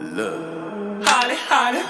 Look. Holly, Holly.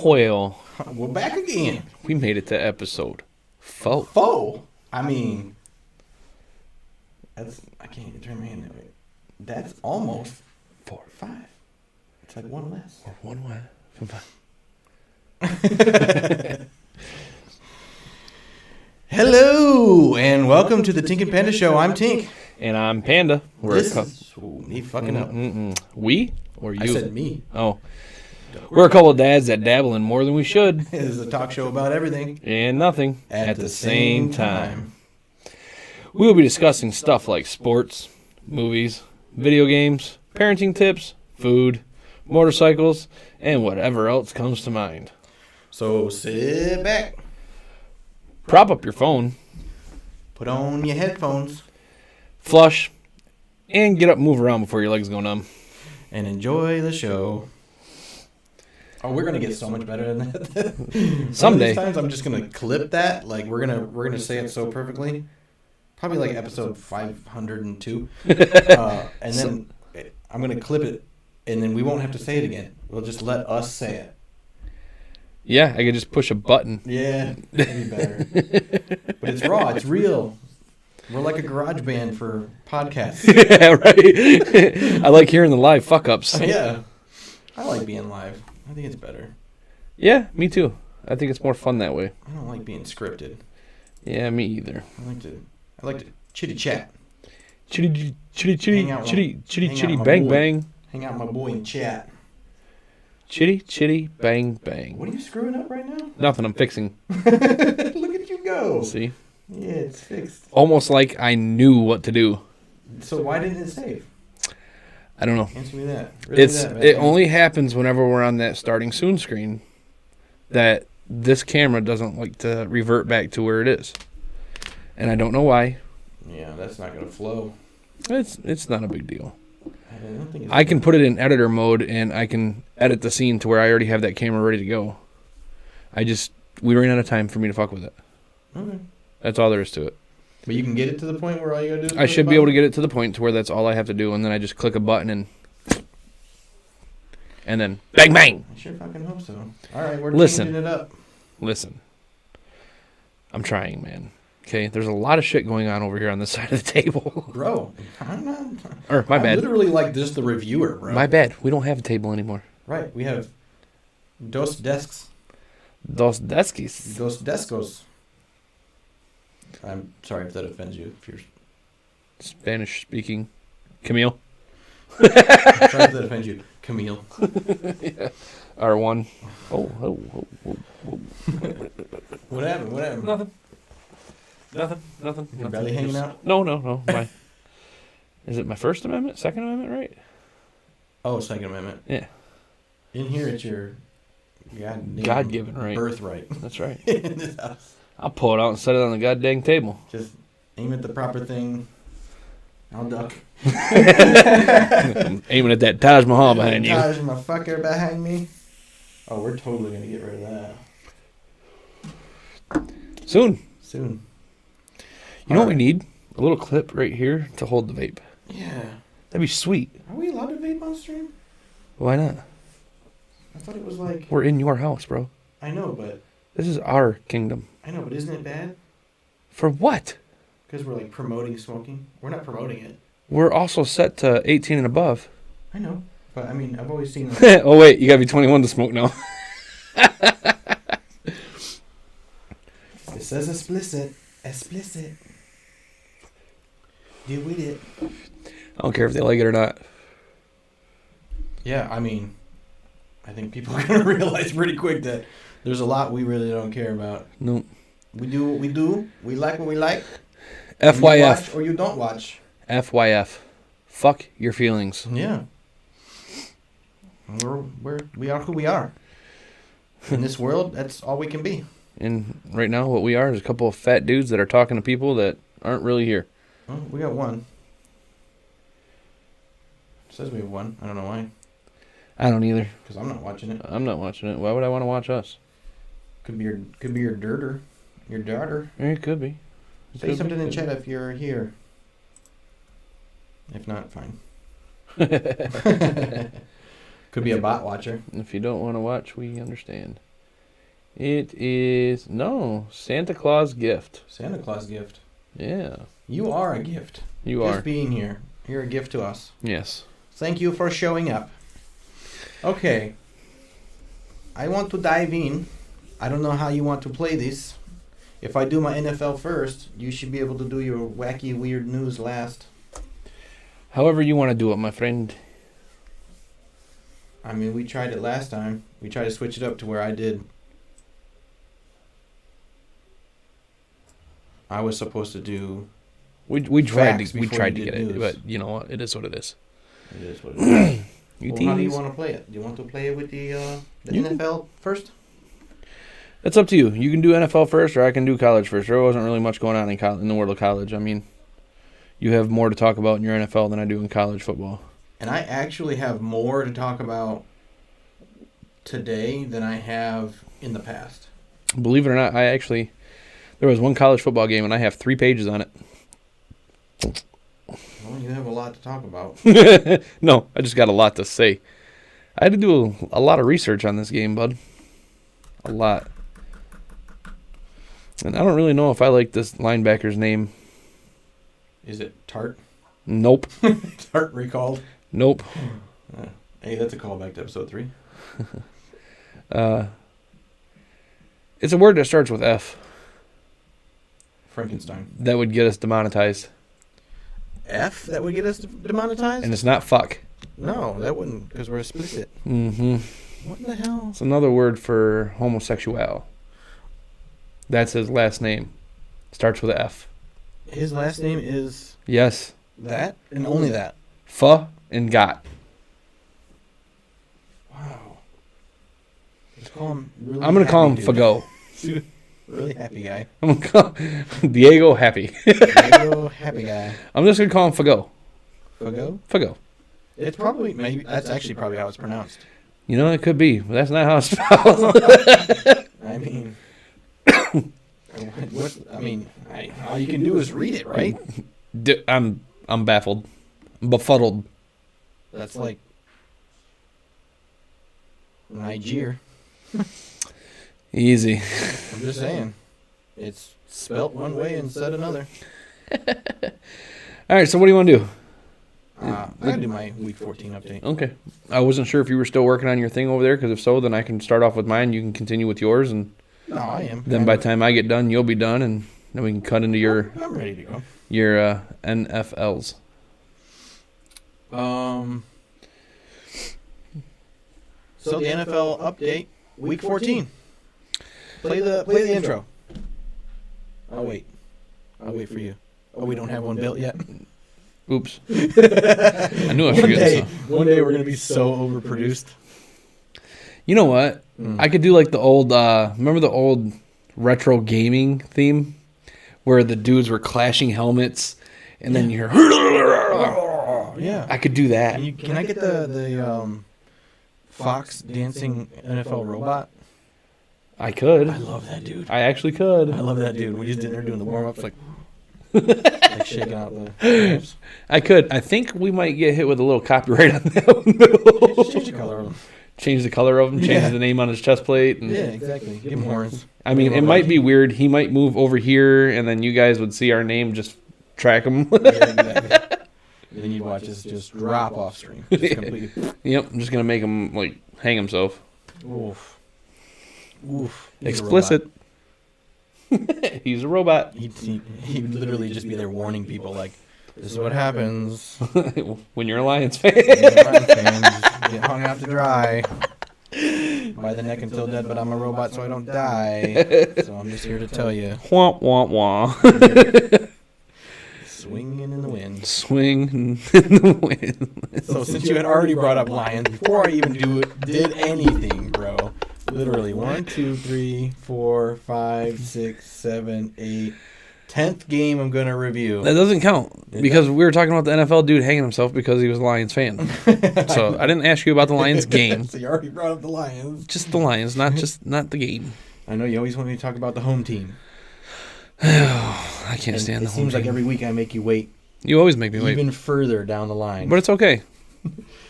Well. We're back again. We made it to episode 4. 4? I mean, I can't even turn my hand that way. That's almost 4. 5. It's like one less. Or one less. Hello, and welcome to the Tink Panda Show. I'm Tink. And I'm Panda. He fucking up. We? Or you? I said me. Oh. We're a couple of dads that dabble in more than we should. This is a talk show about everything. And nothing. At the same time. We will be discussing stuff like sports, movies, video games, parenting tips, food, motorcycles, and whatever else comes to mind. So sit back. Prop up your phone. Put on your headphones. Flush. And get up and move around before your legs go numb. And enjoy the show. Oh, we're gonna get so much better than that. Someday. Some times I'm just gonna clip that. Like we're gonna say it so perfectly. Probably like episode 502. And then I'm gonna clip it, and then we won't have to say it again. We'll just let us say it. Yeah, I could just push a button. Yeah, that'd be better. But it's raw. It's real. We're like a garage band for podcasts. Yeah, right. I like hearing the live fuck-ups. Yeah. I like being live. I think it's better. Yeah, me too. I think it's more fun that way. I don't like being scripted. Yeah, me either. I like to chitty chat. Chitty, Hang out bang, boy. bang. Hang out with my boy and chat. Chitty, bang, bang. What are you screwing up right now? Nothing, I'm fixing. Look at you go. See? Yeah, it's fixed. Almost like I knew what to do. So why didn't it save? I don't know. Answer me that. It only happens whenever we're on that starting soon screen that this camera doesn't like to revert back to where it is. And I don't know why. Yeah, that's not going to flow. It's not a big deal. I don't think I can put it in editor mode and I can edit the scene to where I already have that camera ready to go. We ran out of time for me to fuck with it. Okay. That's all there is to it. But you can get it to the point where all you got to do is I should be able to get it to the point to where that's all I have to do, and then I just click a button and then bang, bang. I sure fucking hope so. All right, we're Listen. changing it up. Listen. I'm trying, man. Okay, there's a lot of shit going on over here on this side of the table. Bro, I'm not. Or, my bad. I'm literally like just the reviewer, bro. My bad. We don't have a table anymore. Right, we have dos desks. Dos deskis. Dos descos. I'm sorry if that offends you. If you're Spanish speaking. Camille. sorry if that offends you, Camille. Yeah. R1. Oh. What happened? Nothing. Your belly hanging out? No. Is it my First Amendment? Second Amendment, right? Oh, Second Amendment. Yeah. In here, it's your God-given right. Birthright. That's right. In this house. I'll pull it out and set it on the goddamn table. Just aim at the proper thing. I'll duck. I'm aiming at that Taj Mahal behind you. Taj motherfucker behind me. Oh, we're totally gonna get rid of that. Soon. Soon. You know what we need? A little clip right here to hold the vape. Yeah. That'd be sweet. Are we allowed to vape on stream? Why not? I thought it was like... We're in your house, bro. I know, but... This is our kingdom. I know, but isn't it bad? For what? Because we're like promoting smoking. We're not promoting it. We're also set to 18 and above. I know. But I mean, I've always seen... Oh, wait. You gotta be 21 to smoke now. It says explicit. Explicit. Deal with it. I don't care if they like it or not. Yeah, I mean, I think people are going to realize pretty quick that there's a lot we really don't care about. Nope. We do what we do. We like what we like. FYF. You watch or you don't watch. FYF. Fuck your feelings. Yeah. We are who we are. In this world, that's all we can be. And right now, what we are is a couple of fat dudes that are talking to people that aren't really here. Oh, we got one. It says we have one. I don't know why. I don't either. Because I'm not watching it. I'm not watching it. Why would I want to watch us? Could be your dirter. Your daughter. It could be. Say something in chat if you're here. If not, fine. Could be a bot watcher. If you don't want to watch, we understand. It is... No. Santa Claus gift. Santa Claus gift. Yeah. You are a gift. You Just are. being here. You're a gift to us. Yes. Thank you for showing up. Okay. I want to dive in. I don't know how you want to play this. If I do my NFL first, you should be able to do your wacky, weird news last. However you want to do it, my friend. I mean, we tried it last time. We tried to switch it up to where I was supposed to do... We tried facts to before get you did it, news. but you know what? It is what it is. It is what it is. You Well, how do you tease. want to play it? Do you want to play it with the You can- NFL first? It's up to you. You can do NFL first, or I can do college first. There wasn't really much going on in the world of college. I mean, you have more to talk about in your NFL than I do in college football. And I actually have more to talk about today than I have in the past. Believe it or not, there was one college football game, and I have 3 pages on it. Well, you have a lot to talk about. No, I just got a lot to say. I had to do a lot of research on this game, bud. A lot. And I don't really know if I like this linebacker's name. Is it Tart? Nope. Tart recalled? Nope. Hey, that's a callback to episode 3. It's a word that starts with F. Frankenstein. That would get us demonetized. F? That would get us demonetized? And it's not fuck. No, that wouldn't, because we're explicit. Mm-hmm. What the hell? It's another word for homosexual. That's his last name. Starts with a F. His last name is Yes. that? And only that? Pho and got. Wow. Let's call him really I'm going to call him happy dude. Fago. Really happy guy. I'm going to call him Diego Happy. Diego happy guy. I'm just going to call him Fago. Fago? Fago. It's probably, maybe, that's actually probably how it's pronounced. You know, it could be, but that's not how it's spelled. I mean, all you can do is read it, right? I'm baffled. I'm befuddled. That's like Niger. Easy. I'm just saying. It's spelt one way and said another. All right, so what do you want to do? I gotta do my week 14 update. Okay. I wasn't sure if you were still working on your thing over there, because if so, then I can start off with mine. You can continue with yours, and No, I am. then by the time I get done, you'll be done, and then we can cut into I'm ready to go. your NFLs. So the NFL update, week 14. Play the intro. I'll wait for you. Oh, we don't have one built yet. Oops. I knew I forgot this. One day we're gonna be so overproduced. You know what? I could do like the old, remember the old retro gaming theme? Where the dudes were clashing helmets and then you hear. Yeah. I could do that. Can I get the Fox dancing NFL robot? I could. I love that dude. I actually could. I love that dude. We just did there doing the warm ups, like shaking out the. I could. I think we might get hit with a little copyright on that one. Just change the color of him. Change the color of him. Change the name on his chest plate. And, Yeah, exactly. Give him horns. I mean, it might be weird. He might move over here, and then you guys would see our name just track him. Yeah, exactly. And then you'd watch us just drop off stream. Just completely. Yep, I'm just gonna make him like hang himself. Oof. Oof. Explicit. He's a robot. He would literally just be there warning people, like, this is what happens. When you're a Lions fan. Get hung out to dry. By the neck until dead, but I'm a robot, so I don't die. So I'm just here to tell you. Wah, wah, wah. Swinging in the wind. Swing in the wind. So since you had already brought up Lions, before I even did anything, bro. Literally 1, 2, 3, 4, 5, 6, 7, 8. 10th game I'm gonna review. That doesn't count because we were talking about the NFL dude hanging himself because he was a Lions fan. So I didn't ask you about the Lions game. So you already brought up the Lions. Just the Lions, not the game. I know you always want me to talk about the home team. I can't stand the home team. It seems like every week I make you wait. You always make me wait. Even further down the line. But it's okay.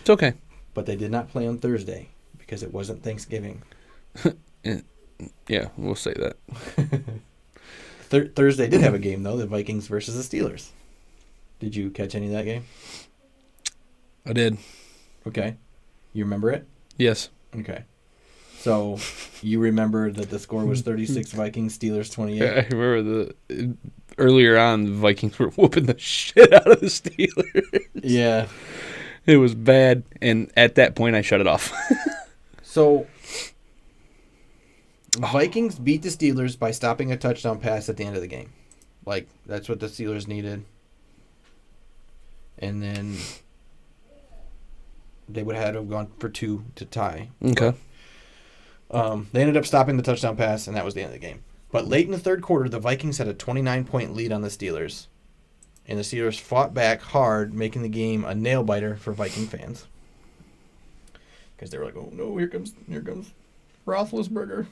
It's okay. But they did not play on Thursday because it wasn't Thanksgiving. Yeah, we'll say that. Thursday did have a game, though, the Vikings versus the Steelers. Did you catch any of that game? I did. Okay. You remember it? Yes. Okay. So you remember that the score was 36 Vikings, Steelers 28? I remember earlier on, the Vikings were whooping the shit out of the Steelers. Yeah. It was bad, and at that point, I shut it off. So Vikings beat the Steelers by stopping a touchdown pass at the end of the game. Like, that's what the Steelers needed. And then they would have had to have gone for 2 to tie. Okay. They ended up stopping the touchdown pass, and that was the end of the game. But late in the third quarter, the Vikings had a 29-point lead on the Steelers. And the Steelers fought back hard, making the game a nail-biter for Viking fans. Because they were like, oh, no, here comes Roethlisberger.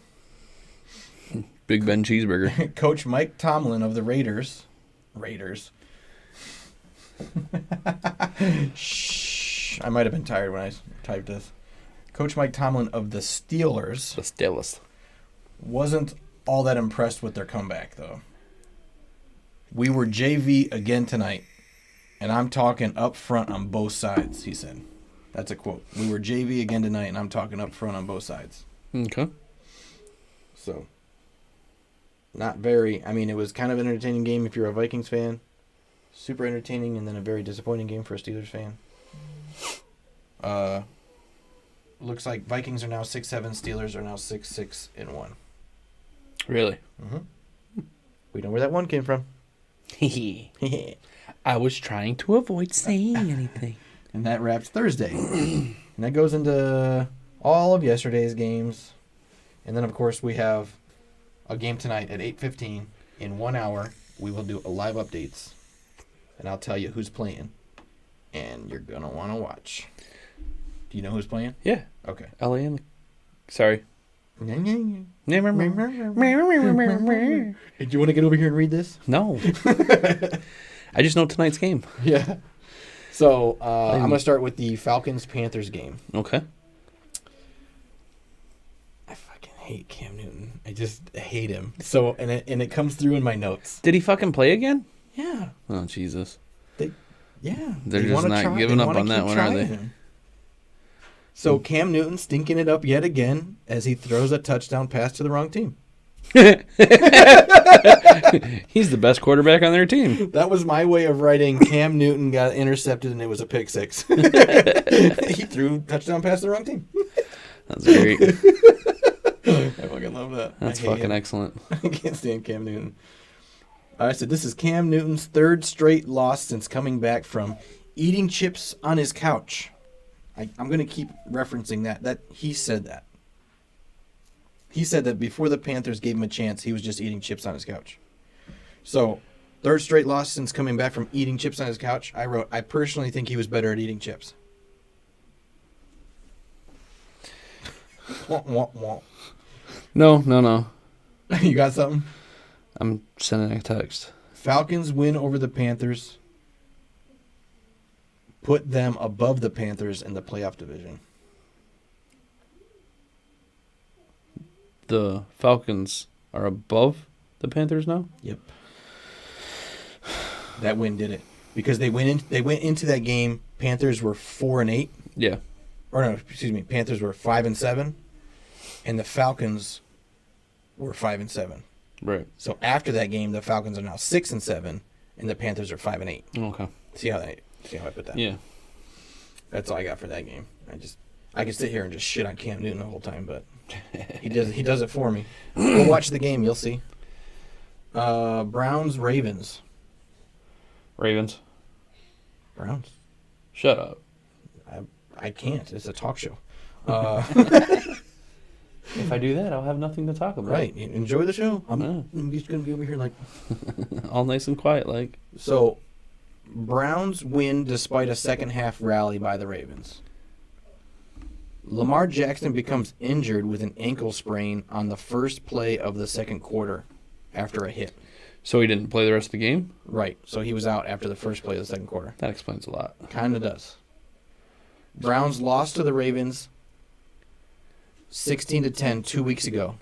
Big Ben cheeseburger. Coach Mike Tomlin of the Raiders. Shh. I might have been tired when I typed this. Coach Mike Tomlin of the Steelers. The Steelers. Wasn't all that impressed with their comeback, though. We were JV again tonight, and I'm talking up front on both sides, he said. That's a quote. We were JV again tonight, and I'm talking up front on both sides. Okay. So, not very... I mean, it was kind of an entertaining game if you're a Vikings fan. Super entertaining, and then a very disappointing game for a Steelers fan. Looks like Vikings are now 6-7, Steelers are now 6-6-1. Really? Mm-hmm. We know where that one came from. I was trying to avoid saying anything. And that wraps Thursday. And that goes into all of yesterday's games. And then, of course, we have a game tonight at 8:15. In 1 hour, we will do a live updates. And I'll tell you who's playing. And you're going to want to watch. Do you know who's playing? Yeah. Okay. LA and... Sorry. Do you want to get over here and read this? No. I just know tonight's game. Yeah. So, I'm going to start with the Falcons-Panthers game. Okay. I fucking hate Cam Newton. I just hate him. So, and it comes through in my notes. Did he fucking play again? Yeah. Oh, Jesus. Yeah. They're just not giving up on that one, are they? So, Cam Newton stinking it up yet again as he throws a touchdown pass to the wrong team. He's the best quarterback on their team. That was my way of writing Cam Newton got intercepted and it was a pick six. He threw a touchdown pass to the wrong team. That's great. I fucking love that. That's fucking excellent. I can't stand Cam Newton. I said, this is Cam Newton's third straight loss since coming back from eating chips on his couch. I'm going to keep referencing that he said that. He said that before the Panthers gave him a chance, he was just eating chips on his couch. So, Third straight loss since coming back from eating chips on his couch. I wrote, I personally think he was better at eating chips. Wah, wah, wah. No. You got something? I'm sending a text. Falcons win over the Panthers. Put them above the Panthers in the playoff division. The Falcons are above the Panthers now? Yep. That win did it. Because they went into that game, Panthers were 4-8. Yeah. Or no, excuse me, Panthers were 5-7. And the Falcons were 5-7. Right. So after that game, the Falcons are now 6-7, and the Panthers are 5-8. Okay. See how I put that? Yeah. That's all I got for that game. I could sit here and just shit on Cam Newton the whole time, but he does it for me. Go watch the game, you'll see. Browns Ravens. Ravens. Browns. Shut up. I can't. It's a talk show. If I do that, I'll have nothing to talk about. Right. Enjoy the show. I'm just gonna be over here like all nice and quiet, like. So. Browns win despite a second half rally by the Ravens. Lamar Jackson becomes injured with an ankle sprain on the first play of the second quarter after a hit. So he didn't play the rest of the game? Right. So he was out after the first play of the second quarter. That explains a lot. Kind of does. Browns lost to the Ravens 16-10 2 weeks ago.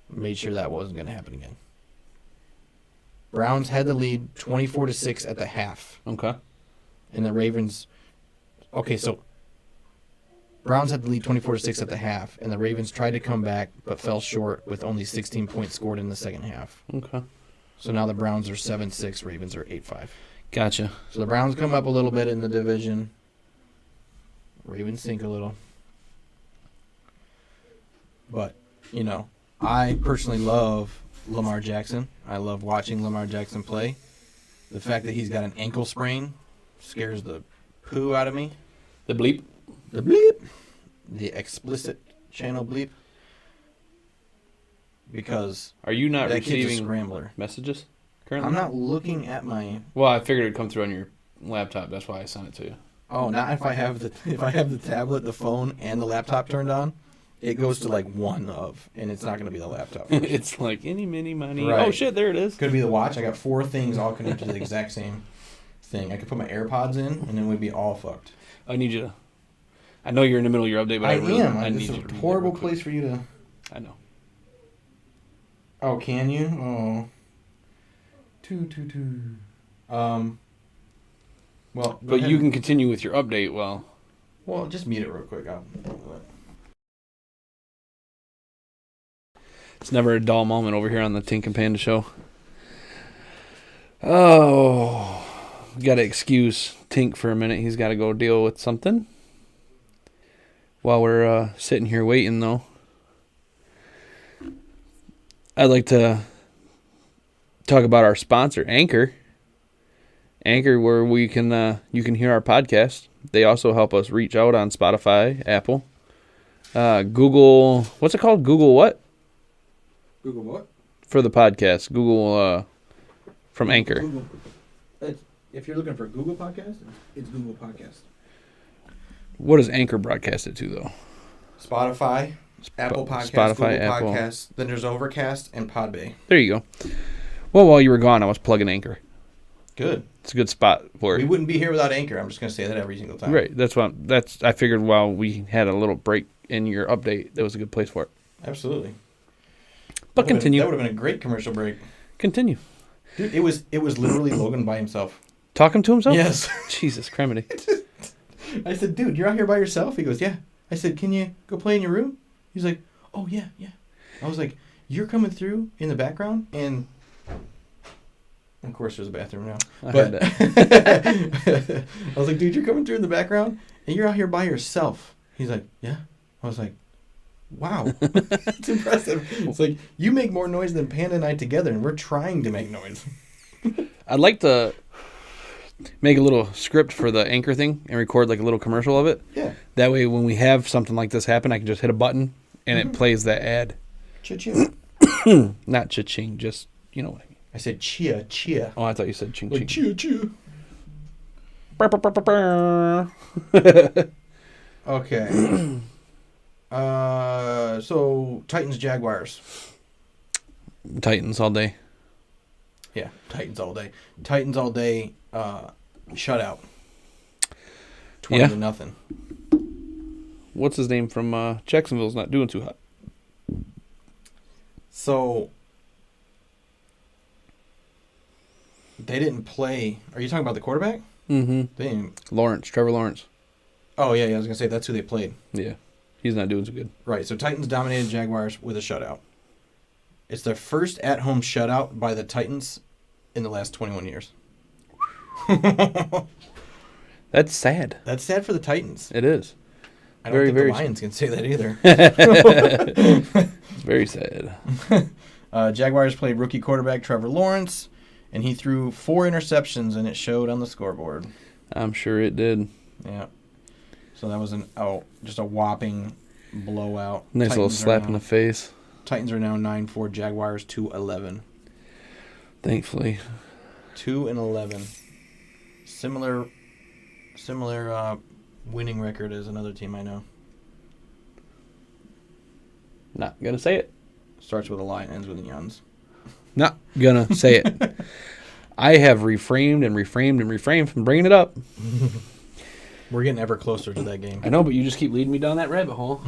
Made sure that wasn't going to happen again. Browns had the lead 24-6 at the half. Okay. And the Ravens... Okay, so Browns had the lead 24-6 at the half, and the Ravens tried to come back but fell short with only 16 points scored in the second half. Okay. So now the Browns are 7-6, Ravens are 8-5. Gotcha. So the Browns come up a little bit in the division. Ravens sink a little. But, I personally love Lamar Jackson. I love watching Lamar Jackson play. The fact that he's got an ankle sprain scares the poo out of me. The bleep? The bleep. The explicit channel bleep. Because are you not that kid's a receiving scrambler. Messages currently? I'm not looking at my... Well, I figured it'd come through on your laptop. That's why I sent it to you. Oh, not if I have the tablet, the phone, and the laptop turned on. It goes to like one of, and it's not going to be the laptop. It's like any, mini, money. Right. Oh, shit, there it is. Could be the watch. I got 4 things all connected to the exact same thing. I could put my AirPods in, and then we'd be all fucked. I need you to... I know you're in the middle of your update, but I need It's you to... a horrible place for you to... I know. Oh, can you? Oh. Well, but you can continue with your update while... Well, just mute it real quick. It's never a dull moment over here on the Tink Panda show. Oh, we got to excuse Tink for a minute. He's got to go deal with something. While we're sitting here waiting, though, I'd like to talk about our sponsor, Anchor. Anchor, where we can you can hear our podcast. They also help us reach out on Spotify, Apple, Google. What's it called? Google what? Google what? For the podcast. Google from Anchor. Google. If you're looking for Google Podcast, it's Google Podcast. What does Anchor broadcast it to, though? Spotify, Apple Podcasts, Spotify, Google Apple. Podcasts. Then there's Overcast and Podbay. There you go. Well, while you were gone, I was plugging Anchor. Good. It's a good spot for it. We wouldn't be here without Anchor. I'm just going to say that every single time. Right. I figured while we had a little break in your update, that was a good place for it. Absolutely. But continue. That would have been a great commercial break. Continue. Dude, it was literally Logan by himself. Talking to himself? Yes. Jesus, criminy. I said, dude, you're out here by yourself? He goes, yeah. I said, can you go play in your room? He's like, oh, yeah. I was like, you're coming through in the background? And, of course, there's a bathroom now. I heard that. I was like, dude, you're coming through in the background? And you're out here by yourself. He's like, yeah. I was like, wow. It's impressive. It's like, you make more noise than Panda and I together, and we're trying to make noise. I'd like to make a little script for the Anchor thing and record like a little commercial of it. Yeah. That way, when we have something like this happen, I can just hit a button and it plays that ad. Cha-ching. Not cha-ching, just, you know what I mean. I said chia. Oh, I thought you said ching Like ching. chia. Okay. So Titans Jaguars. Titans all day. Yeah, Titans all day. Titans all day. Shutout. 20-0. What's his name from Jacksonville's not doing too hot. So they didn't play. Are you talking about the quarterback? Mm-hmm. They didn't. Trevor Lawrence. Oh yeah, I was gonna say that's who they played. Yeah, he's not doing so good. Right. So Titans dominated Jaguars with a shutout. It's their first at-home shutout by the Titans in the last 21 years. That's sad. That's sad for the Titans. It is. I don't think the Lions can say that either. Very sad. Jaguars played rookie quarterback Trevor Lawrence, and he threw 4 interceptions, and it showed on the scoreboard. I'm sure it did. Yeah. So that was just a whopping blowout. Nice little slap in the face. Titans are now 9-4. Jaguars 2-11. Thankfully. 2-11. Similar winning record as another team I know. Not gonna say it. Starts with a line, ends with a yuns. Not gonna say it. I have reframed from bringing it up. We're getting ever closer to that game. I know, but you just keep leading me down that rabbit hole.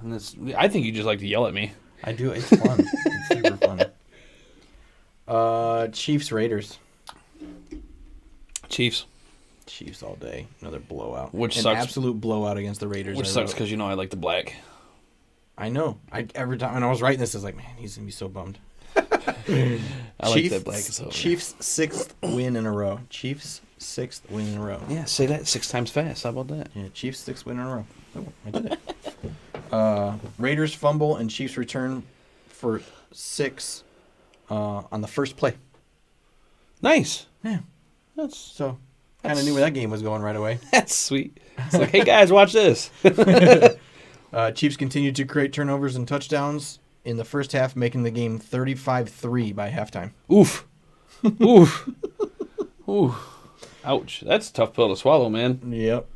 And I think you just like to yell at me. I do. It's fun. It's super fun. Chiefs Raiders. Chiefs all day. Another blowout. Which An sucks. absolute blowout against the Raiders. Which sucks because I like the black. I know. Every time when I was writing this, I was like, man, he's gonna be so bummed. I like that black as hell. Chiefs' 6th win in a row. Yeah, say that 6 times fast. How about that? Yeah, Chiefs' 6th win in a row. Oh, I did it. Raiders fumble and Chiefs return for 6 on the first play. Nice. Yeah. That's So kind of knew where that game was going right away. That's sweet. It's like, hey guys, watch this. Chiefs continued to create turnovers and touchdowns in the first half, making the game 35-3 by halftime. Oof. Oof. Oof. Ouch. That's a tough pill to swallow, man. Yep.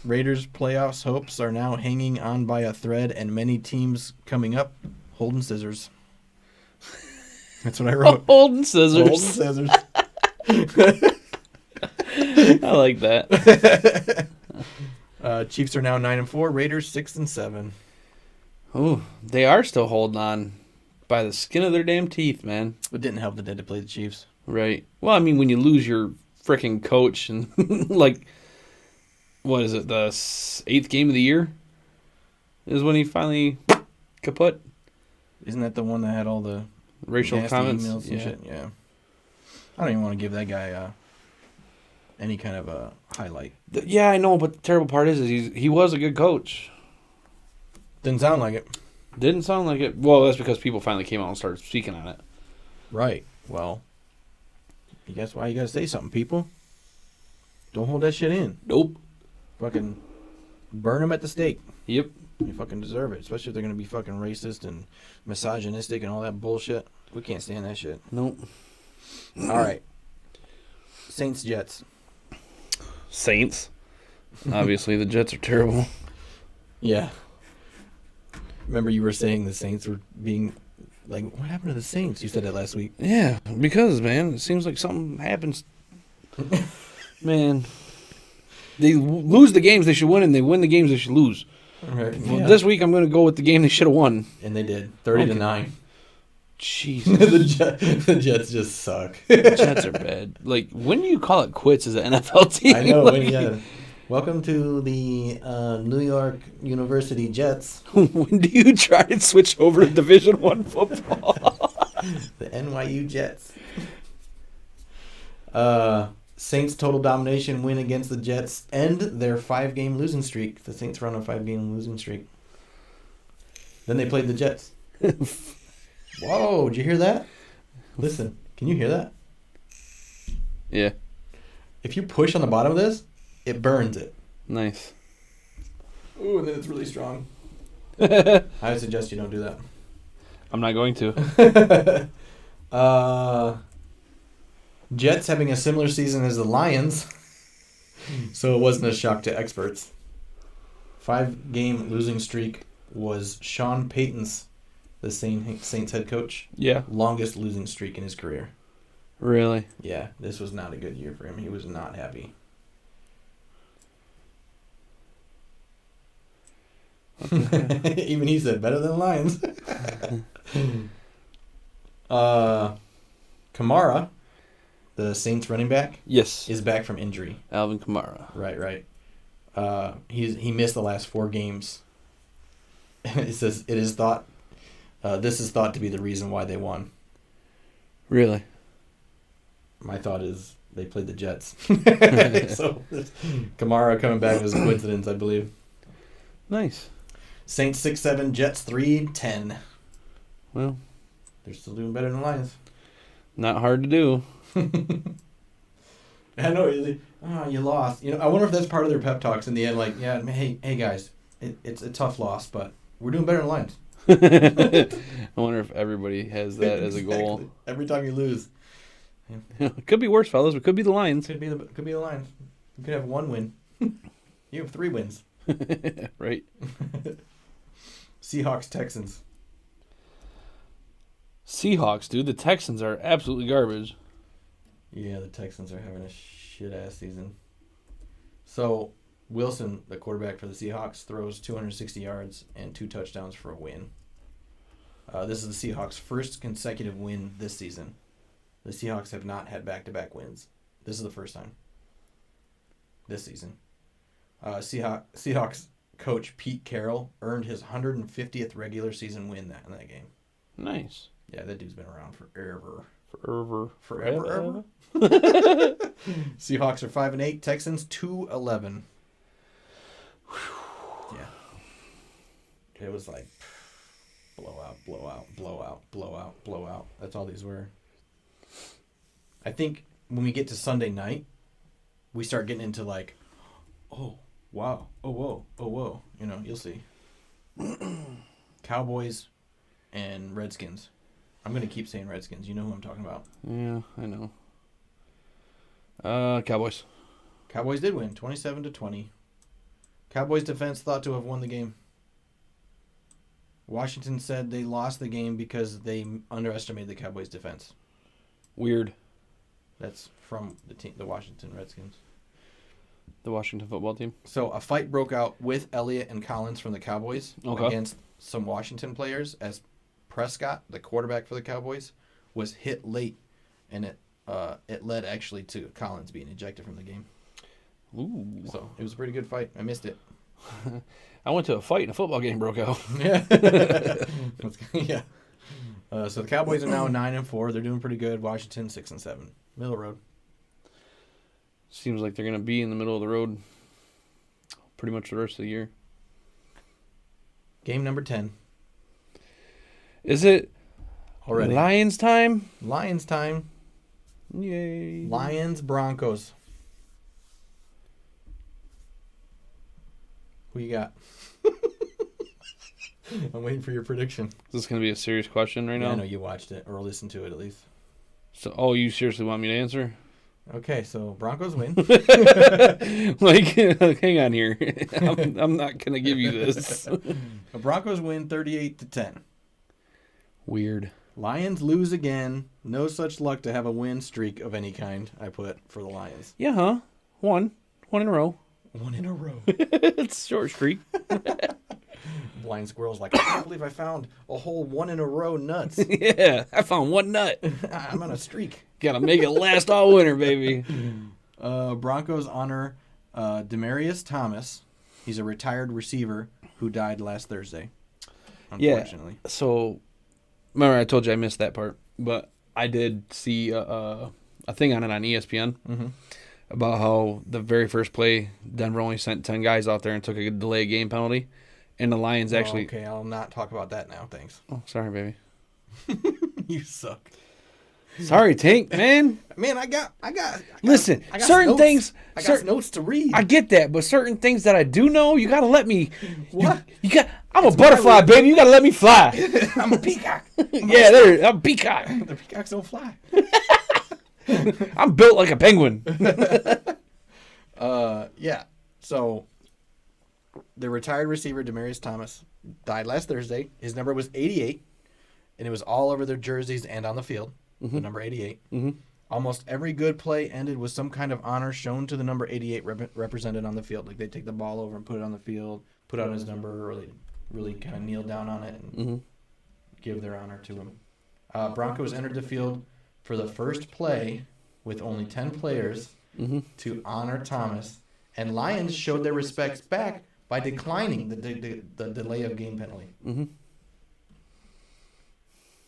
Raiders' playoffs hopes are now hanging on by a thread, and many teams coming up holding scissors. That's what I wrote. Holding scissors. Holding scissors. I like that. Chiefs are now 9-4. Raiders 6-7. Oh, they are still holding on by the skin of their damn teeth, man. It didn't help that they had to play the Chiefs. Right. Well, I mean, when you lose your freaking coach and like, what is it? The 8th game of the year is when he finally kaput. Isn't that the one that had all the Racial nasty comments emails and shit? Yeah. I don't even want to give that guy any kind of a highlight. Yeah, I know, but the terrible part is he was a good coach. Didn't sound like it. Didn't sound like it. Well, that's because people finally came out and started speaking on it. Right. Well, that's why you gotta say something, people. Don't hold that shit in. Nope. Fucking burn them at the stake. Yep. You fucking deserve it, especially if they're gonna be fucking racist and misogynistic and all that bullshit. We can't stand that shit. Nope. All right. Saints Jets. Saints. Obviously, the Jets are terrible. Yeah. Remember you were saying the Saints were being like, what happened to the Saints? You said that last week. Yeah, because, man, it seems like something happens. Man, they lose the games they should win, and they win the games they should lose. Right. Well, Yeah. this week, I'm going to go with the game they should have won. And they did. 30-9. Jesus. The Jets just suck. The Jets are bad. Like, when do you call it quits as an NFL team? I know. Like, Yeah. Welcome to the New York University Jets. when do you try to switch over to Division I football? The NYU Jets. Saints total domination win against the Jets end their 5-game losing streak. The Saints run a 5-game losing streak. Then they played the Jets. Whoa, did you hear that? Listen, can you hear that? Yeah. If you push on the bottom of this, it burns it. Nice. Ooh, and then it's really strong. I would suggest you don't do that. I'm not going to. Jets having a similar season as the Lions, so it wasn't a shock to experts. 5-game losing streak was Sean Payton's, the Saints head coach. Yeah. Longest losing streak in his career. Really? Yeah, this was not a good year for him. He was not happy. Even he said better than the Lions. Kamara, the Saints running back, Yes. is back from injury. Alvin Kamara. Right. He missed the last 4 games. It says it is thought. This is thought to be the reason why they won. Really? My thought is they played the Jets. So Kamara coming back was a coincidence, I believe. Nice. Saints 6-7, Jets 3-10. Well, they're still doing better than the Lions. Not hard to do. I know. You lost. I wonder if that's part of their pep talks in the end. Like, yeah, hey guys, it's a tough loss, but we're doing better than the Lions. I wonder if everybody has that as a goal. Every time you lose. It could be worse, fellas. It could be the Lions. Could be the Lions. You could have 1 win. You have 3 wins. Right. Seahawks, Texans. Seahawks, dude. The Texans are absolutely garbage. Yeah, the Texans are having a shit-ass season. So, Wilson, the quarterback for the Seahawks, throws 260 yards and 2 touchdowns for a win. This is the Seahawks' first consecutive win this season. The Seahawks have not had back-to-back wins. This is the first time. This season. Seahawks coach Pete Carroll earned his 150th regular season win in that game. Nice. Yeah, that dude's been around forever. Forever. Seahawks are 5-8. Texans 2-11. Yeah. It was like blowout. That's all these were. I think when we get to Sunday night, we start getting into like, oh, wow, oh, whoa. You'll see. Cowboys and Redskins. I'm going to keep saying Redskins. You know who I'm talking about. Yeah, I know. Cowboys. Cowboys did win, 27-20. Cowboys defense thought to have won the game. Washington said they lost the game because they underestimated the Cowboys defense. Weird. That's from the Washington Redskins. The Washington football team. So a fight broke out with Elliott and Collins from the Cowboys against some Washington players as Prescott, the quarterback for the Cowboys, was hit late, and it led actually to Collins being ejected from the game. Ooh. So it was a pretty good fight. I missed it. I went to a fight and a football game broke out. Yeah. Yeah. So the Cowboys are now 9-4. They're doing pretty good. Washington 6-7. Middle road. Seems like they're going to be in the middle of the road pretty much the rest of the year. Game number 10. Is it already Lions time? Lions time. Yay. Lions, Broncos. Who you got? I'm waiting for your prediction. Is this going to be a serious question right now? I know you watched it or listened to it at least. So, you seriously want me to answer? Okay, so Broncos win. Like, hang on here. I'm not going to give you this. The Broncos win 38-10. Weird. Lions lose again. No such luck to have a win streak of any kind, I put, for the Lions. Yeah, huh? One in a row. 1 in a row. It's a short streak. Blind Squirrel's like, I can't believe I found a whole 1 in a row nuts. Yeah, I found one nut. I'm on a streak. Gotta make it last all winter, baby. Broncos honor Demaryius Thomas. He's a retired receiver who died last Thursday, unfortunately. Yeah, so, remember I told you I missed that part, but I did see a thing on it on ESPN about how the very first play, Denver only sent 10 guys out there and took a delay game penalty, and the Lions actually... Okay, I'll not talk about that now, thanks. Oh, sorry, baby. You suck. Sorry, Tink, man. Man, I got Listen, I got certain notes. things... I got notes to read. I get that, but certain things that I do know, you gotta let me... What? I'm a butterfly, baby. You gotta let me fly. I'm a peacock. I'm a peacock. The peacocks don't fly. I'm built like a penguin. Yeah. So the retired receiver Demaryius Thomas died last Thursday. His number was 88, and it was all over their jerseys and on the field. The number 88. Almost every good play ended with some kind of honor shown to the number 88 represented on the field. Like they take the ball over and put it on the field, put out his number, or they really kind of kneel down on it and give their honor to him. Broncos entered the field for the first play with only 10 players to honor Thomas, and Lions showed their respects back by declining the delay of game penalty.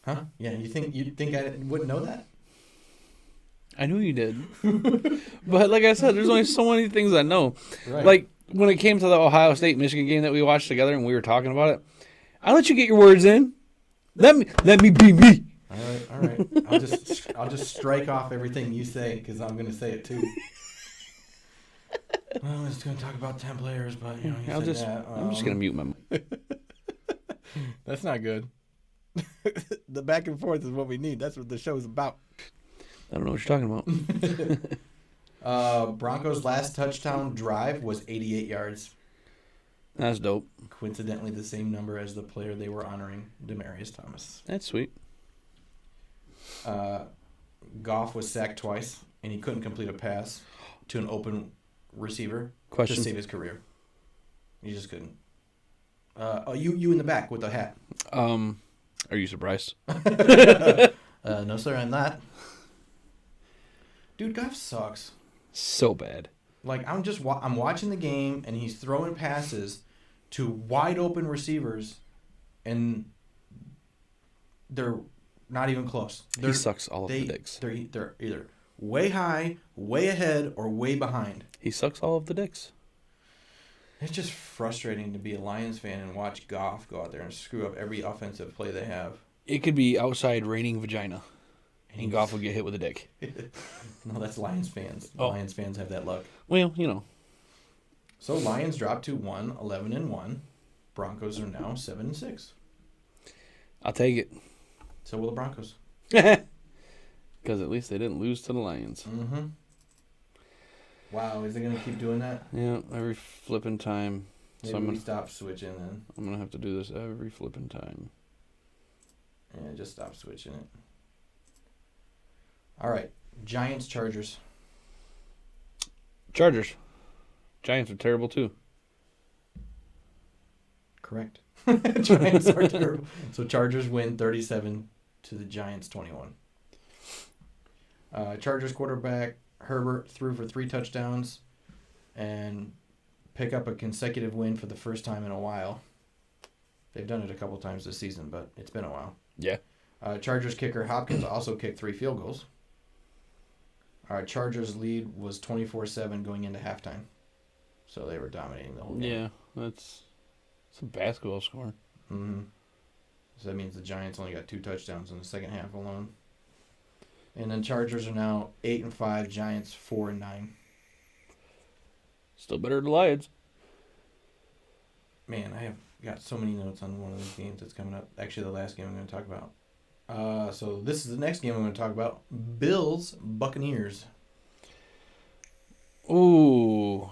Huh? Yeah, you think I wouldn't know that? I knew you did. But like I said, there's only so many things I know. Right. Like when it came to the Ohio State-Michigan game that we watched together and we were talking about it, I let you get your words in. Let me be me. All right. I'll just strike off everything you say because I'm going to say it too. Well, I was going to talk about 10 players, but you said that. I'm just going to mute my mic. That's not good. The back and forth is what we need. That's what the show is about. I don't know what you're talking about. Broncos' last touchdown drive was 88 yards. That's dope. Coincidentally, the same number as the player they were honoring, Demaryius Thomas. That's sweet. Goff was sacked twice, and he couldn't complete a pass to an open receiver Question. to save his career. He just couldn't. You in the back with the hat. Are you surprised? No, sir, I'm not. Dude, Goff sucks. So bad. Like, I'm watching the game, and he's throwing passes to wide open receivers, and they're not even close. He sucks all of the dicks. They're either way high, way ahead, or way behind. He sucks all of the dicks. It's just frustrating to be a Lions fan and watch Goff go out there and screw up every offensive play they have. It could be outside raining vagina, and Goff would get hit with a dick. No, that's Lions fans. Oh. Lions fans have that luck. Well, you know. So Lions dropped to 11-1. Broncos are now 7-6. I'll take it. So will the Broncos. Because at least they didn't lose to the Lions. Mm-hmm. Wow, is it going to keep doing that? Yeah, every flipping time. Maybe we stop switching then. I'm going to have to do this every flipping time. Yeah, just stop switching it. All right, Giants, Chargers. Chargers. Giants are terrible too. Correct. Giants are terrible. So Chargers win 37 to the Giants 21. Chargers quarterback Herbert threw for 3 touchdowns and pick up a consecutive win for the first time in a while. They've done it a couple times this season, but it's been a while. Yeah. Chargers kicker Hopkins also kicked 3 field goals. Chargers lead was 24-7 going into halftime. So they were dominating the whole game. Yeah, that's a basketball score. Mm-hmm. So that means the Giants only got 2 touchdowns in the second half alone. And then Chargers are now 8-5, Giants 4-9. Still better than the Lions. Man, I have got so many notes on one of these games that's coming up. Actually, the last game I'm going to talk about. So this is the next game I'm going to talk about. Bills, Buccaneers. Ooh.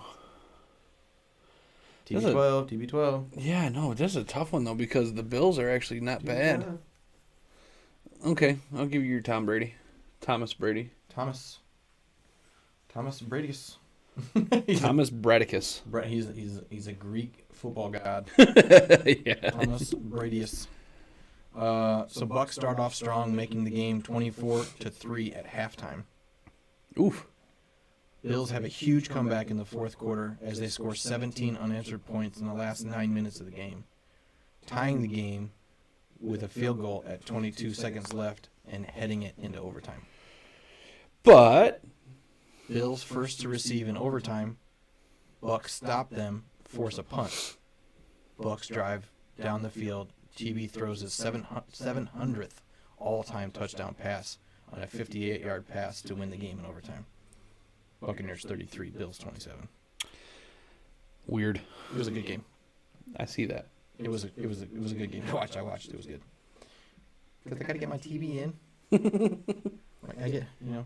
TB12. Yeah, no, this is a tough one, though, because the Bills are actually not bad. Okay, I'll give you your Thomas Brady. Thomas Brady's. Thomas Bradicus. He's a Greek football god. Yeah. Thomas Bradyus. So Bucs start off strong, making the game 24-3 at halftime. Oof. Bills have a huge comeback in the fourth quarter as they score 17 unanswered points in the last 9 minutes of the game, tying the game with a field goal at 22 seconds left and heading it into overtime. But Bills first to receive in overtime. Bucs stop them, force a punt. Bucs drive down the field. TB throws his 700th all-time touchdown pass on a 58-yard pass to win the game in overtime. Buccaneers 33, Bills 27. Weird. It was a good game. I see that. It was a good game to watch. I watched it. It was good. Because I got to get my TV in. I get,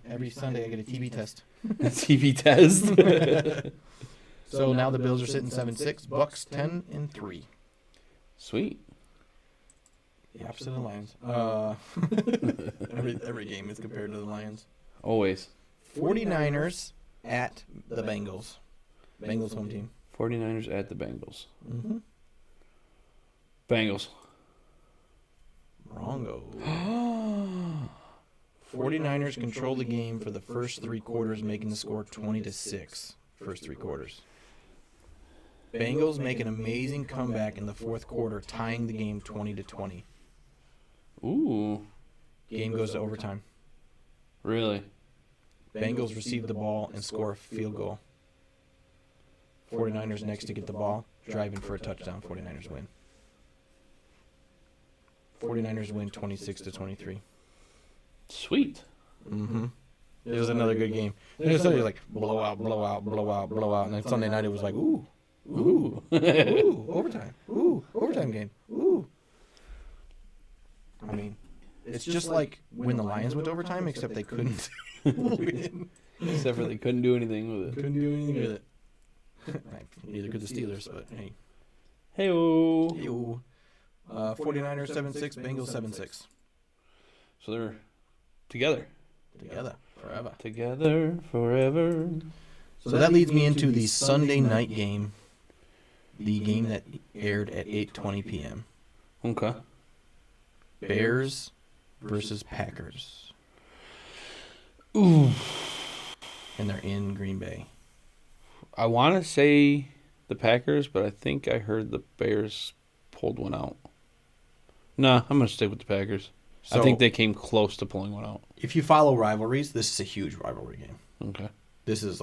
every Sunday I get a TB test. TV test. So now the Bills are sitting 7-6, Bucks 10-3. Sweet. The opposite of the Lions. Every game is compared to the Lions. Always. 49ers at the Bengals. Bengals home team. 49ers at the Bengals. Mm-hmm. Bengals. Wrongo. 49ers control the game for the first 3 quarters, making the score 20-6. First 3 quarters. Bengals make an amazing comeback in the 4th quarter, tying the game 20-20. Ooh. Game goes to overtime. Really? Bengals receive the ball and score a field goal. 49ers next to get the ball, driving for a touchdown. 49ers win. 49ers win 26-23. Sweet. Mm-hmm. It was another good game. It was like blowout, blowout, blowout, blowout. And then Sunday night it was like, ooh, overtime. Ooh, overtime game. Ooh. I mean, it's just like when the Lions went to overtime, except they couldn't win. Except for they couldn't do anything with it. Couldn't do anything with it. Neither could the Steelers, but hey. Hey-o. 49ers 7-6, Bengals 7-6. So they're together. Together, forever. Together, forever. So that leads me into the Sunday night game. The game that aired at 8:20 p.m. Okay. Bears versus Packers. Ooh. And they're in Green Bay. I want to say the Packers, but I think I heard the Bears pulled one out. Nah, I'm going to stick with the Packers. So, I think they came close to pulling one out. If you follow rivalries, this is a huge rivalry game. Okay. This is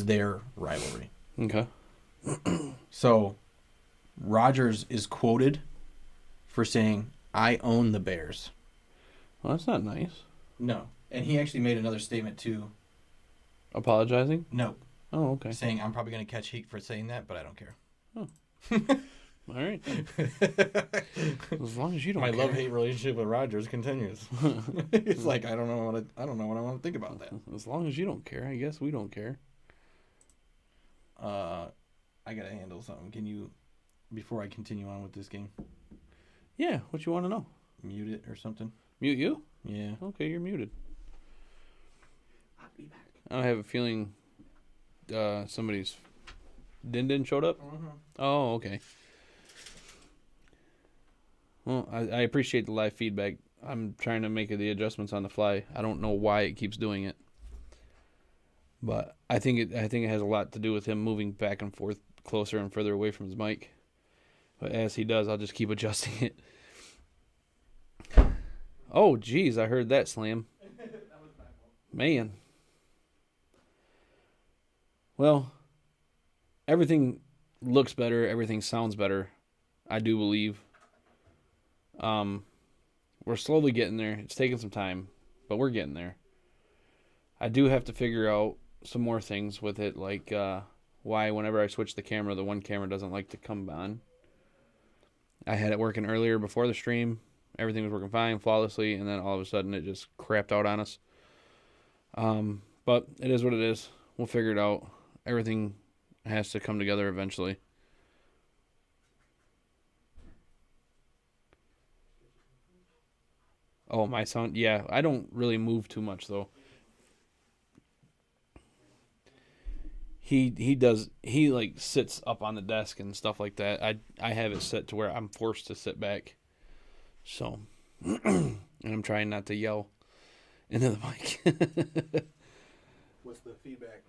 their rivalry. Okay. So, Rodgers is quoted for saying, "I own the Bears." Well, that's not nice. No. And he actually made another statement too. Apologizing? No. Oh, okay. Saying, "I'm probably going to catch heat for saying that, but I don't care." All right. As long as you don't My care. love-hate relationship with Rodgers continues. It's like I don't know what I want to think about that. As long as you don't care, I guess we don't care. I gotta handle something. Can you, before I continue on with this game, Yeah, what you want to know? mute it or something? Mute you? Yeah. Okay, you're muted. I'll be back. I have a feeling somebody's Din showed up. Oh, okay. Well, I appreciate the live feedback. I'm trying to make the adjustments on the fly. I don't know why it keeps doing it, but I think it has a lot to do with him moving back and forth closer and further away from his mic. But as he does, I'll just keep adjusting it. Oh, geez, I heard that slam. Man. Well, everything looks better. Everything sounds better. I do believe. We're slowly getting there. It's taking some time, but we're getting there. I do have to figure out some more things with it, like why whenever I switch the camera, the one camera doesn't like to come on. I had it working earlier before the stream. Everything was working fine, flawlessly, and then all of a sudden it just crapped out on us. But it is what it is. We'll figure it out. Everything has to come together eventually. Oh, my sound? Yeah, I don't really move too much, though. He does, he, like, sits up on the desk and stuff like that. I have it set to where I'm forced to sit back. So, and I'm trying not to yell into the mic. What's the feedback?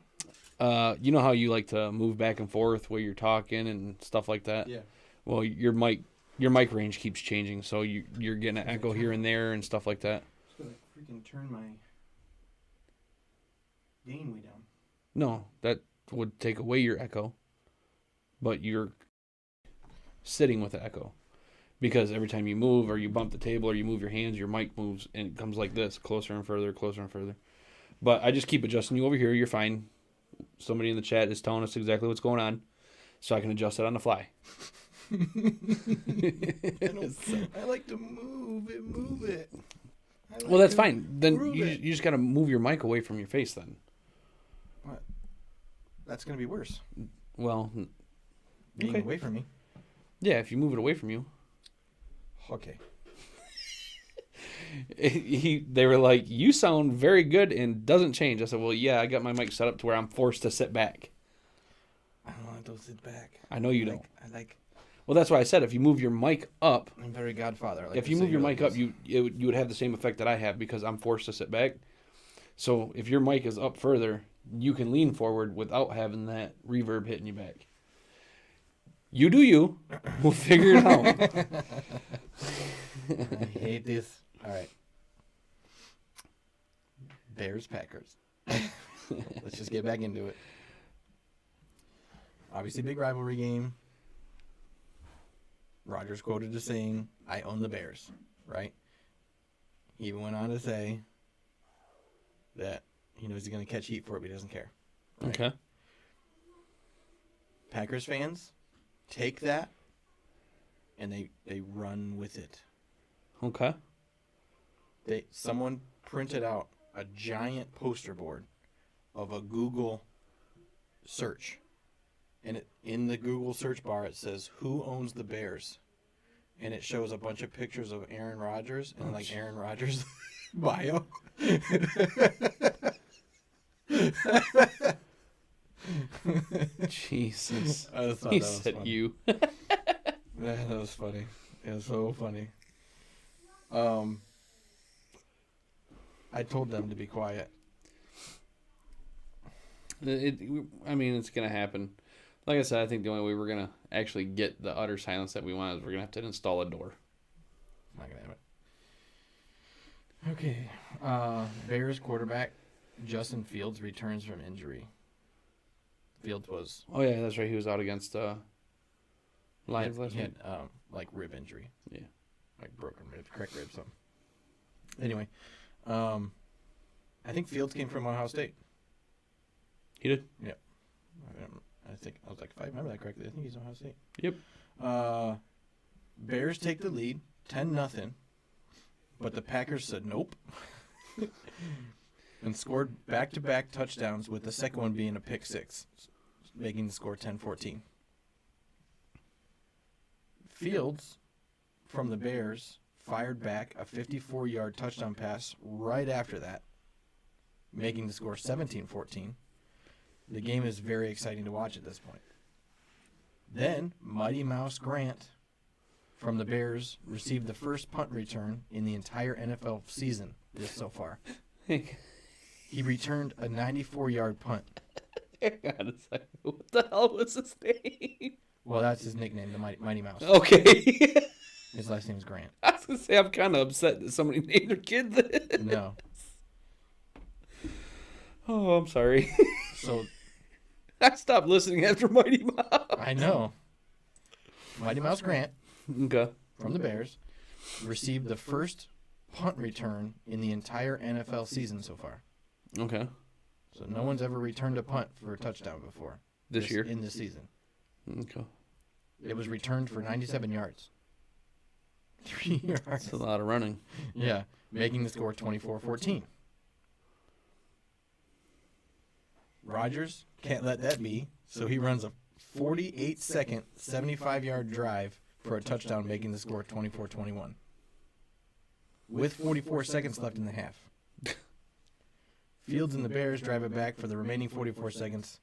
You know how you like to move back and forth while you're talking and stuff like that? Yeah. Well, your mic range keeps changing, so you're getting an echo here and there and stuff like that. Just gonna freaking turn my gain way down. No, that would take away your echo, but you're sitting with the echo. Because every time you move or you bump the table or you move your hands, your mic moves and it comes like this, closer and further, closer and further. But I just keep adjusting you over here. You're fine. Somebody in the chat is telling us exactly what's going on, so I can adjust it on the fly. I like to move it. Well, that's fine. Then Prove you it. just got to move your mic away from your face then. What? That's going to be worse. Well, Being okay. away from me. Yeah, if you move it away from you. Okay. They were like, you sound very good and doesn't change. I said, well, yeah, I got my mic set up to where I'm forced to sit back. I don't want to sit back. I know you don't. I like. Well, that's why I said if you move your mic up, I'm very Godfather. if you move your mic up, you would have the same effect that I have because I'm forced to sit back. So if your mic is up further, you can lean forward without having that reverb hitting you back. You do you. We'll figure it out. I hate this. All right. Bears Packers. Let's just get back into it. Obviously, big rivalry game. Rodgers quoted as saying, "I own the Bears," right? He even went on to say that he knows he's going to catch heat for it, but he doesn't care. Right? Okay. Packers fans take that and they run with it. Okay. Someone printed out a giant poster board of a Google search. And in the Google search bar, it says, "Who owns the Bears?" And it shows a bunch of pictures of Aaron Rodgers and Aaron Rodgers' bio. Jesus. I just thought He that was said funny. you. That was funny. It was so funny. I told them to be quiet. I mean, it's going to happen. Like I said, I think the only way we're going to actually get the utter silence that we want is we're going to have to install a door. Not gonna have it. Okay. Bears quarterback Justin Fields returns from injury. Fields was Oh, yeah, that's right. He was out against Lions last he night. had like rib injury, Yeah. like broken rib, cracked rib, something. Anyway, I think Fields came from Ohio State. He did? Yep. I think I was like, if I remember that correctly, I think he's Ohio State. Yep. Bears take the lead, 10-0, but the Packers said nope, and scored back-to-back touchdowns, with the second one being a pick six, making the score 10-14. Fields, from the Bears, fired back a 54-yard touchdown pass right after that, making the score 17-14. The game is very exciting to watch at this point. Then, Mighty Mouse Grant from the Bears received the first punt return in the entire NFL season so far. He returned a 94-yard punt. Hang on a second. What the hell was his name? Well, that's his nickname, the Mighty Mouse. Okay. His last name's Grant. I was going to say, I'm kind of upset that somebody named their kid that. No. Oh, I'm sorry. So, I stopped listening after Mighty Mouse. I know. Mighty Mouse Grant Okay. from the Bears received the first punt return in the entire NFL season so far. Okay. So no one's ever returned a punt for a touchdown before. This year? In this season. Okay. It was returned for 97 yards. 3 yards. That's a lot of running. Yeah, making the score 24-14. Rodgers can't let that be, so he runs a 48-second, 75-yard drive for a touchdown, making the score 24-21. With 44 seconds left in the half. Fields and the Bears drive it back for the remaining 44 seconds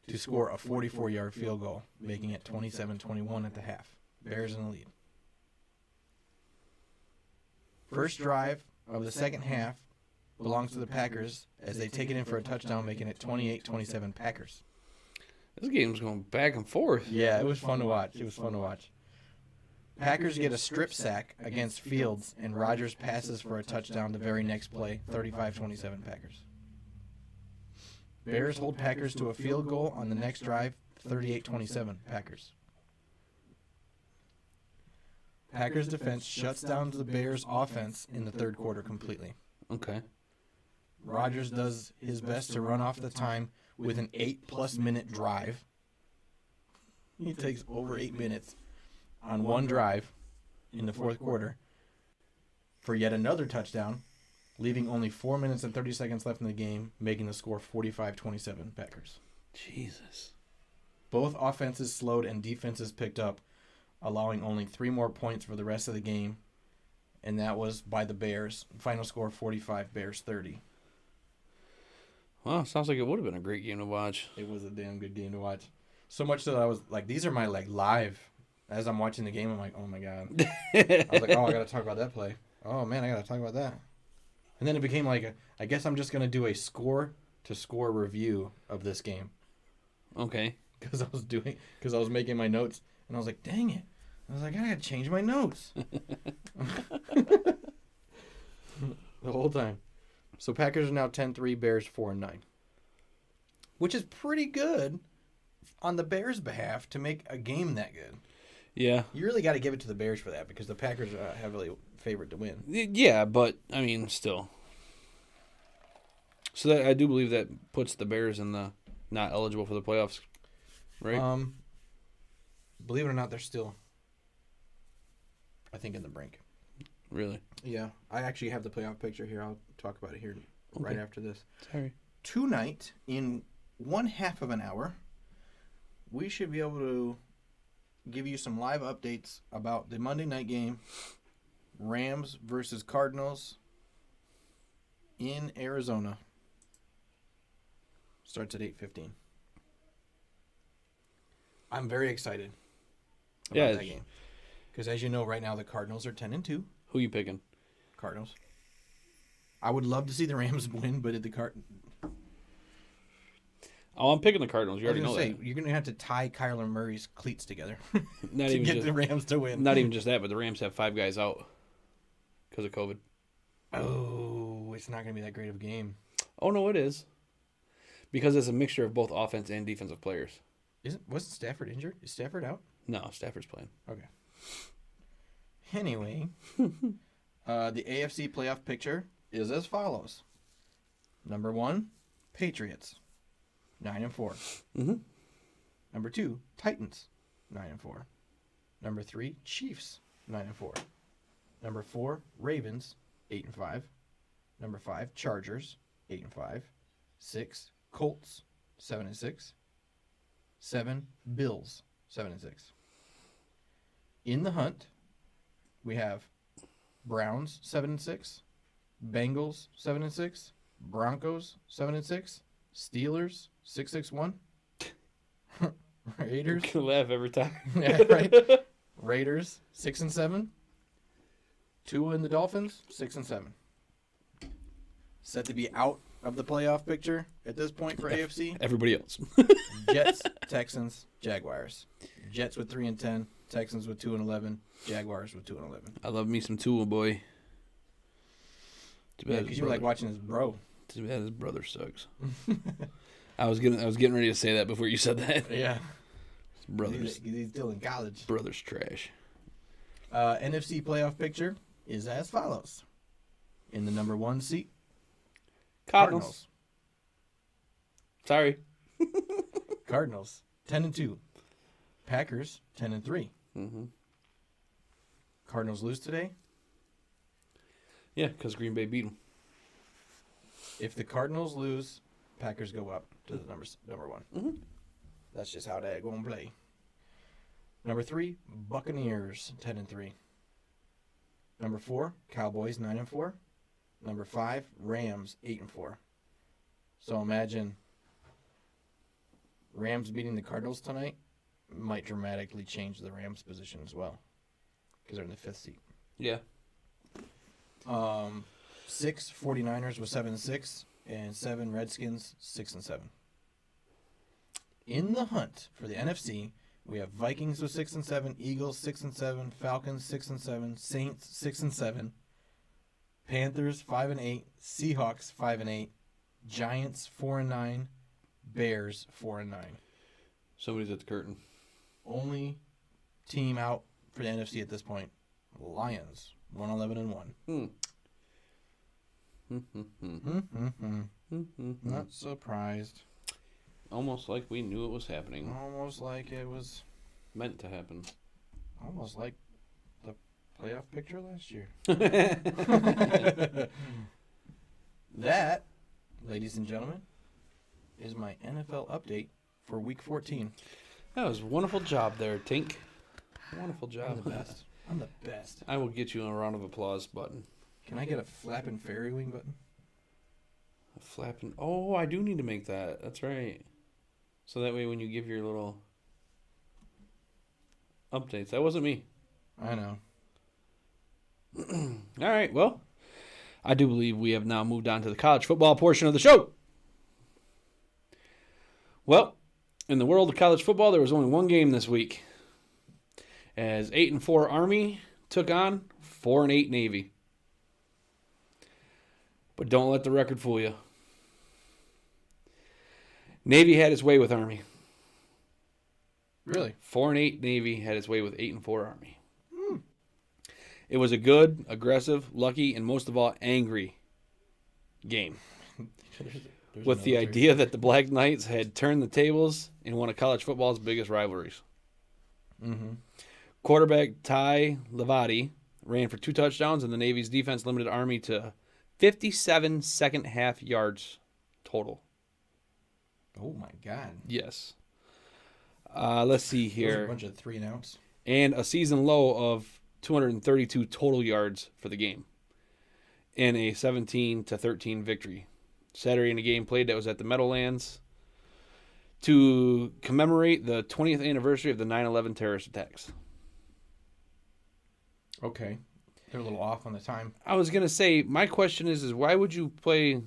to score a 44-yard field goal, making it 27-21 at the half. Bears in the lead. First drive of the second half belongs to the Packers as they take it in for a touchdown, making it 28-27 Packers. This game's going back and forth. Yeah, it was fun to watch. Packers get a strip sack against Fields, and Rodgers passes for a touchdown the very next play, 35-27 Packers. Bears hold Packers to a field goal on the next drive, 38-27 Packers. Packers defense shuts down the Bears offense in the third quarter completely. Okay. Rodgers does his best to run off the time with an 8+ minute drive. He takes over 8 minutes on one drive in the fourth quarter for yet another touchdown, leaving only 4 minutes and 30 seconds left in the game, making the score 45-27 Packers. Jesus. Both offenses slowed and defenses picked up, allowing only 3 more points for the rest of the game, and that was by the Bears. Final score 45, Bears 30. Well, sounds like it would have been a great game to watch. It was a damn good game to watch. So much so that I was like, these are my like live. As I'm watching the game, I'm like, oh my God. I was like, oh, I got to talk about that play. Oh man, I got to talk about that. And then it became like, I guess I'm just going to do a score-to-score review of this game. Okay. Because I was making my notes, and I was like, dang it. I was like, I got to change my notes. The whole time. So Packers are now 10-3, Bears 4-9. Which is pretty good on the Bears' behalf to make a game that good. Yeah. You really got to give it to the Bears for that because the Packers are heavily favored to win. Yeah, but, I mean, still. So that I do believe that puts the Bears in the not eligible for the playoffs, right? Believe it or not, they're still, I think, in the brink. Really? Yeah. I actually have the playoff picture here. I'll talk about it here right after this. Sorry. Tonight, in 1/2 of an hour, we should be able to give you some live updates about the Monday night game, Rams versus Cardinals in Arizona. Starts at 8:15. I'm very excited about that game. Because as you know, right now the Cardinals are 10-2. Who you picking? Cardinals. I would love to see the Rams win, but Oh, I'm picking the Cardinals. You already know that. You're going to have to tie Kyler Murray's cleats together Not to even get just, the Rams to win. Not even just that, but the Rams have 5 guys out because of COVID. Oh, it's not going to be that great of a game. Oh, no, it is. Because it's a mixture of both offense and defensive players. Wasn't Stafford injured? Is Stafford out? No, Stafford's playing. Okay. Anyway, the AFC playoff picture is as follows. Number 1, Patriots, 9-4. Mm-hmm. Number 2, Titans, 9-4. Number 3, Chiefs, 9-4. Number 4, Ravens, 8-5. Number 5, Chargers, 8-5. 6, Colts, 7-6. 7, Bills, 7-6. In the hunt, we have Browns 7-6, Bengals 7-6, Broncos 7-6, Steelers 6-1, Raiders. I can laugh every time. Yeah, right. Raiders 6-7, Tua and the Dolphins 6-7. Set to be out of the playoff picture at this point for AFC. Everybody else. Jets, Texans, Jaguars. Jets with 3-10, Texans with 2-11, Jaguars with 2-11. I love me some Tua, boy. Yeah, because you like watching his bro. Too bad his brother sucks. I was getting ready to say that before you said that. Yeah. His brother's He's still in college. brother's trash. NFC playoff picture is as follows. In the number 1 seat, Cardinals. Sorry. Cardinals 10-2. Packers 10-3. Mm-hmm. Cardinals lose today. Yeah, because Green Bay beat them. If the Cardinals lose, Packers go up to the number 1. Mm-hmm. That's just how they go and play. Number 3, Buccaneers 10-3. Number 4, Cowboys 9-4. Number 5, Rams 8-4. So imagine Rams beating the Cardinals tonight might dramatically change the Rams' position as well because they're in the 5th seat. Yeah. 6 49ers with 7-6 and 7 Redskins 6-7. In the hunt for the NFC, we have Vikings with 6-7, Eagles 6-7, Falcons 6-7, Saints 6-7, Panthers 5-8, Seahawks 5-8, Giants 4-9, Bears 4-9. Somebody's at the curtain. Only team out for the NFC at this point, Lions 1-11-1. Not surprised. Almost like we knew it was happening. Almost like it was Meant to happen. almost like the playoff picture last year. That, ladies and gentlemen, is my NFL update for Week 14. That was a wonderful job there, Tink. Wonderful job. I'm the best. I'm the best. I will get you a round of applause button. Can I get a flapping fairy wing button? A flapping. Oh, I do need to make that. That's right. So that way when you give your little updates. That wasn't me. I know. All right, well, I do believe we have now moved on to the college football portion of the show. Well, in the world of college football, there was only one game this week, as 8-4 Army took on 4-8 Navy. But don't let the record fool you. Navy had its way with Army. Really? 4-8 Navy had its way with 8-4 Army. It was a good, aggressive, lucky, and most of all, angry game. With the idea that the Black Knights had turned the tables in one of college football's biggest rivalries. Mm-hmm. Quarterback Ty Levati ran for 2 touchdowns, and the Navy's defense limited Army to 57 second-half yards total. Oh, my God. Yes. Let's see here. Those are a bunch of 3-and-outs. And a season low of 232 total yards for the game in a 17-13 victory. Saturday in a game played that was at the Meadowlands to commemorate the 20th anniversary of the 9/11 terrorist attacks. Okay. They're a little off on the time. I was going to say, my question is why would you play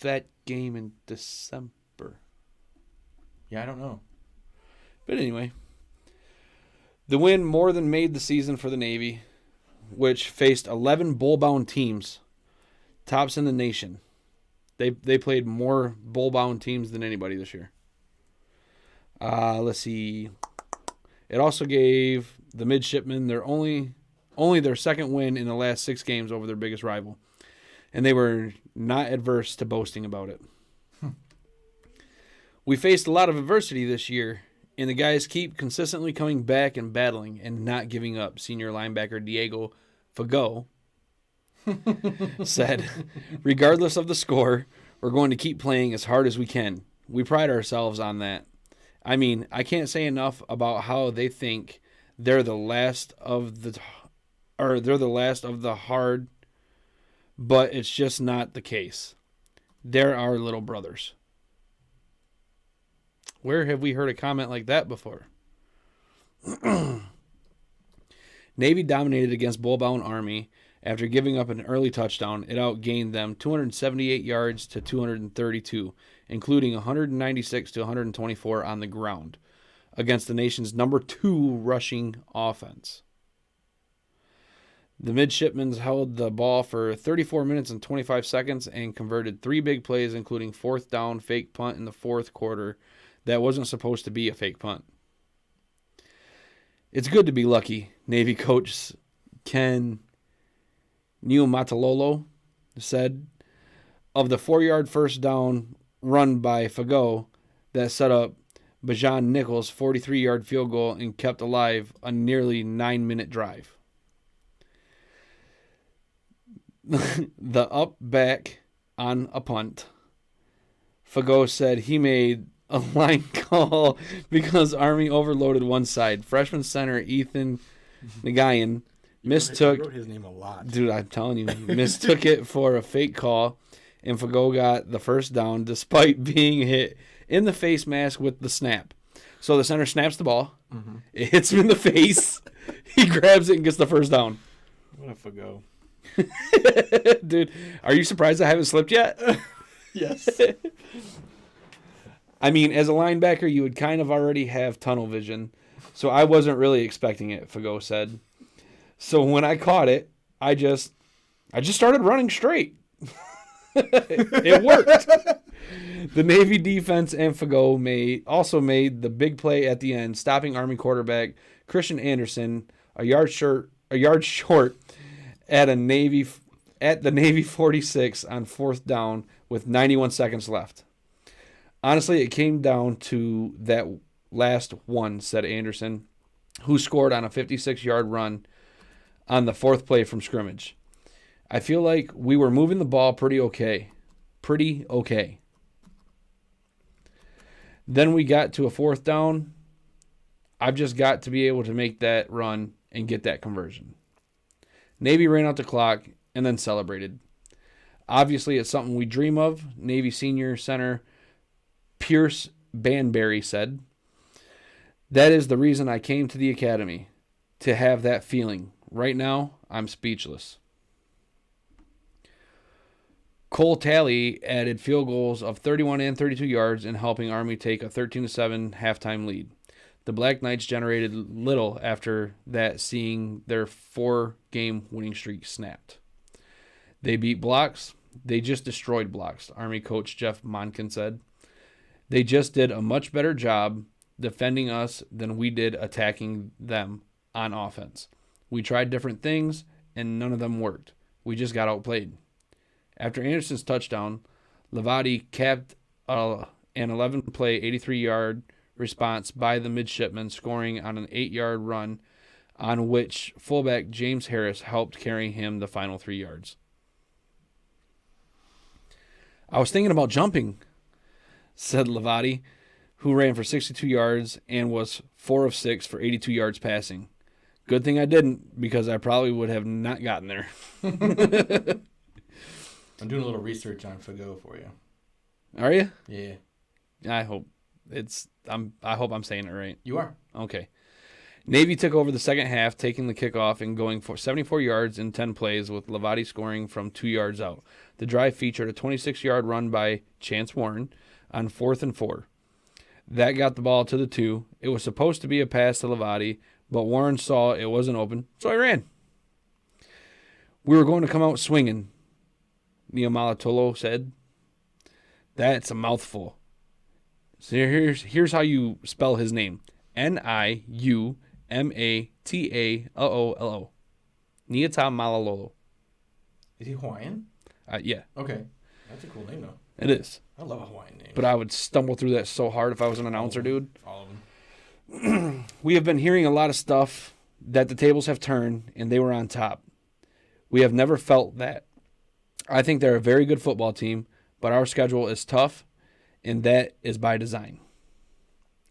that game in December? Yeah, I don't know. But anyway, the win more than made the season for the Navy, which faced 11 bowl-bound teams, tops in the nation. They played more bowl-bound teams than anybody this year. Let's see. It also gave the midshipmen their only their second win in the last 6 games over their biggest rival, and they were not adverse to boasting about it. We faced a lot of adversity this year, and the guys keep consistently coming back and battling and not giving up. Senior linebacker Diego Fago said, regardless of the score, we're going to keep playing as hard as we can. We pride ourselves on that. I mean, I can't say enough about how they think they're the last of the hard, but it's just not the case. They're our little brothers. Where have we heard a comment like that before? Navy dominated against bull-bound Army. After giving up an early touchdown, it outgained them 278 yards to 232, including 196 to 124 on the ground, against the nation's number 2 rushing offense. The midshipmen held the ball for 34 minutes and 25 seconds and converted 3 big plays, including 4th down fake punt in the 4th quarter that wasn't supposed to be a fake punt. It's good to be lucky, Navy coach Ken Niumatalolo said of the 4-yard first down run by Fago that set up Bajan Nichols' 43-yard field goal and kept alive a nearly 9-minute drive. The up back on a punt, Fago said he made a line call because Army overloaded one side. Freshman center Ethan Nagayan mistook. He wrote his name a lot. Dude, I'm telling you, mistook it for a fake call, and Fago got the first down despite being hit in the face mask with the snap. So the center snaps the ball. Mm-hmm. It hits him in the face. He grabs it and gets the first down. What a Fago. Dude, are you surprised I haven't slipped yet? Yes. I mean, as a linebacker, you would kind of already have tunnel vision, so I wasn't really expecting it, Fago said. So when I caught it, I just started running straight. It worked. The Navy defense and Fago also made the big play at the end, stopping Army quarterback Christian Anderson a yard short at the Navy 46 on 4th down with 91 seconds left. Honestly, it came down to that last one, said Anderson, who scored on a 56-yard run on the 4th play from scrimmage. I feel like we were moving the ball pretty okay. pretty okay. Then we got to a fourth down. I've just got to be able to make that run and get that conversion. Navy ran out the clock and then celebrated. Obviously, it's something we dream of, Navy senior center Pierce Banbury said. That is the reason I came to the academy, to have that feeling. Right now, I'm speechless. Cole Talley added field goals of 31 and 32 yards in helping Army take a 13-7 halftime lead. The Black Knights generated little after that, seeing their 4-game winning streak snapped. They beat blocks. They just destroyed blocks, Army coach Jeff Monken said. They just did a much better job defending us than we did attacking them on offense. We tried different things, and none of them worked. We just got outplayed. After Anderson's touchdown, Lavati capped an 11-play, 83-yard response by the midshipmen, scoring on an 8-yard run on which fullback James Harris helped carry him the final 3 yards. I was thinking about jumping, said Lavati, who ran for 62 yards and was 4 of 6 for 82 yards passing. Good thing I didn't, because I probably would have not gotten there. I'm doing a little research on Fago for you. Are you? Yeah. I hope I'm saying it right. You are. Okay. Navy took over the second half, taking the kickoff and going for 74 yards in 10 plays, with Lavati scoring from 2 yards out. The drive featured a 26-yard run by Chance Warren on 4th and 4. That got the ball to the 2. It was supposed to be a pass to Lavati, but Warren saw it wasn't open, so he ran. We were going to come out swinging, Niamalatolo said. That's a mouthful. So here's how you spell his name. Niumatalolo. Niamatalolo. Is he Hawaiian? Yeah. Okay. That's a cool name, though. It is. I love a Hawaiian name. But I would stumble through that so hard if I was an announcer, dude. All of them. We have been hearing a lot of stuff that the tables have turned and they were on top. We have never felt that. I think they're a very good football team, but our schedule is tough, and that is by design.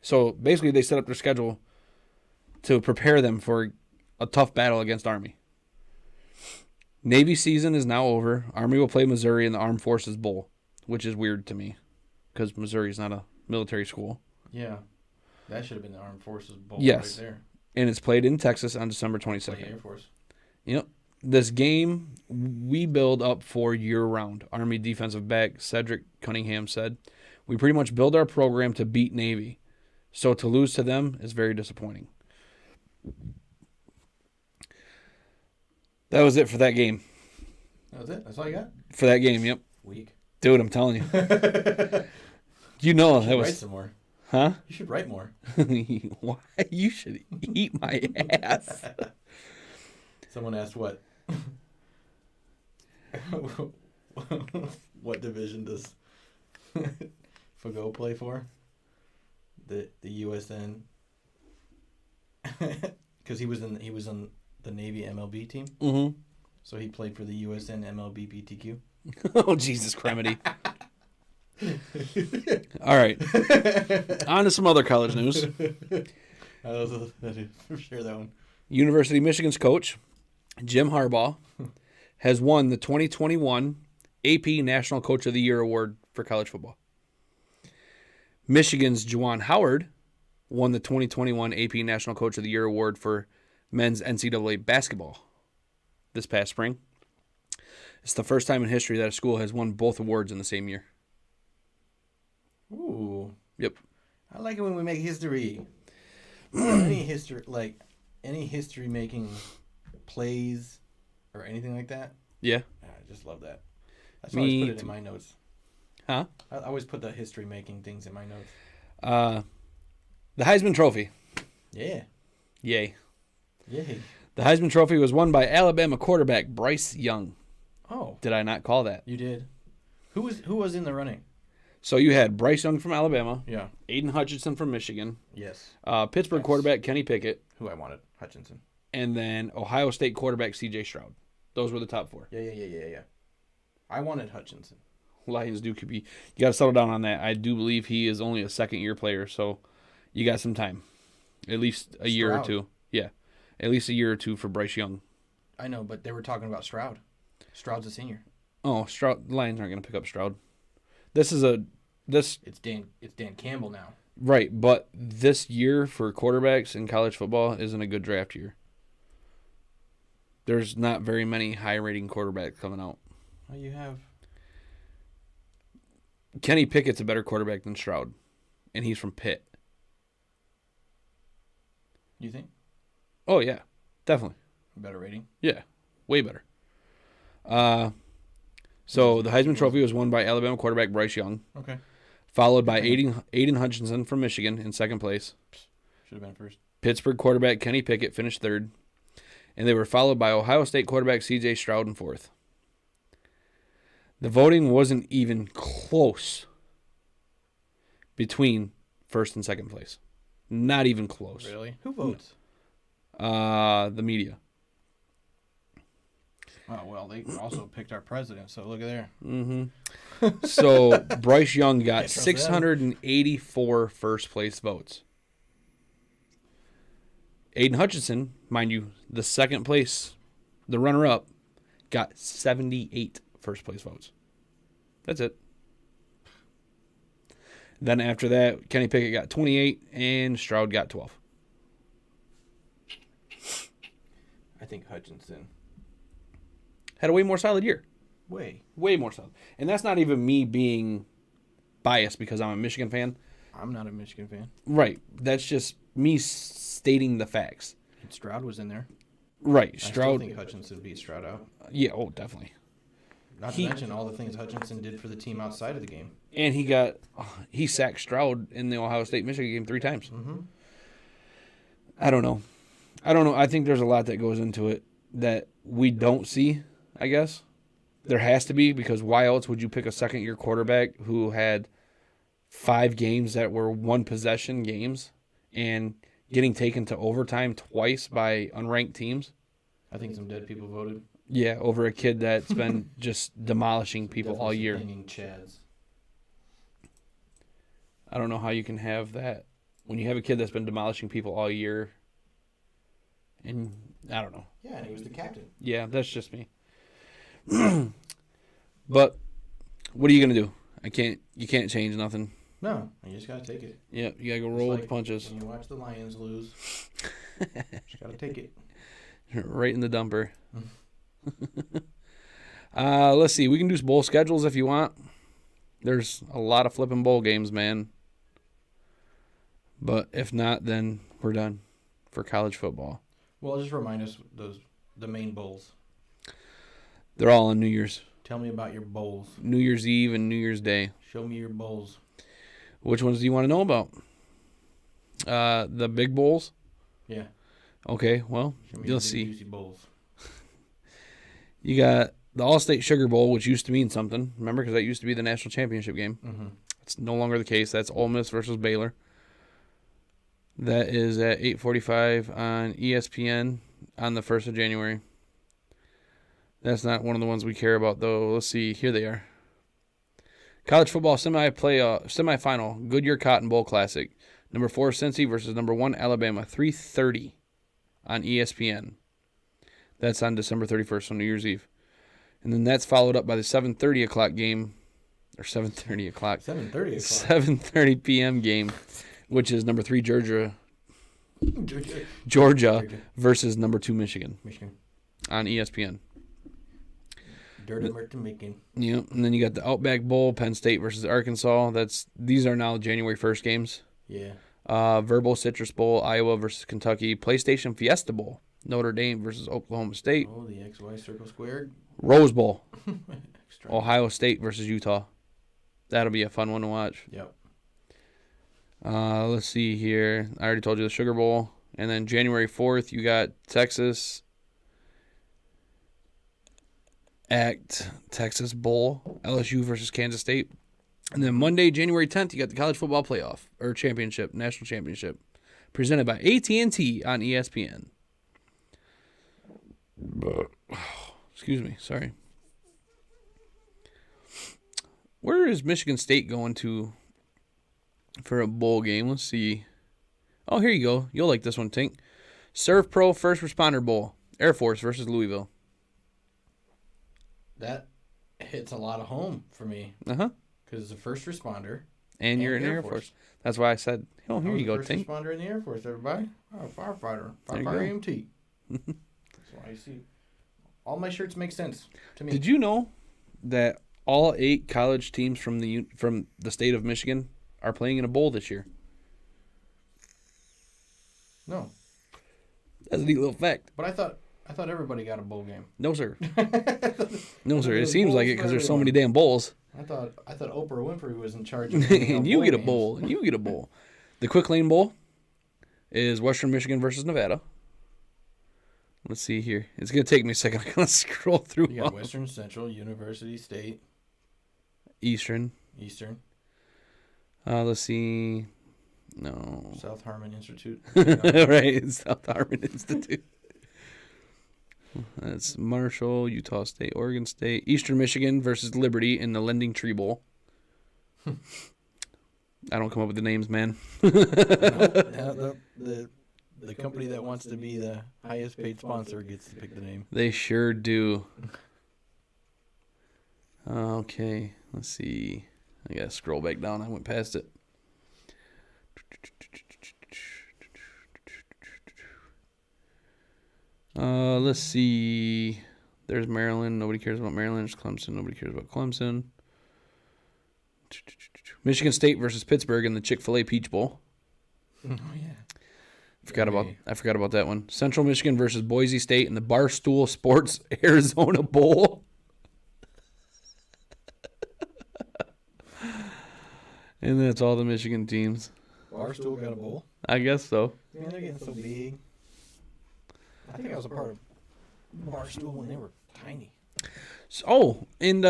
So basically they set up their schedule to prepare them for a tough battle against Army. Navy season is now over. Army will play Missouri in the Armed Forces Bowl, which is weird to me because Missouri is not a military school. Yeah. That should have been the Armed Forces Bowl yes. right there. And it's played in Texas on December 22nd. Air Force. Yep. This game we build up for year-round, Army defensive back Cedric Cunningham said. We pretty much build our program to beat Navy, so to lose to them is very disappointing. That was it for that game. That was it? That's all you got? For that game, yep. Weak. Dude, I'm telling you. You know that was... Write some more. Huh? You should write more. Why? You should eat my ass. Someone asked what? What division does Fago play for? The USN. Because he was on the Navy MLB team. Mm-hmm. So he played for the USN MLB BTQ. Oh, Jesus, Cremedy. All right. On to some other college news. Share that one. University of Michigan's coach, Jim Harbaugh, has won the 2021 AP National Coach of the Year award for college football. Michigan's Juwan Howard won the 2021 AP National Coach of the Year award for men's NCAA basketball this past spring. It's the first time in history that a school has won both awards in the same year. Ooh. Yep. I like it when we make history. Any history making plays or anything like that. Yeah. I just love that. That's why I always put it in my notes. Huh? I always put the history making things in my notes. The Heisman Trophy. Yeah. Yay. Yay. The Heisman Trophy was won by Alabama quarterback Bryce Young. Oh. Did I not call that? You did. Who was in the running? So you had Bryce Young from Alabama. Yeah. Aiden Hutchinson from Michigan. Yes. Pittsburgh quarterback Kenny Pickett. Who I wanted. Hutchinson. And then Ohio State quarterback C.J. Stroud. Those were the top four. Yeah. I wanted Hutchinson. Lions do could be. You got to settle down on that. I do believe he is only a second-year player, so you got some time, at least a year or two. Yeah, at least a year or two for Bryce Young. I know, but they were talking about Stroud. Stroud's a senior. Oh, Stroud. The Lions aren't going to pick up Stroud. It's Dan Campbell now. Right, but this year for quarterbacks in college football isn't a good draft year. There's not very many high-rating quarterbacks coming out. Well, you have Kenny Pickett's a better quarterback than Stroud, and he's from Pitt. You think? Oh, yeah, definitely. Better rating? Yeah, way better. So the Heisman Trophy was won by Alabama quarterback Bryce Young. Okay. Followed by Aiden Hutchinson from Michigan in second place. Should have been first. Pittsburgh quarterback Kenny Pickett finished third. And they were followed by Ohio State quarterback C.J. Stroud in fourth. The voting wasn't even close between first and second place. Not even close. Really? Who votes? The media. Oh, well, they also picked our president, so look at there. Mm-hmm. So Bryce Young got Can't trust 684 first place votes. Aiden Hutchinson, mind you, the second place, the runner-up, got 78 first place votes. That's it. Then after that, Kenny Pickett got 28 and Stroud got 12. I think Hutchinson Had a way more solid year. way Way more solid. And that's not even me being biased because I'm a Michigan fan. I'm not a Michigan fan. Right. That's just me stating the facts. And Stroud was in there. Right. I still Stroud. think Hutchinson beat Stroud out. Yeah, oh, definitely. Not to mention all the things Hutchinson did for the team outside of the game. And he sacked Stroud in the Ohio State-Michigan game 3 times. Mm-hmm. I don't know. I think there's a lot that goes into it that we don't see, I guess. There has to be, because why else would you pick a second-year quarterback who had 5 games that were one-possession games and getting taken to overtime twice by unranked teams? I think some dead people voted. Yeah, over a kid that's been just demolishing people all Definitely year. hanging chads. I don't know how you can have that when you have a kid that's been demolishing people all year. And I don't know. Yeah, and he was the captain. Yeah, that's just me. But what are you gonna do? You can't change nothing. No, you just gotta take it. Yeah, you gotta go roll with the punches. When you watch the Lions lose, just gotta take it. Right in the dumper. Let's see. We can do bowl schedules if you want. There's a lot of flipping bowl games, man. But if not, then we're done for college football. Well, just remind us the main bowls. They're all on New Year's. Tell me about your bowls. New Year's Eve and New Year's Day. Show me your bowls. Which ones do you want to know about? The big bowls? Yeah. Okay, well, Show me you'll your big, see. juicy bowls. You got the All-State Sugar Bowl, which used to mean something. Remember, because that used to be the national championship game. Mm-hmm. It's no longer the case. That's Ole Miss versus Baylor. That is at 8:45 on ESPN on the 1st of January. That's not one of the ones we care about, though. Let's see. Here they are. College football semifinal, Goodyear Cotton Bowl Classic. Number 4 Cincy versus number 1 Alabama. 3:30 on ESPN. That's on December 31st, on New Year's Eve. And then that's followed up by the 7:30 o'clock game, or 7:30 o'clock. 7:30 7:30 p.m. game, which is number 3 Georgia versus number 2 Michigan on ESPN. Dirty Merton Michigan. Yep, and then you got the Outback Bowl, Penn State versus Arkansas. These are now January 1st games. Yeah. Verbal Citrus Bowl, Iowa versus Kentucky. PlayStation Fiesta Bowl, Notre Dame versus Oklahoma State. Oh, the XY circle squared. Rose Bowl, Ohio State versus Utah. That'll be a fun one to watch. Yep. Let's see here. I already told you the Sugar Bowl. And then January 4th, you got Texas Bowl, LSU versus Kansas State. And then Monday, January 10th, you got the College Football Playoff, or Championship, National Championship, presented by AT&T on ESPN. Excuse me, sorry. Where is Michigan State going to for a bowl game? Let's see. Oh, here you go. You'll like this one, Tink. Serve Pro First Responder Bowl. Air Force versus Louisville. That hits a lot of home for me. Uh-huh. Because it's a first responder. And you're in Air Force. That's why I said, oh, here you go, First Tink. responder in the Air Force, everybody. I'm a firefighter. There you Firefighter EMT. That's why you see. All my shirts make sense to me. Did you know that all 8 college teams from the state of Michigan are playing in a bowl this year? No. That's a neat little fact. But I thought everybody got a bowl game. No, sir. No, sir. It seems like it because there's so many damn bowls. I thought Oprah Winfrey was in charge of And you get a bowl. And you get a bowl. The Quick Lane Bowl is Western Michigan versus Nevada. Let's see here. It's going to take me a second. I'm going to scroll through. You got Western, Central, University, State, Eastern. Let's see. No. South Harmon Institute. Right. South Harmon Institute. That's Marshall, Utah State, Oregon State. Eastern Michigan versus Liberty in the Lending Tree Bowl. I don't come up with the names, man. The company that wants to be the highest paid sponsor gets to pick the name. They sure do. Okay, let's see. I gotta scroll back down. I went past it. Let's see. There's Maryland. Nobody cares about Maryland. There's Clemson. Nobody cares about Clemson. Michigan State versus Pittsburgh in the Chick-fil-A Peach Bowl. Oh yeah. I forgot about that one. Central Michigan versus Boise State in the Barstool Sports Arizona Bowl. And that's all the Michigan teams. Barstool got a bowl. I guess so. Man, they're getting so big. I think I was a part of Barstool when they were tiny. And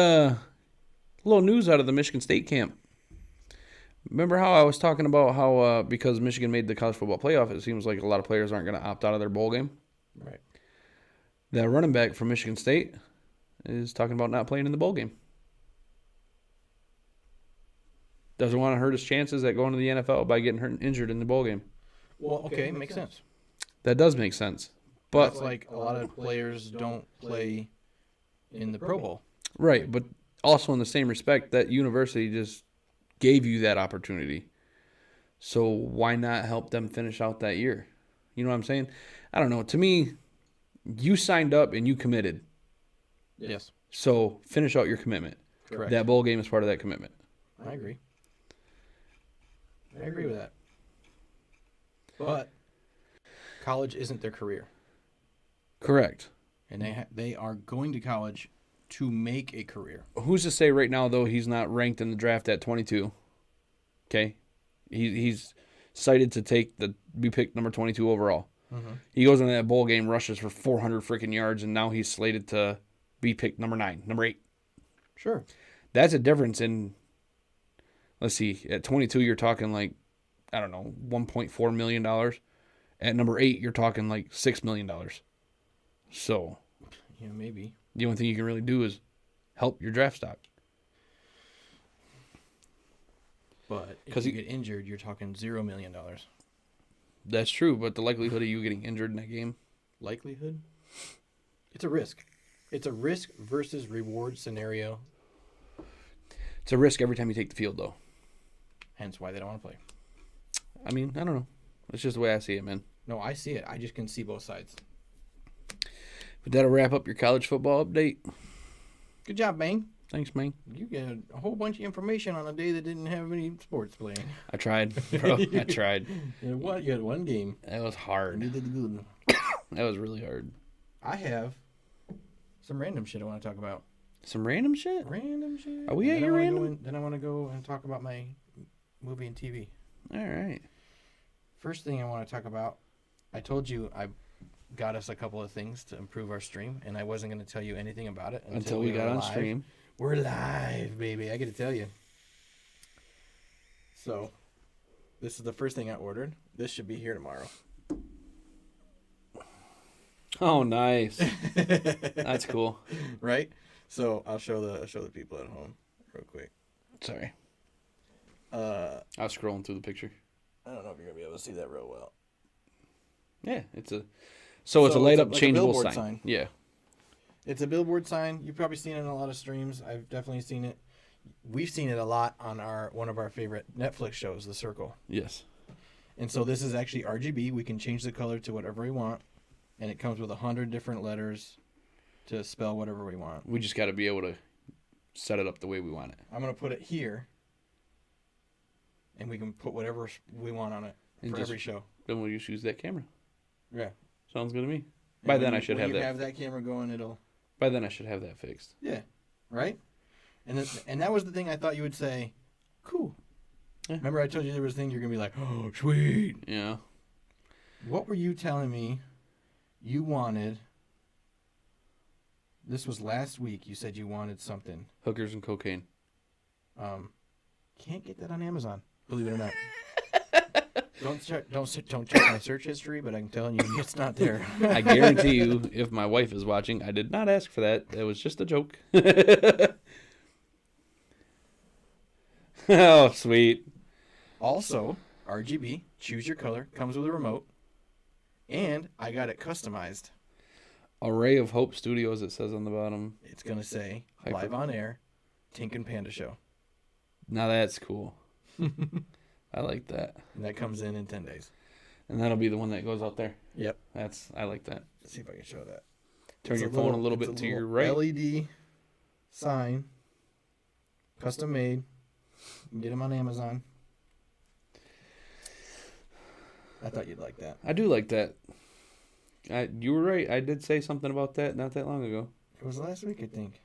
little news out of the Michigan State camp. Remember how I was talking about how because Michigan made the college football playoff, it seems like a lot of players aren't going to opt out of their bowl game? Right. The running back from Michigan State is talking about not playing in the bowl game. Doesn't want to hurt his chances at going to the NFL by getting hurt and injured in the bowl game. Well, okay, makes sense. That does make sense. But that's like a lot of players don't play in the Pro Bowl. Right, but also in the same respect, that university just gave you that opportunity. So why not help them finish out that year? You know what I'm saying? I don't know. To me, you signed up and you committed. Yes. So finish out your commitment. Correct. That bowl game is part of that commitment. I agree. I agree with that. But college isn't their career. Correct. And they are going to college to make a career. Who's to say right now, though, he's not ranked in the draft at 22? Okay? He's cited to be picked number 22 overall. Mm-hmm. He goes into that bowl game, rushes for 400 freaking yards, and now he's slated to be picked number 8. Sure. That's a difference in, let's see, at 22, you're talking like, I don't know, $1.4 million. At number 8, you're talking like $6 million. So, yeah, maybe. The only thing you can really do is help your draft stock. But if you get injured, you're talking $0 million. That's true, but the likelihood of you getting injured in that game? Likelihood? It's a risk. It's a risk versus reward scenario. It's a risk every time you take the field, though. Hence why they don't want to play. I mean, I don't know. That's just the way I see it, man. No, I see it. I just can see both sides. But that'll wrap up your college football update. Good job, Bang. Thanks, man. You get a whole bunch of information on a day that didn't have any sports playing. I tried, bro. I tried. You had one game. That was hard. You did good. That was really hard. I have some random shit I want to talk about. Some random shit? Random shit. Are we at your random? Then I want to go and talk about my movie and TV. All right. First thing I want to talk about, I told you I got us a couple of things to improve our stream, and I wasn't going to tell you anything about it until we got on stream. We're live, baby. I got to tell you. So, this is the first thing I ordered. This should be here tomorrow. Oh, nice. That's cool. Right? So, I'll show the people at home real quick. Sorry. I I was scrolling through the picture. don't know if you're gonna be able to see that real well. Yeah, it's a light up like a changeable billboard sign. Yeah. It's a billboard sign. You've probably seen it in a lot of streams. I've definitely seen it. We've seen it a lot on one of our favorite Netflix shows, The Circle. Yes. And so this is actually RGB. We can change the color to whatever we want, and it comes with 100 different letters to spell whatever we want. We just got to be able to set it up the way we want it. I'm gonna put it here, and we can put whatever we want on it And for just- every show. Then we'll just use that camera. Yeah. Sounds good to me. And By when then you- I should when have you that. have that camera going. It'll. By then I should have that fixed. Yeah. Right. And that was the thing I thought you would say. Cool. Yeah. Remember I told you there was a thing you're gonna be like, oh, sweet. Yeah. What were you telling me you wanted? This was last week. You said you wanted something. Hookers and cocaine. Can't get that on Amazon. Believe it or not. Don't check my search history, but I'm telling you, it's not there. I guarantee you, if my wife is watching, I did not ask for that. It was just a joke. Oh, sweet. Also, RGB, choose your color, comes with a remote, and I got it customized. Array of Hope Studios, it says on the bottom. It's gonna say Hyper. live on air, Tink and Panda show, Now that's cool. I like that. and that comes in 10 days. And that'll be the one that goes out there. Yep. I like that. Let's see if I can show that. Turn It's your phone a little it's bit to your little right. LED sign, custom made. You can get them on Amazon. I thought you'd like that. I do like that. You were right. I did say something about that not that long ago. It was last week, I think.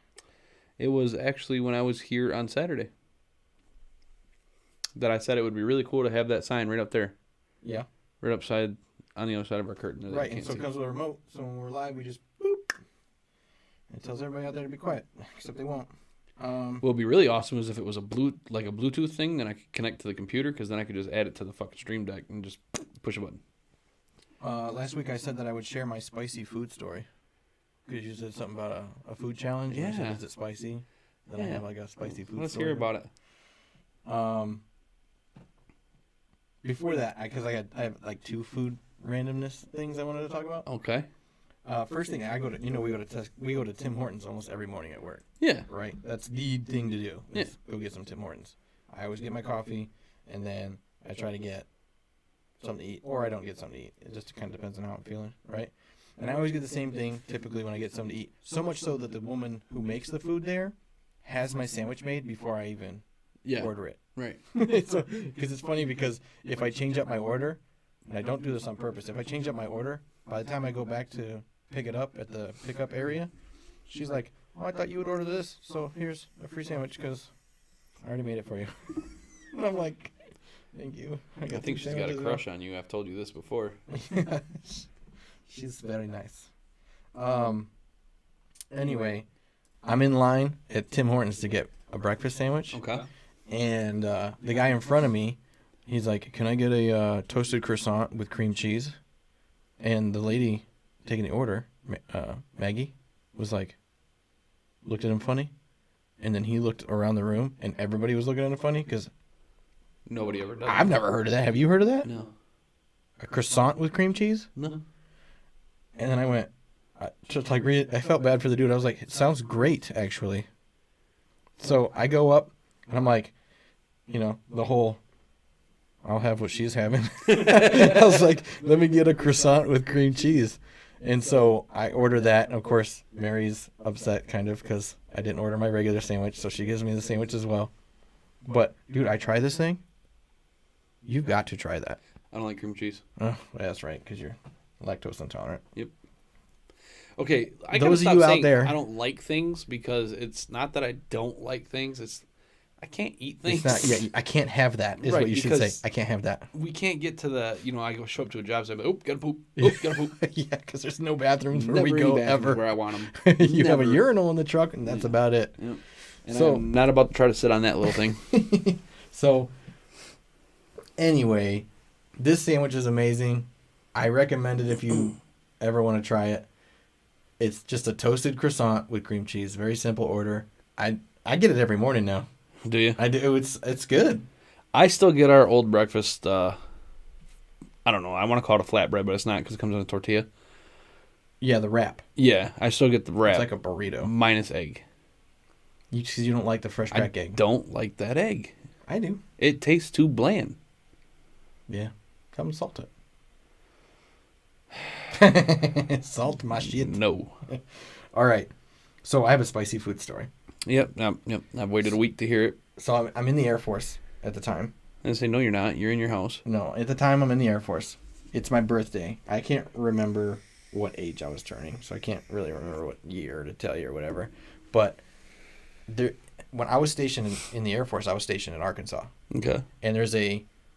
It was actually when I was here on Saturday that I said it would be really cool to have that sign right up there, Yeah. right upside on the other side of our curtain. that you Right, and can't so it see. comes with a remote. So when we're live, we just boop. It tells everybody out there to be quiet, except they won't. What would be really awesome is if it was a Bluetooth thing, then I could connect to the computer, because then I could just add it to the fucking Stream Deck and just push a button. Last week I said that I would share my spicy food story. Because you said something about a food challenge. And I said, Yeah. is it spicy? Then I Yeah. have like a spicy food Let's story. hear about it. Before that, because I have like 2 food randomness things I wanted to talk about. Okay. First thing, we go to Tim Hortons almost every morning at work. Yeah. Right? That's the thing to do. Is Go get some Tim Hortons. I always get my coffee, and then I try to get something to eat, or I don't get something to eat. It just kind of depends on how I'm feeling, right? And I always get the same thing typically when I get something to eat. So much so that the woman who makes the food there has my sandwich made before I even order it. Right. Because it's funny, because if I change up my order, and I don't do this on purpose, if I change up my order, by the time I go back to pick it up at the pickup area, she's like, "Oh, I thought you would order this, so here's a free sandwich because I already made it for you." And I'm like, "Thank you." I think she's got a crush on you. I've told you this before. She's very nice. Anyway, I'm in line at Tim Hortons to get a breakfast sandwich. Okay. And the guy in front of me, he's like, "Can I get a toasted croissant with cream cheese?" And the lady taking the order, Maggie, was like, looked at him funny. And then he looked around the room, and everybody was looking at him funny, because Nobody ever does. I've never heard of that. Have you heard of that? No. A croissant with cream cheese? No. And then I went, I felt bad for the dude. I was like, "It sounds great, actually." So I go up, and I'm like, the whole, I'll have what she's having. I was like, "Let me get a croissant with cream cheese." And so I order that. And of course, Mary's upset kind of because I didn't order my regular sandwich. So she gives me the sandwich as well. But, dude, I try this thing. You've got to try that. I don't like cream cheese. Oh, that's right, because you're lactose intolerant. Yep. Okay, I gotta Those of stop you out saying there- I don't like things, because it's not that I don't like things. It's I can't eat things. It's not, I can't have that, is Right, what you should say. because- I can't have that. We can't get to the, I go show up to a job site, oh, gotta poop, oh, gotta poop. Yeah, because there's no bathrooms where Never we any go bathrooms ever. where I want them. You have a Never. urinal in the truck, and that's about it. Yep. And So- I'm not about to try to sit on that little thing. So, anyway, this sandwich is amazing. I recommend it if you ever want to try it. It's just a toasted croissant with cream cheese. Very simple order. I get it every morning now. Do you? I do. It's good. I still get our old breakfast. I don't know. I want to call it a flatbread, but it's not because it comes in a tortilla. Yeah, the wrap. Yeah, I still get the wrap. It's like a burrito. Minus egg. You don't like the fresh crack egg. Don't like that egg. I do. It tastes too bland. Yeah. Come and salt it. Salt my shit. No. All right. So I have a spicy food story. Yep. I've waited a week to hear it. So I'm in the Air Force at the time. And say, no, you're not. You're in your house. No, at the time I'm in the Air Force. It's my birthday. I can't remember what age I was turning, so I can't really remember what year to tell you or whatever. But when I was stationed in the Air Force, I was stationed in Arkansas. Okay. And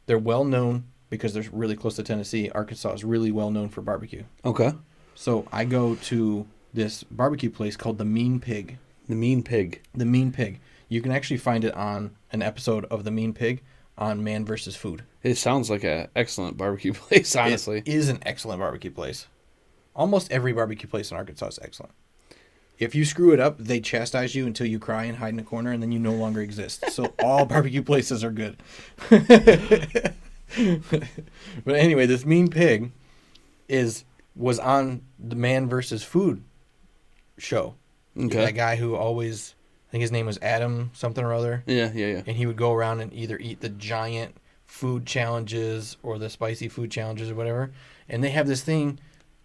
they're well known because they're really close to Tennessee. Arkansas is really well known for barbecue. Okay. So I go to this barbecue place called The Mean Pig. The Mean Pig. The Mean Pig. You can actually find it on an episode of The Mean Pig on Man vs. Food. It sounds like an excellent barbecue place, honestly. It is an excellent barbecue place. Almost every barbecue place in Arkansas is excellent. If you screw it up, they chastise you until you cry and hide in a corner, and then you no longer exist. So all barbecue places are good. But anyway, this Mean Pig was on the Man vs. Food show. Okay. That guy who always, I think his name was Adam something or other. Yeah. And he would go around and either eat the giant food challenges or the spicy food challenges or whatever. And they have this thing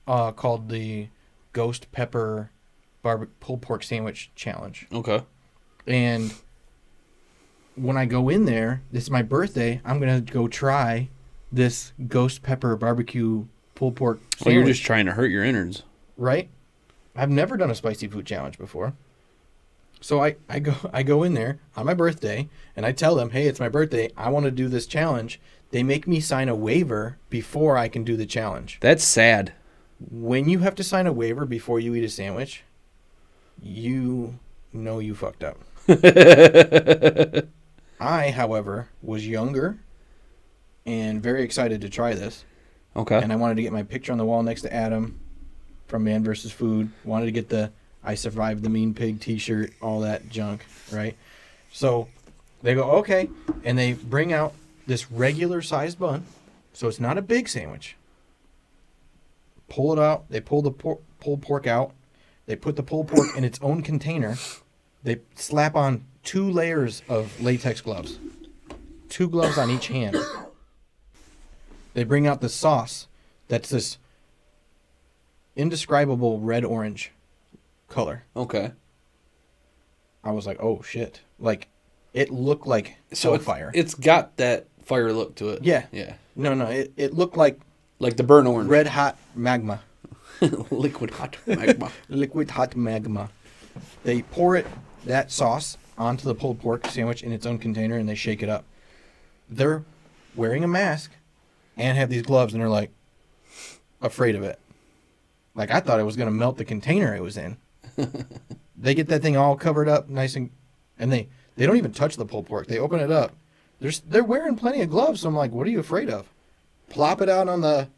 called the Ghost Pepper Pulled Pork Sandwich Challenge. Okay. And when I go in there, this is my birthday, I'm going to go try this Ghost Pepper Barbecue Pulled Pork Sandwich. Well, you're just trying to hurt your innards. Right? I've never done a spicy food challenge before. So I go in there on my birthday, and I tell them, hey, it's my birthday. I want to do this challenge. They make me sign a waiver before I can do the challenge. That's sad. When you have to sign a waiver before you eat a sandwich, you know you fucked up. I, however, was younger and very excited to try this. Okay. And I wanted to get my picture on the wall next to Adam from Man vs. Food. Wanted to get the I Survived the Mean Pig t-shirt, all that junk, right? So they go, okay. And they bring out this regular sized bun. So it's not a big sandwich. Pull it out. They pull the pulled pork out. They put the pulled pork in its own container. They slap on 2 layers of latex gloves. 2 gloves on each hand. They bring out the sauce. That's this indescribable red-orange color. Okay. I was like, oh, shit. Like, it looked like fire. It's got that fire look to it. Yeah. Yeah. No, it looked like the burnt orange. red-hot magma. Liquid hot magma. Liquid hot magma. They pour that sauce onto the pulled pork sandwich in its own container, and they shake it up. They're wearing a mask and have these gloves, and they're like afraid of it. Like, I thought it was going to melt the container it was in. They get that thing all covered up nice and they don't even touch the pulled pork. They open it up. They're wearing plenty of gloves, so I'm like, what are you afraid of? Plop it out on the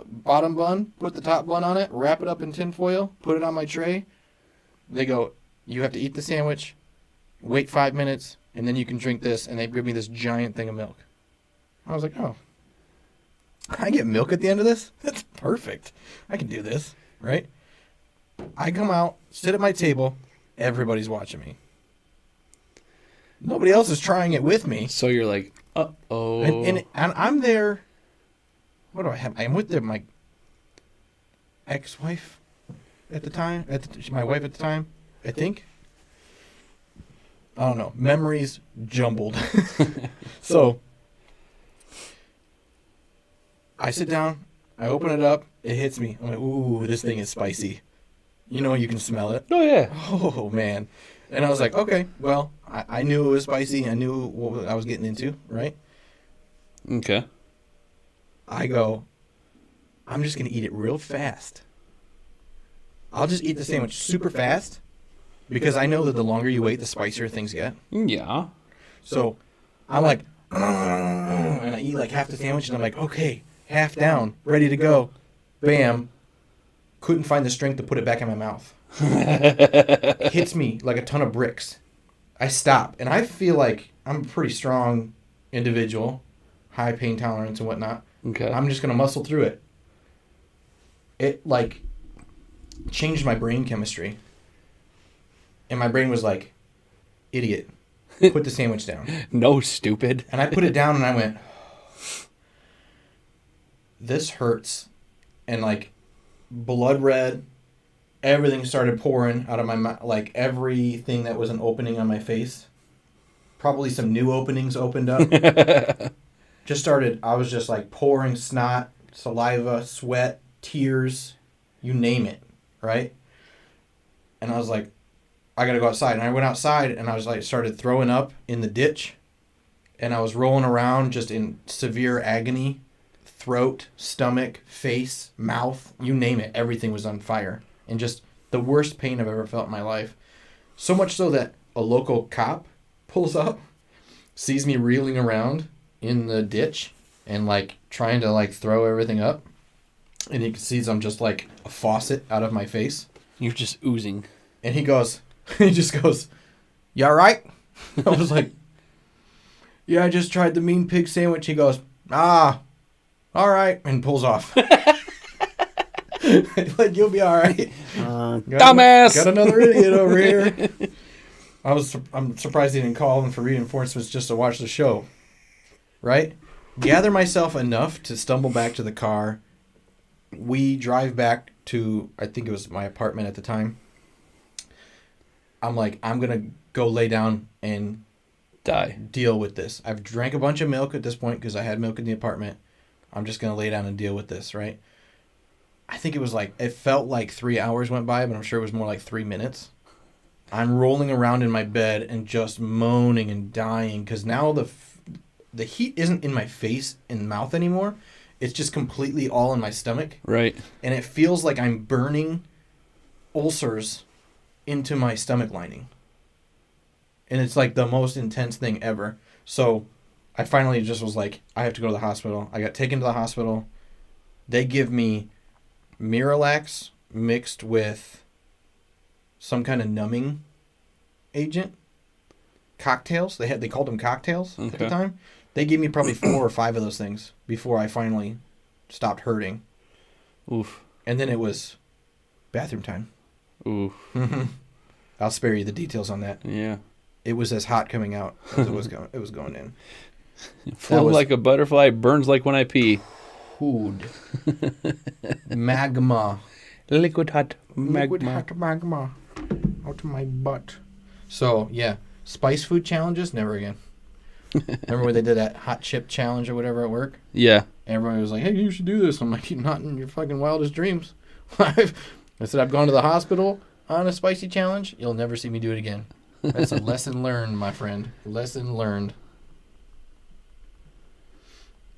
bottom bun, put the top bun on it, wrap it up in tin foil, put it on my tray. They go, you have to eat the sandwich, wait 5 minutes, and then you can drink this, and they give me this giant thing of milk. I was like, oh, I get milk at the end of this? That's perfect. I can do this, right? I come out, sit at my table, everybody's watching me. Nobody else is trying it with me. So you're like, uh-oh. And I'm there. What do I have? I'm with my ex-wife at the time. My wife at the time, I think. I don't know. Memories jumbled. So I sit down. I open it up. It hits me. I'm like, ooh, this thing is spicy. You know, you can smell it. Oh, yeah. Oh, man. And I was like, okay, well, I knew it was spicy. I knew what I was getting into, right? Okay. I go, I'm just going to eat it real fast. I'll just eat the sandwich super fast because I know that the longer you wait, the spicier things get. Yeah. So I'm like, and I eat like half the sandwich, and I'm like, okay, half down, ready to go. Bam. Couldn't find the strength to put it back in my mouth. It hits me like a ton of bricks. I stop, and I feel like I'm a pretty strong individual, high pain tolerance and whatnot. Okay. I'm just gonna muscle through it. It like changed my brain chemistry, and my brain was like, "Idiot, put the sandwich down." No, stupid. And I put it down, and I went, "This hurts," and like blood red. Everything started pouring out of my mouth, like everything that was an opening on my face. Probably some new openings opened up. I was just like pouring snot, saliva, sweat, tears, you name it, right? And I was like, I gotta go outside. And I went outside and I was like, started throwing up in the ditch. And I was rolling around just in severe agony. Throat, stomach, face, mouth, you name it. Everything was on fire. And just the worst pain I've ever felt in my life. So much so that a local cop pulls up, sees me reeling around in the ditch and like trying to like throw everything up. And he sees I'm just like a faucet out of my face. You're just oozing. And he just goes, "You all right?" I was like, "Yeah, I just tried the mean pig sandwich." He goes, "Ah, all right," and pulls off. Like, "You'll be all right." Dumbass! Got another idiot over here. I'm surprised he didn't call him for reinforcements just to watch the show. Right? Gather myself enough to stumble back to the car. We drive back to, I think it was my apartment at the time. I'm like, I'm going to go lay down and deal with this. I've drank a bunch of milk at this point because I had milk in the apartment. I'm just going to lay down and deal with this, right? I think it felt like 3 hours went by, but I'm sure it was more like 3 minutes. I'm rolling around in my bed and just moaning and dying because now the heat isn't in my face and mouth anymore. It's just completely all in my stomach. Right. And it feels like I'm burning ulcers into my stomach lining. And it's like the most intense thing ever. So I finally just was like, I have to go to the hospital. I got taken to the hospital. They give me Miralax mixed with some kind of numbing agent. Cocktails. They called them cocktails at the time. They gave me probably 4 or 5 of those things before I finally stopped hurting. Oof. And then it was bathroom time. Oof. I'll spare you the details on that. Yeah. It was as hot coming out as it was going in. Flow like a butterfly, burns like when I pee. Food. Magma. Liquid hot magma. Liquid hot magma. Out of my butt. So, yeah. Spice food challenges? Never again. Remember when they did that hot chip challenge or whatever at work? Yeah. Everybody was like, "Hey, you should do this." I'm like, "Not in your fucking wildest dreams." I said, "I've gone to the hospital on a spicy challenge. You'll never see me do it again." That's a lesson learned, my friend. Lesson learned.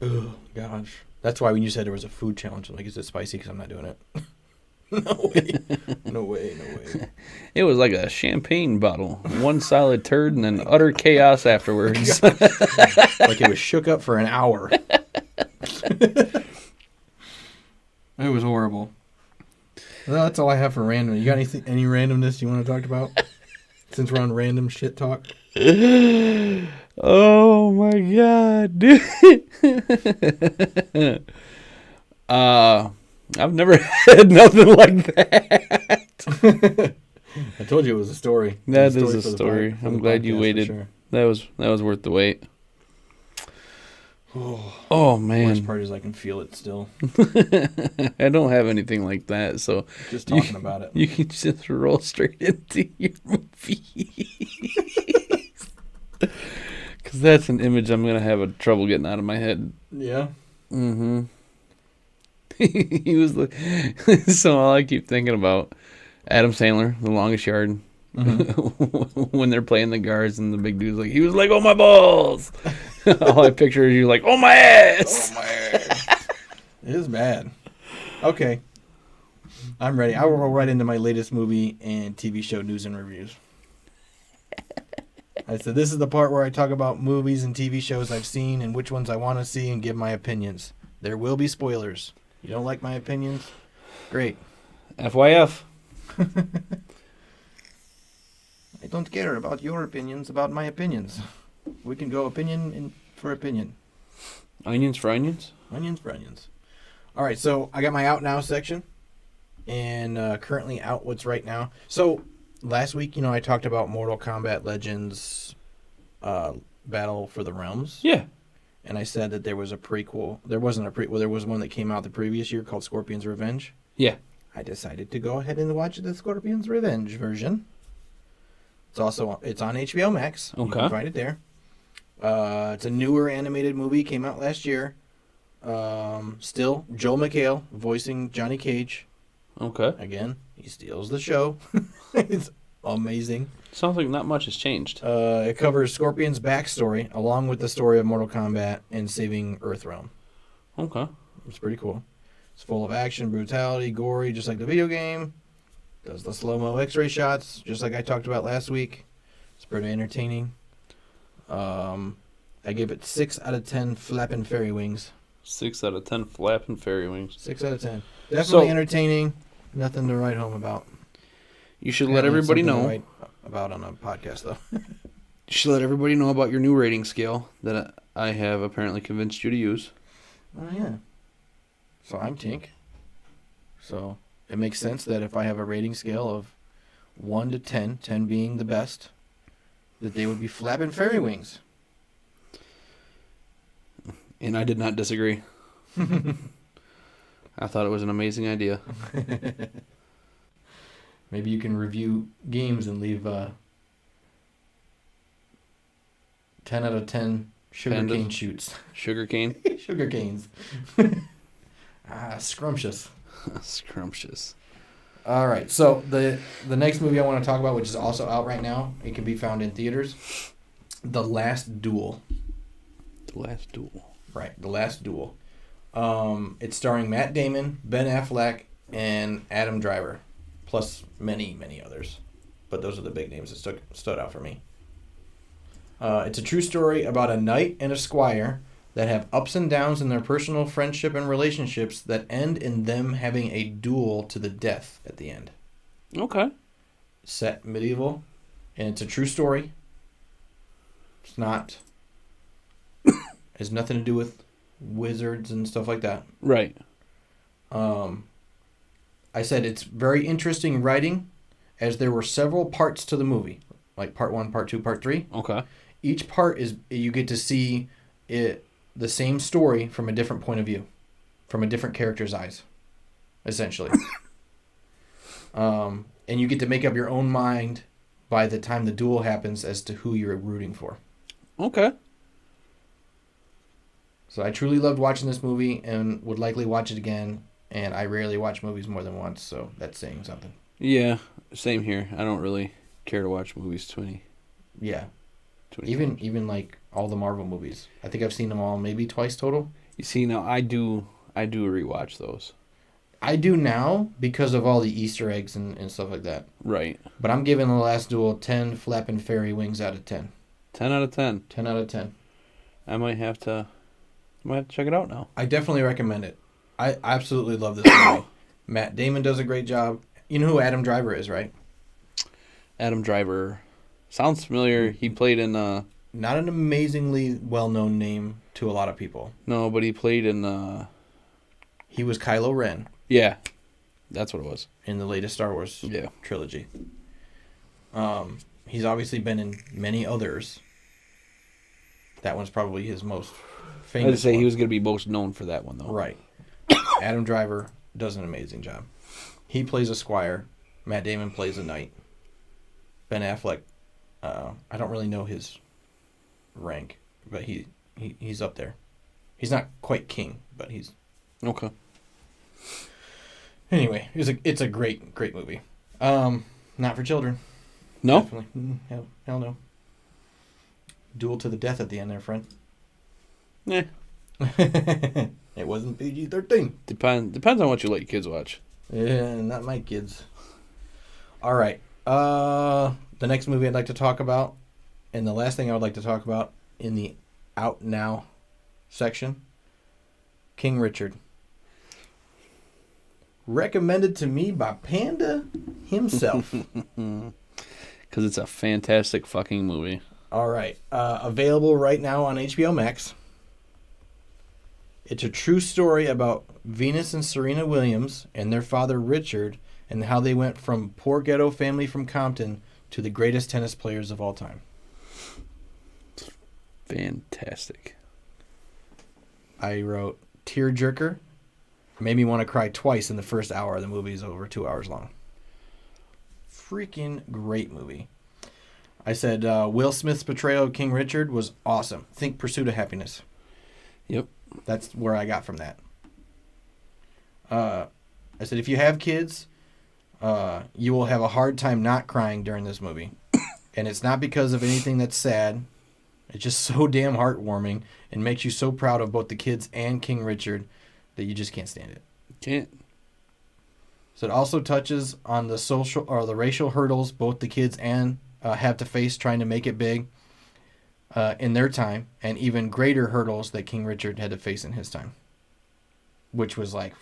Oh, gosh. That's why when you said there was a food challenge, I'm like, is it spicy? Because I'm not doing it. No way. No way. No way. It was like a champagne bottle. One solid turd and then utter chaos afterwards. Like it was shook up for an hour. It was horrible. Well, that's all I have for random. You got any randomness you want to talk about? Since we're on random shit talk. Oh my god, dude. I've never had nothing like that. I told you it was a story. That is a story. I'm glad you waited. Sure. That was worth the wait. Oh man. Worst part is I can feel it still. I don't have anything like that, so just talking about it. You can just roll straight into your movie. Because that's an image I'm gonna have trouble getting out of my head. Yeah. Mm-hmm. He was like, so all I keep thinking about Adam Sandler, The Longest Yard, when they're playing the guards and the big dude's like, he was like, "Oh my balls." All I picture is you like, "Oh my ass." Oh my ass. It is bad. Okay, I'm ready. I will roll right into my latest movie and TV show news and reviews. I said this is the part where I talk about movies and TV shows I've seen and which ones I want to see and give my opinions. There will be spoilers. You don't like my opinions? Great. FYF. I don't care about your opinions about my opinions. We can go opinion for opinion. Onions for onions? Onions for onions. All right, so I got my out now section. And currently out what's right now. So last week, I talked about Mortal Kombat Legends Battle for the Realms. Yeah. And I said that there was a prequel. There wasn't a prequel. There was one that came out the previous year called Scorpion's Revenge. Yeah. I decided to go ahead and watch the Scorpion's Revenge version. It's on HBO Max. Okay. You can find it there. It's a newer animated movie. Came out last year. Still, Joel McHale voicing Johnny Cage. Okay. Again, he steals the show. It's amazing. Sounds like not much has changed. It covers Scorpion's backstory along with the story of Mortal Kombat and saving Earthrealm. Okay. It's pretty cool. It's full of action, brutality, gory, just like the video game. Does the slow-mo X-ray shots, just like I talked about last week. It's pretty entertaining. I give it 6 out of 10 flapping fairy wings. 6 out of 10 flapping fairy wings. 6 out of 10. Definitely entertaining. Nothing to write home about. You should let everybody know. To write about on a podcast, though. You should let everybody know about your new rating scale that I have apparently convinced you to use. Oh, yeah. So I'm Tink. So it makes sense that if I have a rating scale of 1 to 10, 10 being the best, that they would be flapping fairy wings. And I did not disagree. I thought it was an amazing idea. Maybe you can review games and leave 10 out of 10 sugarcane shoots. Sugarcane? Sugar canes. Scrumptious. Scrumptious. All right, so the next movie I want to talk about, which is also out right now, it can be found in theaters, The Last Duel. The Last Duel. Right, The Last Duel. It's starring Matt Damon, Ben Affleck, and Adam Driver, plus many, many others. But those are the big names that stood out for me. It's a true story about a knight and a squire that have ups and downs in their personal friendship and relationships that end in them having a duel to the death at the end. Okay. Set medieval, and it's a true story. It's not... has nothing to do with wizards and stuff like that. Right. I said it's very interesting writing, as there were several parts to the movie, like part 1, part 2, part 3. Okay. Each part is you get to see it the same story from a different point of view, from a different character's eyes, essentially. And you get to make up your own mind by the time the duel happens as to who you're rooting for. Okay. So I truly loved watching this movie and would likely watch it again. And I rarely watch movies more than once, so that's saying something. Yeah, same here. I don't really care to watch movies 20. Yeah. 20 Even like all the Marvel movies. I think I've seen them all maybe twice total. You see, now I do rewatch those. I do now because of all the Easter eggs and stuff like that. Right. But I'm giving The Last Duel 10 flapping fairy wings out of 10. 10 out of 10. 10 out of 10. I might have to check it out now. I definitely recommend it. I absolutely love this movie. Matt Damon does a great job. You know who Adam Driver is, right? Adam Driver. Sounds familiar. He played in... Not an amazingly well-known name to a lot of people. No, but he played in... He was Kylo Ren. Yeah. That's what it was. In the latest Star Wars trilogy. He's obviously been in many others. That one's probably his most famous I'd say one. he was going to be most known for that one, though. Right. Adam Driver does an amazing job. He plays a squire. Matt Damon plays a knight. Ben Affleck, I don't really know his rank, but he's up there. He's not quite king, but he's... Okay. Anyway, it's a great movie. Not for children. No? Definitely. Hell no. Duel to the death at the end there, friend. Yeah. It wasn't PG-13. Depends on what you let your kids watch. Yeah, not my kids. All right. The next movie I'd like to talk about, and the last thing I would like to talk about in the Out Now section, King Richard. Recommended to me by Panda himself. Because it's a fantastic fucking movie. All right. Available right now on HBO Max. It's a true story about Venus and Serena Williams and their father Richard and how they went from poor ghetto family from Compton to the greatest tennis players of all time. Fantastic. I wrote tearjerker. Made me want to cry twice in the first hour. The movie is over 2 hours long. Freaking great movie. I said Will Smith's portrayal of King Richard was awesome. Think Pursuit of Happiness. Yep. That's where I got from that. I said if you have kids, you will have a hard time not crying during this movie. And it's not because of anything that's sad. It's just so damn heartwarming and makes you so proud of both the kids and King Richard that you just can't stand it. Can't. So it also touches on the social or the racial hurdles both the kids and have to face trying to make it big in their time, and even greater hurdles that King Richard had to face in his time. Which was like,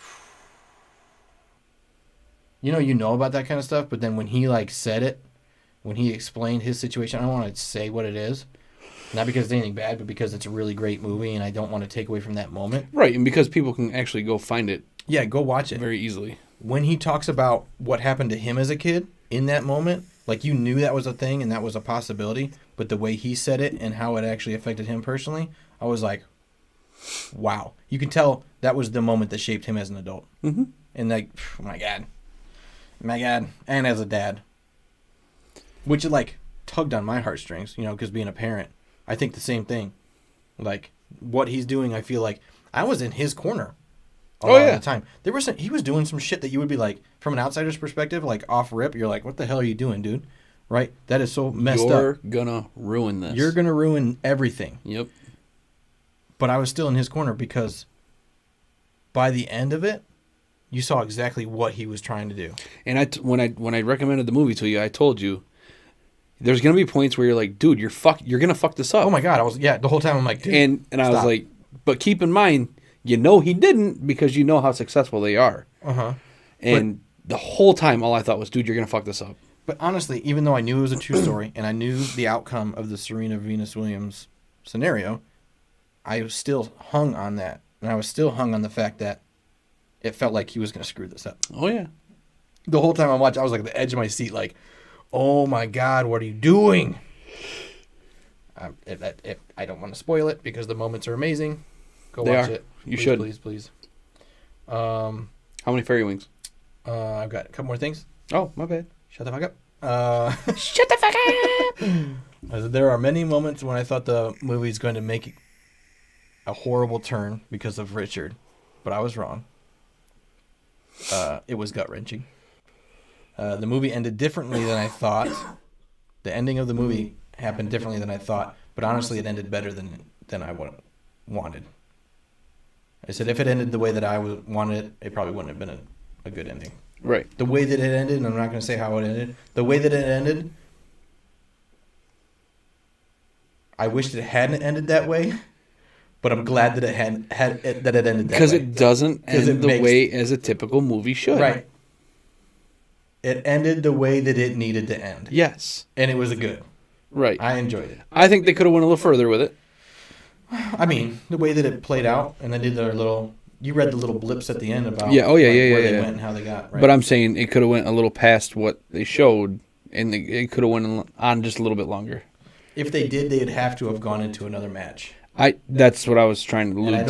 you know about that kind of stuff, but then when he said it, when he explained his situation, I don't want to say what it is. Not because it's anything bad, but because it's a really great movie, and I don't want to take away from that moment. Right, and because people can actually go find it. Yeah, go watch it. Very easily. When he talks about what happened to him as a kid, in that moment, you knew that was a thing and that was a possibility, but the way he said it and how it actually affected him personally, I was like, wow. You can tell that was the moment that shaped him as an adult. Mm-hmm. And oh my God. And as a dad. Which tugged on my heartstrings, because being a parent, I think the same thing. What he's doing, I feel like I was in his corner a lot of the time. He was doing some shit that you would be like, from an outsider's perspective, off rip, you're like, what the hell are you doing, dude? Right? That is so messed up. You're gonna ruin this. You're gonna ruin everything. Yep. But I was still in his corner because by the end of it, you saw exactly what he was trying to do. And when I recommended the movie to you, I told you there's gonna be points where you're like, dude, you're gonna fuck this up. Oh my God, the whole time I'm like, dude, and I was like, but keep in mind, he didn't, because you know how successful they are. Uh-huh. And the whole time, all I thought was, dude, you're gonna fuck this up. But honestly, even though I knew it was a true story and I knew the outcome of the Serena Venus Williams scenario, I was still hung on that, and I was still hung on the fact that it felt like he was gonna screw this up. Oh yeah. The whole time I watched, I was at the edge of my seat, oh my God, what are you doing? I don't want to spoil it because the moments are amazing. Go watch it. You should. Please. How many fairy wings? I've got a couple more things. Oh, my bad. Shut the fuck up. Shut the fuck up! There are many moments when I thought the movie's going to make a horrible turn because of Richard, but I was wrong. It was gut-wrenching. The movie ended differently than I thought. The ending of the movie happened differently than I thought, but honestly, it ended better than I wanted. I said if it ended the way that I wanted it, it probably wouldn't have been a good ending. Right. The way that it ended, and I'm not going to say how it ended, the way that it ended, I wished it hadn't ended that way, but I'm glad that it ended that way. Because it doesn't end the way as a typical movie should. Right. It ended the way that it needed to end. Yes. And it was good. Right. I enjoyed it. I think they could have went a little further with it. I mean, the way that it played out, and they did their little... You read the little blips at the end about where they went and how they got. Right? But I'm saying it could have went a little past what they showed, and it could have went on just a little bit longer. If they did, they'd have to have gone into another match. That's what I was trying to allude to. I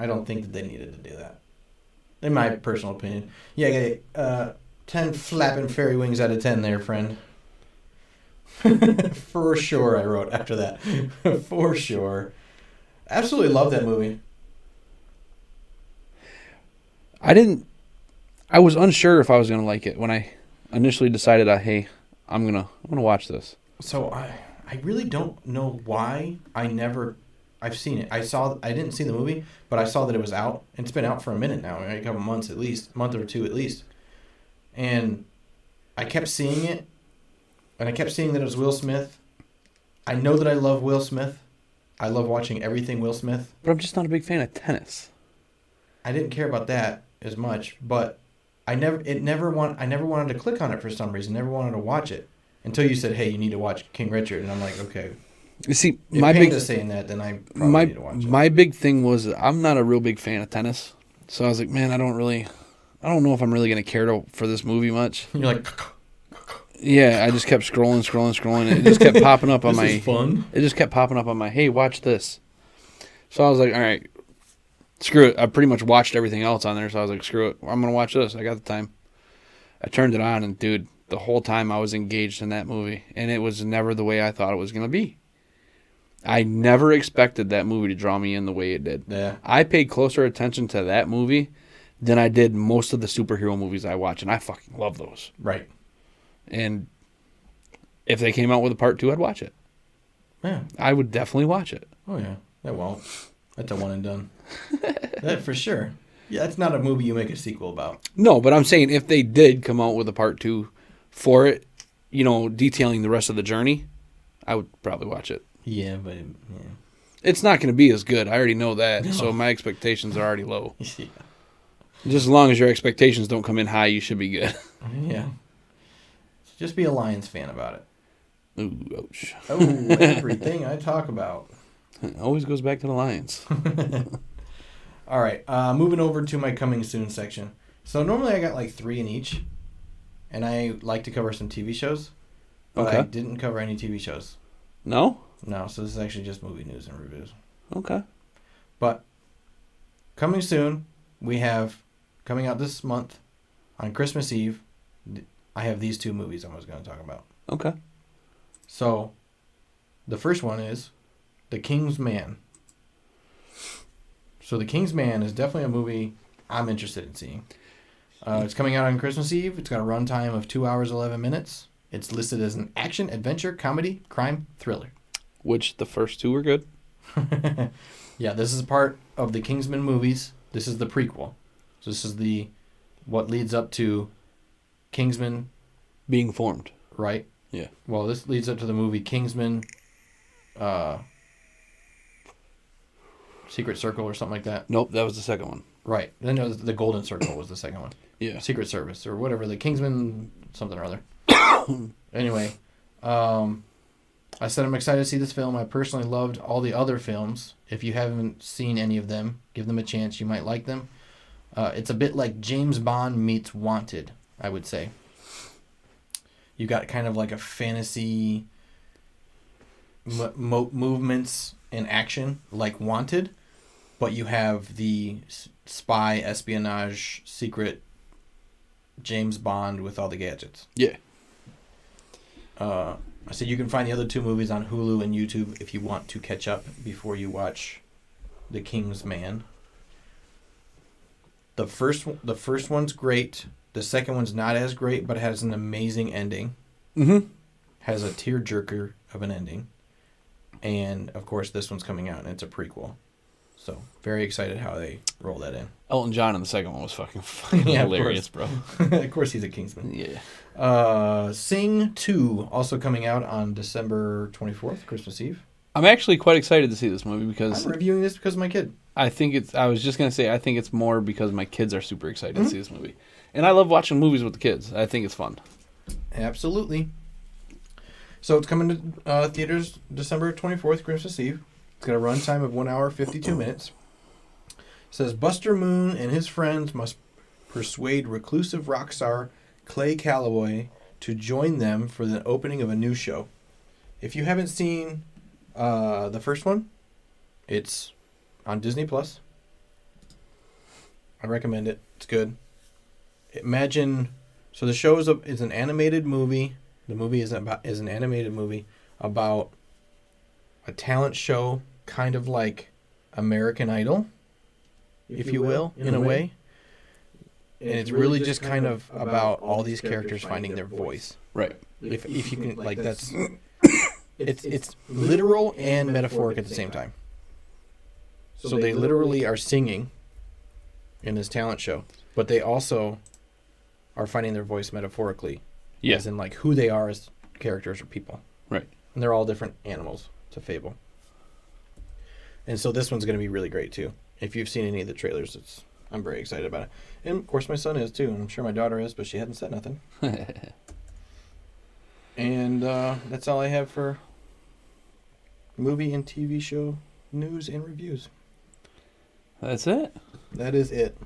don't think that they needed to do that. In my personal opinion. Yeah, 10 flapping fairy wings out of 10 there, friend. For sure, I wrote after that. For sure. Absolutely love that movie. I was unsure if I was going to like it when I initially decided, hey, I'm gonna watch this. So I really don't know why I've seen it. I didn't see the movie, but I saw that it was out. It's been out for a minute now, right? A couple months at least, month or two at least. And I kept seeing it, and I kept seeing that it was Will Smith. I know that I love Will Smith. I love watching everything Will Smith. But I'm just not a big fan of tennis. I didn't care about that as much, but I never wanted to click on it for some reason. Never wanted to watch it. until you said, "Hey, you need to watch King Richard," and I'm like, okay. You see, If Panda's saying that, then I probably need to watch it. My big thing was I'm not a real big fan of tennis, so I was like, man, I don't know if I'm really gonna care for this movie much. You're like, yeah, I just kept scrolling. It just kept popping up on this is fun. It just kept popping up on my, hey, watch this. So I was like, all right, screw it. I pretty much watched everything else on there, so I was like, screw it. I'm gonna watch this. I got the time. I turned it on, and dude, the whole time I was engaged in that movie, and it was never the way I thought it was gonna be. I never expected that movie to draw me in the way it did. Yeah. I paid closer attention to that movie than I did most of the superhero movies I watch, and I fucking love those. Right. And if they came out with a part 2, I'd watch it. Yeah. I would definitely watch it. Oh, yeah. That won't. That's a one and done. That for sure. Yeah, that's not a movie you make a sequel about. No, but I'm saying if they did come out with a part 2 for it, detailing the rest of the journey, I would probably watch it. Yeah, but It's not going to be as good. I already know that. No. So my expectations are already low. Yeah. Just as long as your expectations don't come in high, you should be good. Yeah. Just be a Lions fan about it. Ooh, ouch. Oh, everything I talk about. It always goes back to the Lions. All right, moving over to my coming soon section. So normally I got like 3 in each, and I like to cover some TV shows, but Okay. I didn't cover any TV shows. No? No, so this is actually just movie news and reviews. Okay. But coming soon, we have, coming out this month, on Christmas Eve, I have these 2 movies I was going to talk about. Okay. So, the first one is The King's Man. So, The King's Man is definitely a movie I'm interested in seeing. It's coming out on Christmas Eve. It's got a runtime of 2 hours, 11 minutes. It's listed as an action, adventure, comedy, crime, thriller. Which the first 2 were good. Yeah, this is part of the Kingsman movies. This is the prequel. So this is what leads up to Kingsman Being formed. right? Yeah. Well, this leads up to the movie Kingsman Secret Circle or something like that. Nope, that was the second one. Right. Then it was the Golden Circle was the second one. Yeah. Secret Service or whatever. The Kingsman something or other. Anyway, I said I'm excited to see this film. I personally loved all the other films. If you haven't seen any of them, give them a chance. You might like them. It's a bit like James Bond meets Wanted, I would say. You got kind of like a fantasy movements and action like Wanted, but you have the spy, espionage, secret James Bond with all the gadgets. Yeah. I said you can find the other 2 movies on Hulu and YouTube if you want to catch up before you watch The King's Man. The first one's great. The second one's not as great, but has an amazing ending. Mm-hmm. Has a tearjerker of an ending. And, of course, this one's coming out, and it's a prequel. So, very excited how they roll that in. Elton John in the second one was fucking Yeah, hilarious, bro. Of course he's a Kingsman. Yeah. Sing 2, also coming out on December 24th, Christmas Eve. I'm actually quite excited to see this movie because I'm reviewing this because of my kid. I think I was just going to say, I think it's more because my kids are super excited to see this movie. And I love watching movies with the kids. I think it's fun. Absolutely. So it's coming to theaters December 24th, Christmas Eve. It's got a runtime of 1 hour, 52 minutes. It says Buster Moon and his friends must persuade reclusive rock star Clay Calloway to join them for the opening of a new show. If you haven't seen the first one, it's on Disney Plus. I recommend it. It's good. Imagine, so the show is an animated movie. The movie is an animated movie about a talent show, kind of like American Idol, if you will, in a way. And it's really just kind of about all these characters finding their voice. Right. If you can, like, that's it's literal and metaphoric at the same time. So they literally are singing in this talent show, but they also are finding their voice metaphorically. Yeah. As in, like, who they are as characters or people. Right. And they're all different animals. It's a fable. And so this one's going to be really great, too. If you've seen any of the trailers, I'm very excited about it. And, of course, my son is, too. And I'm sure my daughter is, but she hasn't said nothing. And that's all I have for movie and TV show news and reviews. That's it. That is it.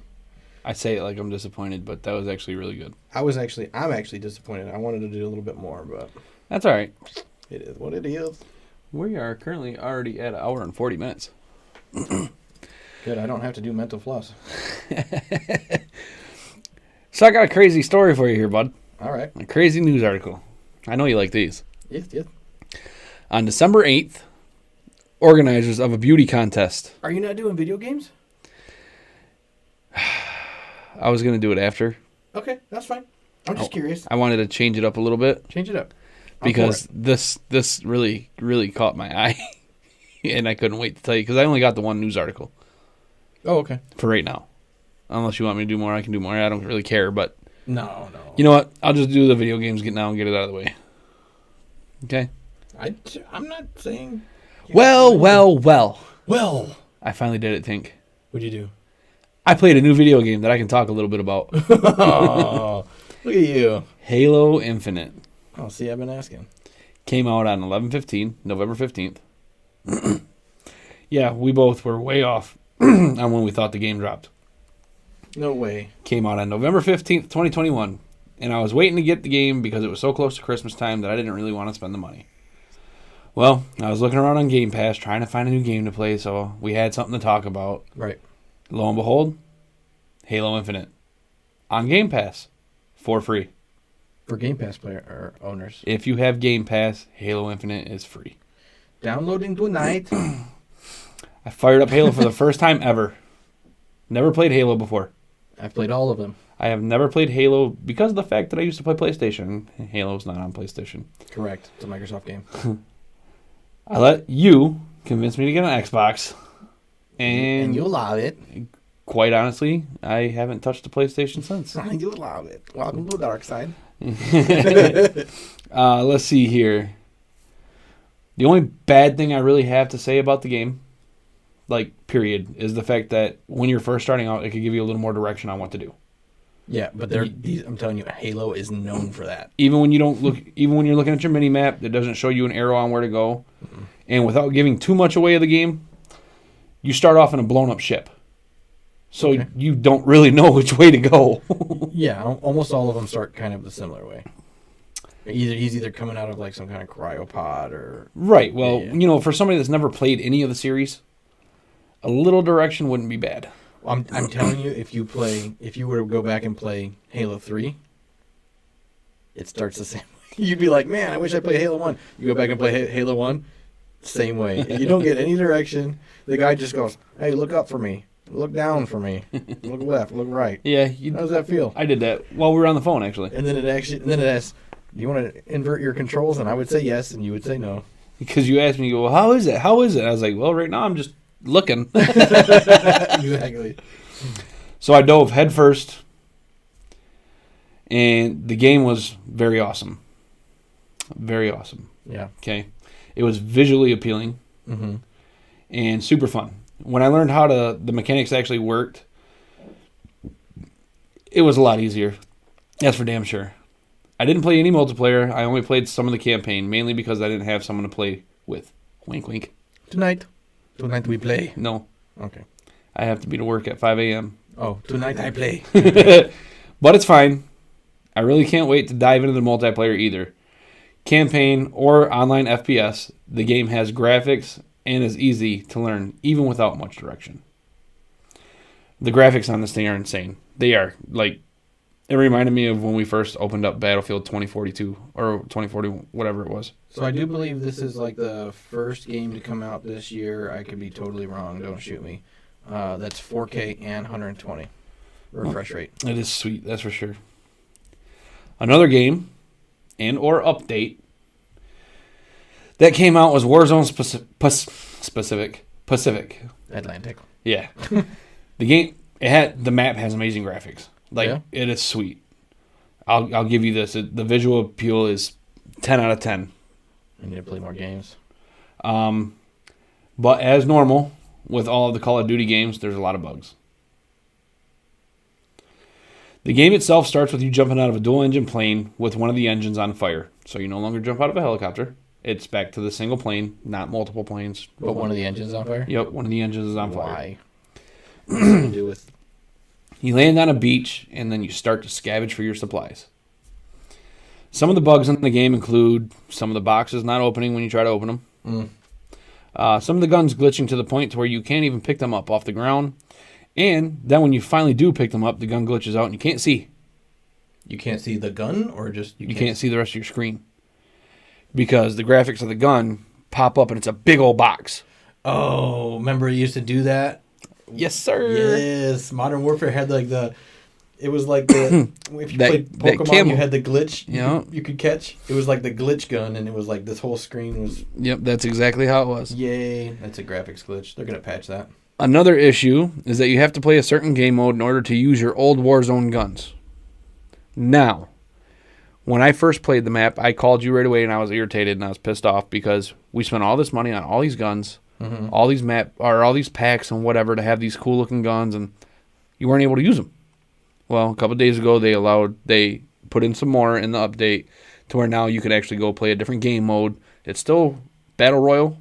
I say it like I'm disappointed, but that was actually really good. I'm actually disappointed. I wanted to do a little bit more, but That's all right. it is what it is. We are currently already at 1 hour and 40 minutes. Good, I don't have to do mental floss. So I got a crazy story for you here, bud. All right. A crazy news article. I know you like these. Yes. On December 8th, organizers of a beauty contest. Are you not doing video games? I was going to do it after. Okay, that's fine. I'm just curious. I wanted to change it up a little bit. Change it up. Because this really, really caught my eye. And I couldn't wait to tell you because I only got the one news article. Oh, okay. For right now. Unless you want me to do more, I can do more. I don't really care, but... No. You know what? I'll just do the video games now and get it out of the way. Okay? I'm not saying... Well. Well. I finally did it, Tink. What'd you do? I played a new video game that I can talk a little bit about. Oh, look at you. Halo Infinite. Oh, see, I've been asking. Came out on November 15th. Yeah, we both were way off on when we thought the game dropped. No way. Came out on November 15th, 2021. And I was waiting to get the game because it was so close to Christmas time that I didn't really want to spend the money. Well, I was looking around on Game Pass trying to find a new game to play, so we had something to talk about. Right. Lo and behold, Halo Infinite. On Game Pass. For free. For Game Pass player or owners. If you have Game Pass, Halo Infinite is free. Downloading tonight. I fired up Halo for the first time ever. Never played Halo before. I've played all of them. I have never played Halo because of the fact that I used to play PlayStation. Halo's not on PlayStation. Correct. It's a Microsoft game. I let you convince me to get an Xbox. And you'll love it. Quite honestly, I haven't touched the PlayStation since. You'll love it. Welcome to the dark side. Let's see here. The only bad thing I really have to say about the game, period, is the fact that when you're first starting out, it could give you a little more direction on what to do. Yeah, but I'm telling you, Halo is known for that. Even when you're looking at your mini map, it doesn't show you an arrow on where to go. Mm-hmm. And without giving too much away of the game, you start off in a blown up ship. So you don't really know which way to go. Yeah, almost all of them start kind of the similar way. He's either coming out of some kind of cryopod or... Right, well, for somebody that's never played any of the series, a little direction wouldn't be bad. I'm telling you, if you were to go back and play Halo 3, it starts the same way. You'd be like, man, I wish I played Halo 1. You go back and play Halo 1, same way. You don't get any direction. The guy just goes, hey, look up for me. Look down for me. Look left. Look right. Yeah. How does that feel? I did that while we were on the phone, actually. And then it asks, do you want to invert your controls? And I would say yes, and you would say no. Because you asked me, well, how is it? How is it? I was like, well, right now I'm just looking. Exactly. So I dove head first, and the game was very awesome. Very awesome. Yeah. Okay. It was visually appealing and super fun. When I learned how the mechanics actually worked, it was a lot easier. That's for damn sure. I didn't play any multiplayer. I only played some of the campaign, mainly because I didn't have someone to play with. Wink, wink. Tonight we play. No. Okay. I have to be to work at 5 a.m. Oh, tonight I play. But it's fine. I really can't wait to dive into the multiplayer either. Campaign or online FPS, the game has graphics and is easy to learn, even without much direction. The graphics on this thing are insane. They are, it reminded me of when we first opened up Battlefield 2042, or 2040, whatever it was. So I do believe this is the first game to come out this year. I could be totally wrong. Don't shoot me. That's 4K and 120 refresh rate. It is sweet, that's for sure. Another game and or update that came out was Warzone Pacific. Atlantic. Yeah. The map has amazing graphics. It is sweet. I'll give you this. The visual appeal is 10 out of 10. I need to play more games. But as normal, with all of the Call of Duty games, there's a lot of bugs. The game itself starts with you jumping out of a dual-engine plane with one of the engines on fire. So you no longer jump out of a helicopter. It's back to the single plane, not multiple planes. But one of the engines is on fire? Yep, one of the engines is on fire. Why? What's it to do with... You land on a beach, and then you start to scavenge for your supplies. Some of the bugs in the game include some of the boxes not opening when you try to open them. Some of the guns glitching to the point to where you can't even pick them up off the ground. And then when you finally do pick them up, the gun glitches out and you can't see. You can't see the gun, or just... You can't see the rest of your screen. Because the graphics of the gun pop up and it's a big old box. Oh, remember it used to do that? Yes, sir. Yes. Modern Warfare had like the... It was like the... if you played Pokemon, you had the glitch you could catch. It was like the glitch gun, and it was like this whole screen was... Yep, that's exactly how it was. Yay. That's a graphics glitch. They're going to patch that. Another issue is that you have to play a certain game mode in order to use your old Warzone guns. Now, when I first played the map, I called you right away and I was irritated and I was pissed off because we spent all this money on all these guns, all these packs and whatever to have these cool looking guns, and you weren't able to use them. Well, a couple of days ago they put in some more in the update to where now you can actually go play a different game mode. It's still Battle Royale,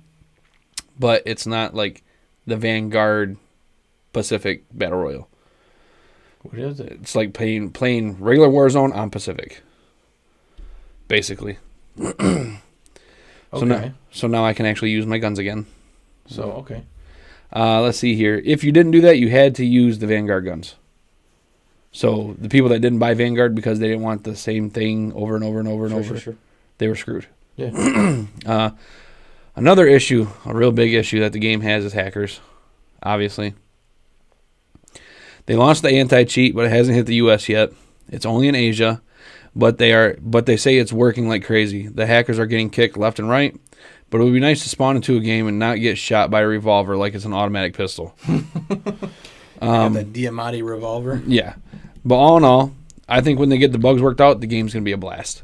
but it's not like the Vanguard Pacific Battle Royale. What is it? It's like playing regular Warzone on Pacific, basically. Okay. So now I can actually use my guns again. So, okay. Let's see here. If you didn't do that, you had to use the Vanguard guns. So the people that didn't buy Vanguard because they didn't want the same thing over and over and over and over, they were screwed. Yeah. Another issue, a real big issue that the game has is hackers, obviously. They launched the anti-cheat, but it hasn't hit the U.S. yet. It's only in Asia, but they say it's working like crazy. The hackers are getting kicked left and right, but it would be nice to spawn into a game and not get shot by a revolver like it's an automatic pistol. The Diamante revolver? Yeah. But all in all, I think when they get the bugs worked out, the game's going to be a blast.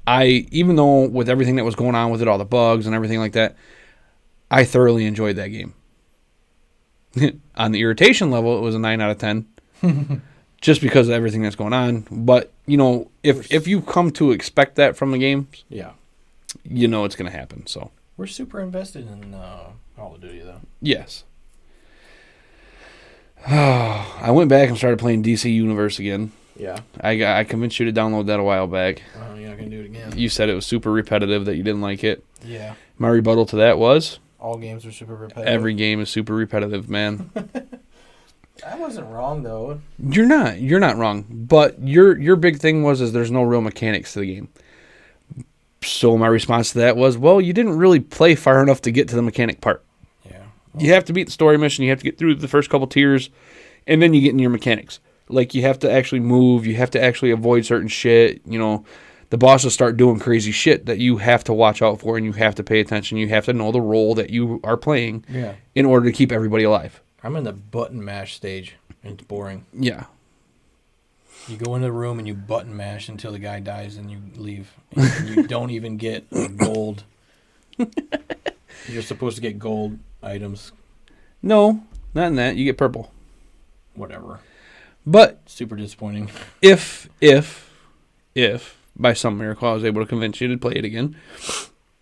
Even though with everything that was going on with it, all the bugs and everything like that, I thoroughly enjoyed that game. On the irritation level, it was a 9 out of 10. Just because of everything that's going on. But, if you come to expect that from the game, yeah, you know it's going to happen. So we're super invested in Call of Duty, though. Yes. I went back and started playing DC Universe again. Yeah. I convinced you to download that a while back. Oh, you're not going to do it again. You said it was super repetitive, that you didn't like it. Yeah. My rebuttal to that was... all games are super repetitive. Every game is super repetitive, man. I wasn't wrong, though. You're not wrong. But your big thing was there's no real mechanics to the game. So my response to that was, well, you didn't really play far enough to get to the mechanic part. Yeah. Well, you have to beat the story mission. You have to get through the first couple tiers, and then you get into your mechanics. Like, you have to actually move. You have to actually avoid certain shit. The bosses start doing crazy shit that you have to watch out for, and you have to pay attention. You have to know the role that you are playing in order to keep everybody alive. I'm in the button mash stage, and it's boring. Yeah. You go into the room and you button mash until the guy dies, and you leave. And you don't even get gold. You're supposed to get gold items. No, not in that. You get purple. Whatever. But super disappointing. If by some miracle I was able to convince you to play it again,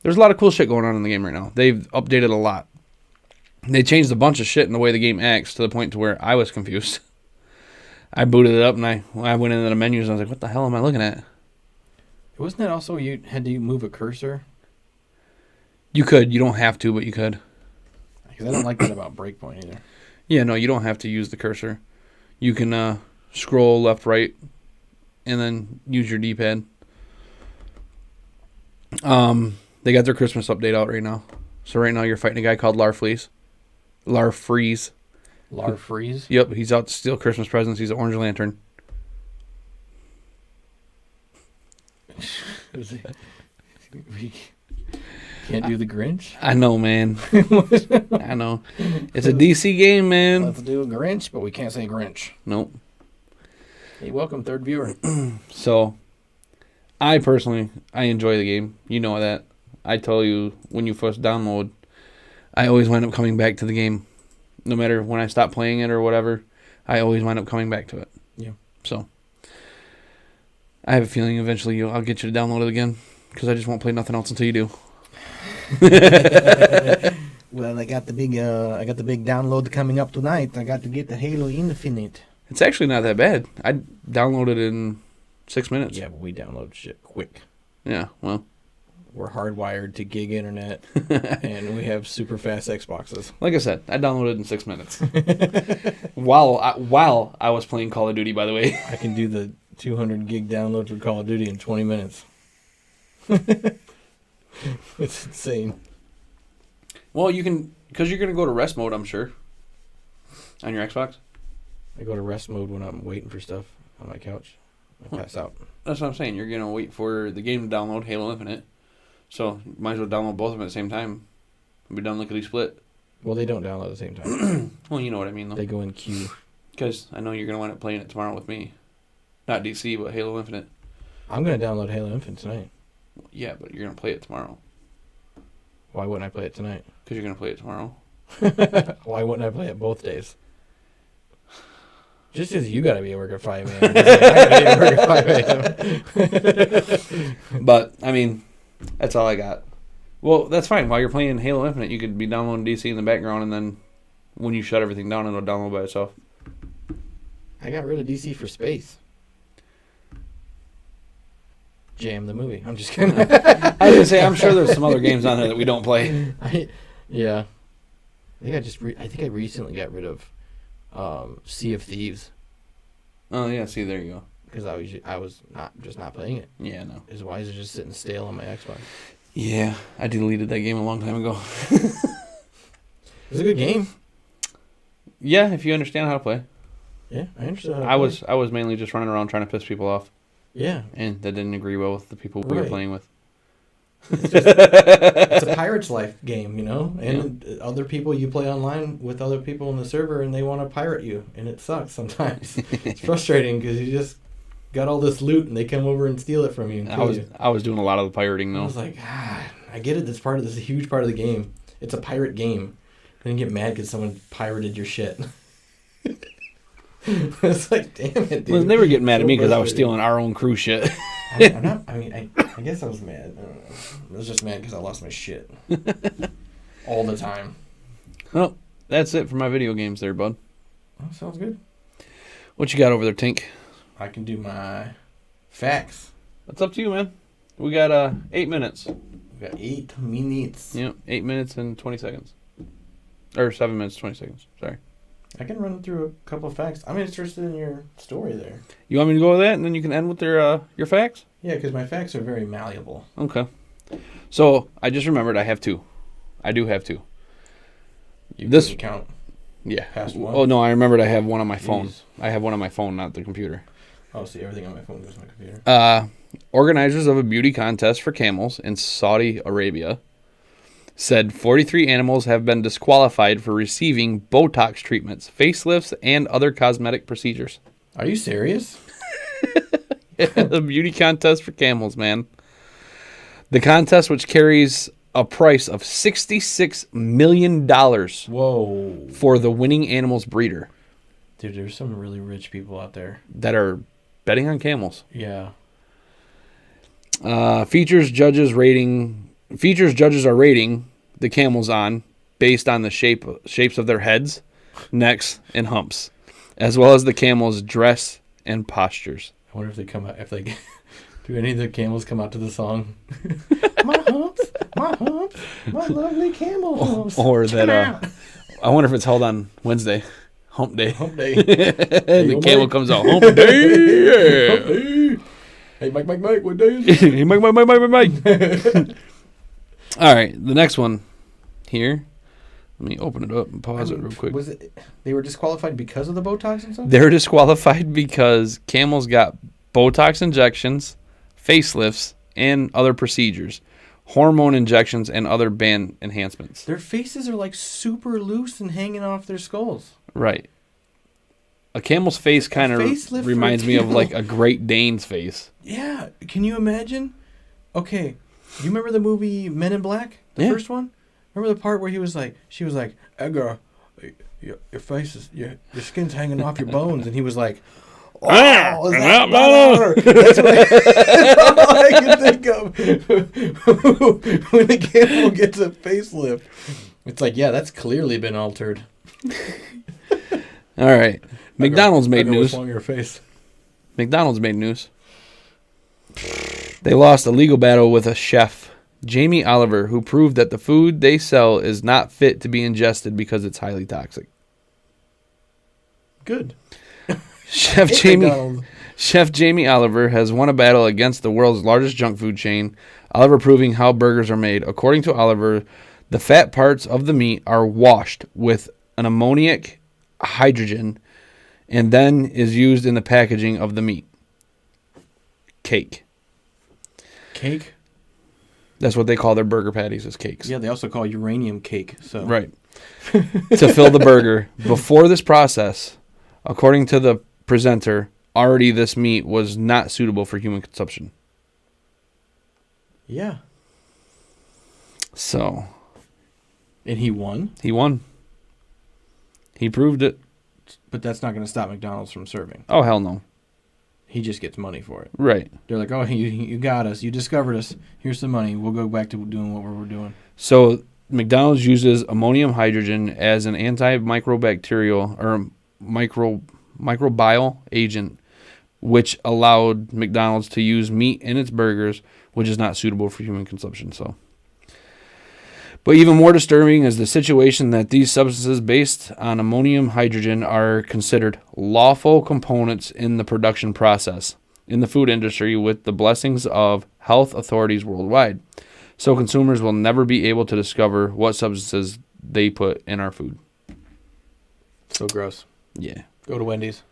there's a lot of cool shit going on in the game right now. They've updated a lot. They changed a bunch of shit in the way the game acts to the point to where I was confused. I booted it up and I went into the menus and I was like, what the hell am I looking at? Wasn't that also you had to move a cursor? You could. You don't have to, but you could. Because I don't like that about Breakpoint either. Yeah, no, you don't have to use the cursor. You can scroll left, right, and then use your D-pad. They got their Christmas update out right now. So right now you're fighting a guy called Larfreeze. Larfreeze. Larfreeze? Yep, he's out to steal Christmas presents. He's an Orange Lantern. We can't do the Grinch? I know, man. I know. It's a DC game, man. Let's do a Grinch, but we can't say Grinch. Nope. Hey, welcome, third viewer. So, I personally enjoy the game. You know that. I tell you, when you first download, I always wind up coming back to the game. No matter when I stop playing it or whatever, I always wind up coming back to it. Yeah. So, I have a feeling eventually I'll get you to download it again. Because I just won't play nothing else until you do. Well, I got the big download coming up tonight. I got to get the Halo Infinite. It's actually not that bad. I downloaded it in 6 minutes. Yeah, but we download shit quick. Yeah, well. We're hardwired to gig internet, and we have super fast Xboxes. Like I said, I downloaded it in 6 minutes. while I was playing Call of Duty, by the way. I can do the 200 gig download for Call of Duty in 20 minutes. It's insane. Well, you can, because you're going to go to rest mode, I'm sure, on your Xbox. I go to rest mode when I'm waiting for stuff on my couch. I pass out. That's what I'm saying. You're going to wait for the game to download, Halo Infinite. So, you might as well download both of them at the same time. Be done lickety split. Well, they don't download at the same time. Well, you know what I mean, though. They go in queue. Because I know you're going to wind up playing it tomorrow with me. Not DC, but Halo Infinite. I'm going to download Halo Infinite tonight. Yeah, but you're going to play it tomorrow. Why wouldn't I play it tonight? Because you're going to play it tomorrow. Why wouldn't I play it both days? Just as you got to be at work at 5 a.m. I got to be at work at 5 a.m. But, I mean, that's all I got. Well, that's fine. While you're playing Halo Infinite, you could be downloading DC in the background, and then when you shut everything down, it'll download by itself. I got rid of DC for space. Jam the movie. I'm just kidding. I was going to say, I'm sure there's some other games on there that we don't play. Yeah. I think I recently got rid of Sea of Thieves. Oh, yeah. See, there you go. Because I was not playing it. Yeah, no. Why is it just sitting stale on my Xbox? Yeah, I deleted that game a long time ago. It was a good game. Yeah, if you understand how to play. Yeah, I understand. I was mainly just running around trying to piss people off. Yeah. And that didn't agree well with the people we were playing with. It's a pirate's life game, you know? And other people, you play online with other people in the server and they want to pirate you. And it sucks sometimes. It's frustrating because you just got all this loot and they come over and steal it from you. And I was doing a lot of the pirating, though. I was like, I get it. This is a huge part of the game. It's a pirate game. I didn't get mad because someone pirated your shit. It's like, damn it, dude. Well, they were getting mad at me because I was stealing our own crew shit. I guess I was mad. I don't know. I was just mad because I lost my shit. All the time. Well, that's it for my video games there, bud. Oh, sounds good. What you got over there, Tink? I can do my facts. That's up to you, man. We got 8 minutes. We got 8 minutes. Yep, 8 minutes and 20 seconds. Or 7 minutes, 20 seconds. Sorry. I can run through a couple of facts. I'm interested in your story there. You want me to go with that, and then you can end with your facts? Yeah, because my facts are very malleable. Okay. So, I just remembered I have 2. I do have 2. You can count. Yeah. Past one? Oh, no, I remembered I have one on my phone. Jeez. I have one on my phone, not the computer. Oh, see, everything on my phone goes to my computer. Organizers of a beauty contest for camels in Saudi Arabia said 43 animals have been disqualified for receiving Botox treatments, facelifts, and other cosmetic procedures. Are you serious? The beauty contest for camels, man. The contest, which carries a price of $66 million Whoa. for the winning animal's breeder. Dude, there's some really rich people out there that are betting on camels. Yeah. Features judges are rating the camels on based on the shapes of their heads, necks, and humps, as well as the camels' dress and postures. I wonder if they come out, do any of the camels come out to the song? My humps, my lovely camel humps. Or that, I wonder if it's held on Wednesday, hump day. Hump day. And the camel comes out, hump day, yeah. Hump day. Hey, Mike, what day is it? Hey, Mike. All right, the next one here. Let me open it up and pause it real quick. Was it they were disqualified because of the Botox and stuff? They're disqualified because camels got Botox injections, facelifts, and other procedures, hormone injections, and other band enhancements. Their faces are like super loose and hanging off their skulls. Right. A camel's face kind of reminds me of like a Great Dane's face. Yeah. Can you imagine? Okay. You remember the movie Men in Black? The first one? Remember the part where she was like, Edgar, your face is, your skin's hanging off your bones. And he was like, oh, is that butter? That's what I can think of when a camel gets a facelift. It's like, yeah, that's clearly been altered. All right. McDonald's made news. Your face. McDonald's made news. They lost a legal battle with a chef, Jamie Oliver, who proved that the food they sell is not fit to be ingested because it's highly toxic. Good. Chef Jamie Oliver has won a battle against the world's largest junk food chain, Oliver proving how burgers are made. According to Oliver, the fat parts of the meat are washed with an ammoniac hydrogen and then is used in the packaging of the meat. Cake. Cake? That's what they call their burger patties, is cakes. Yeah, they also call uranium cake. So Right. To fill the burger. Before this process, according to the presenter, already this meat was not suitable for human consumption. Yeah. So. And he won? He won. He proved it. But that's not going to stop McDonald's from serving. Oh, hell no. He just gets money for it. Right. They're like, oh, you got us. You discovered us. Here's some money. We'll go back to doing what we're doing. So McDonald's uses ammonium hydrogen as an antimicrobial or microbial agent, which allowed McDonald's to use meat in its burgers, which is not suitable for human consumption. So, but even more disturbing is the situation that these substances based on ammonium hydrogen are considered lawful components in the production process in the food industry with the blessings of health authorities worldwide. So consumers will never be able to discover what substances they put in our food. So gross. Yeah. Go to Wendy's.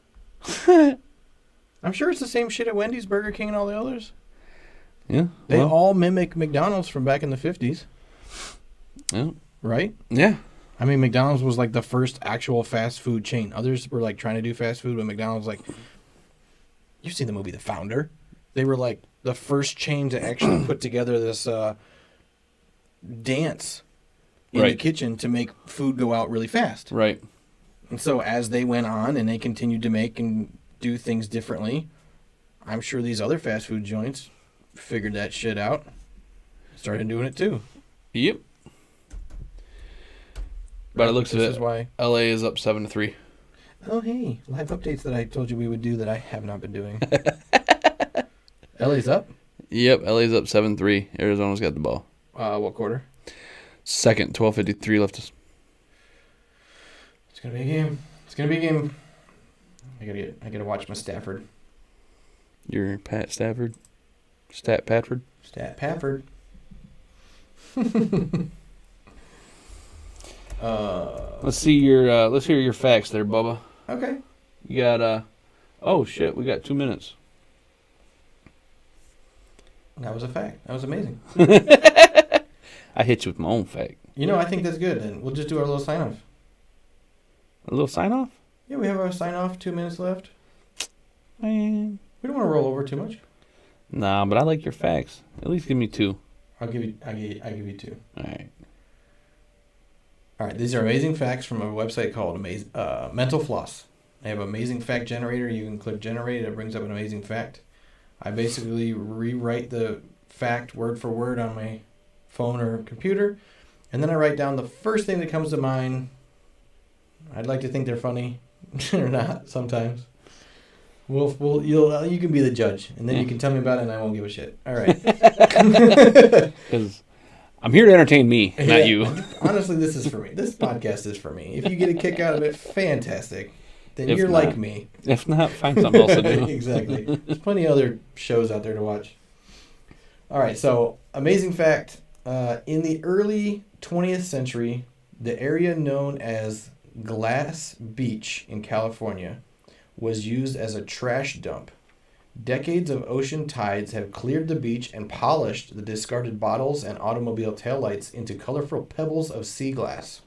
I'm sure it's the same shit at Wendy's, Burger King, and all the others. Yeah. They all mimic McDonald's from back in the 50s. Yeah. Right? Yeah. I mean, McDonald's was like the first actual fast food chain. Others were like trying to do fast food, but McDonald's like... You've seen the movie The Founder? They were like the first chain to actually put together this dance in the kitchen to make food go out really fast. Right. And so as they went on and they continued to make and do things differently, I'm sure these other fast food joints figured that shit out, started doing it too. Yep. But it looks this at is why LA is up 7-3. Oh hey, live updates that I told you we would do that I have not been doing. LA's up? Yep, LA's up 7-3. Arizona's got the ball. What quarter? Second, 12:53 left. It's gonna be a game. It's gonna be a game. I gotta watch my Stafford. Your Pat Stafford? Stat Patford? Stat Pafford. Let's hear your facts there, Bubba. Okay. You got oh shit, we got 2 minutes. That was a fact. That was amazing. I hit you with my own fact. You know, I think that's good. And we'll just do our little sign off. A little sign off? Yeah, we have our sign off. 2 minutes left. Man. We don't want to roll over too much. Nah, but I like your facts. At least give me 2. I'll give you 2. All right. All right, these are amazing facts from a website called Mental Floss. They have an amazing fact generator. You can click generate. It brings up an amazing fact. I basically rewrite the fact word for word on my phone or computer, and then I write down the first thing that comes to mind. I'd like to think they're funny, or not. Sometimes. You can be the judge, and then you can tell me about it, and I won't give a shit. All right. Because I'm here to entertain me, not you. Honestly, this is for me. This podcast is for me. If you get a kick out of it, fantastic. Then you're not, like me. If not, find something else to do. Exactly. There's plenty of other shows out there to watch. All right, so amazing fact. In the early 20th century, the area known as Glass Beach in California was used as a trash dump. Decades of ocean tides have cleared the beach and polished the discarded bottles and automobile taillights into colorful pebbles of sea glass.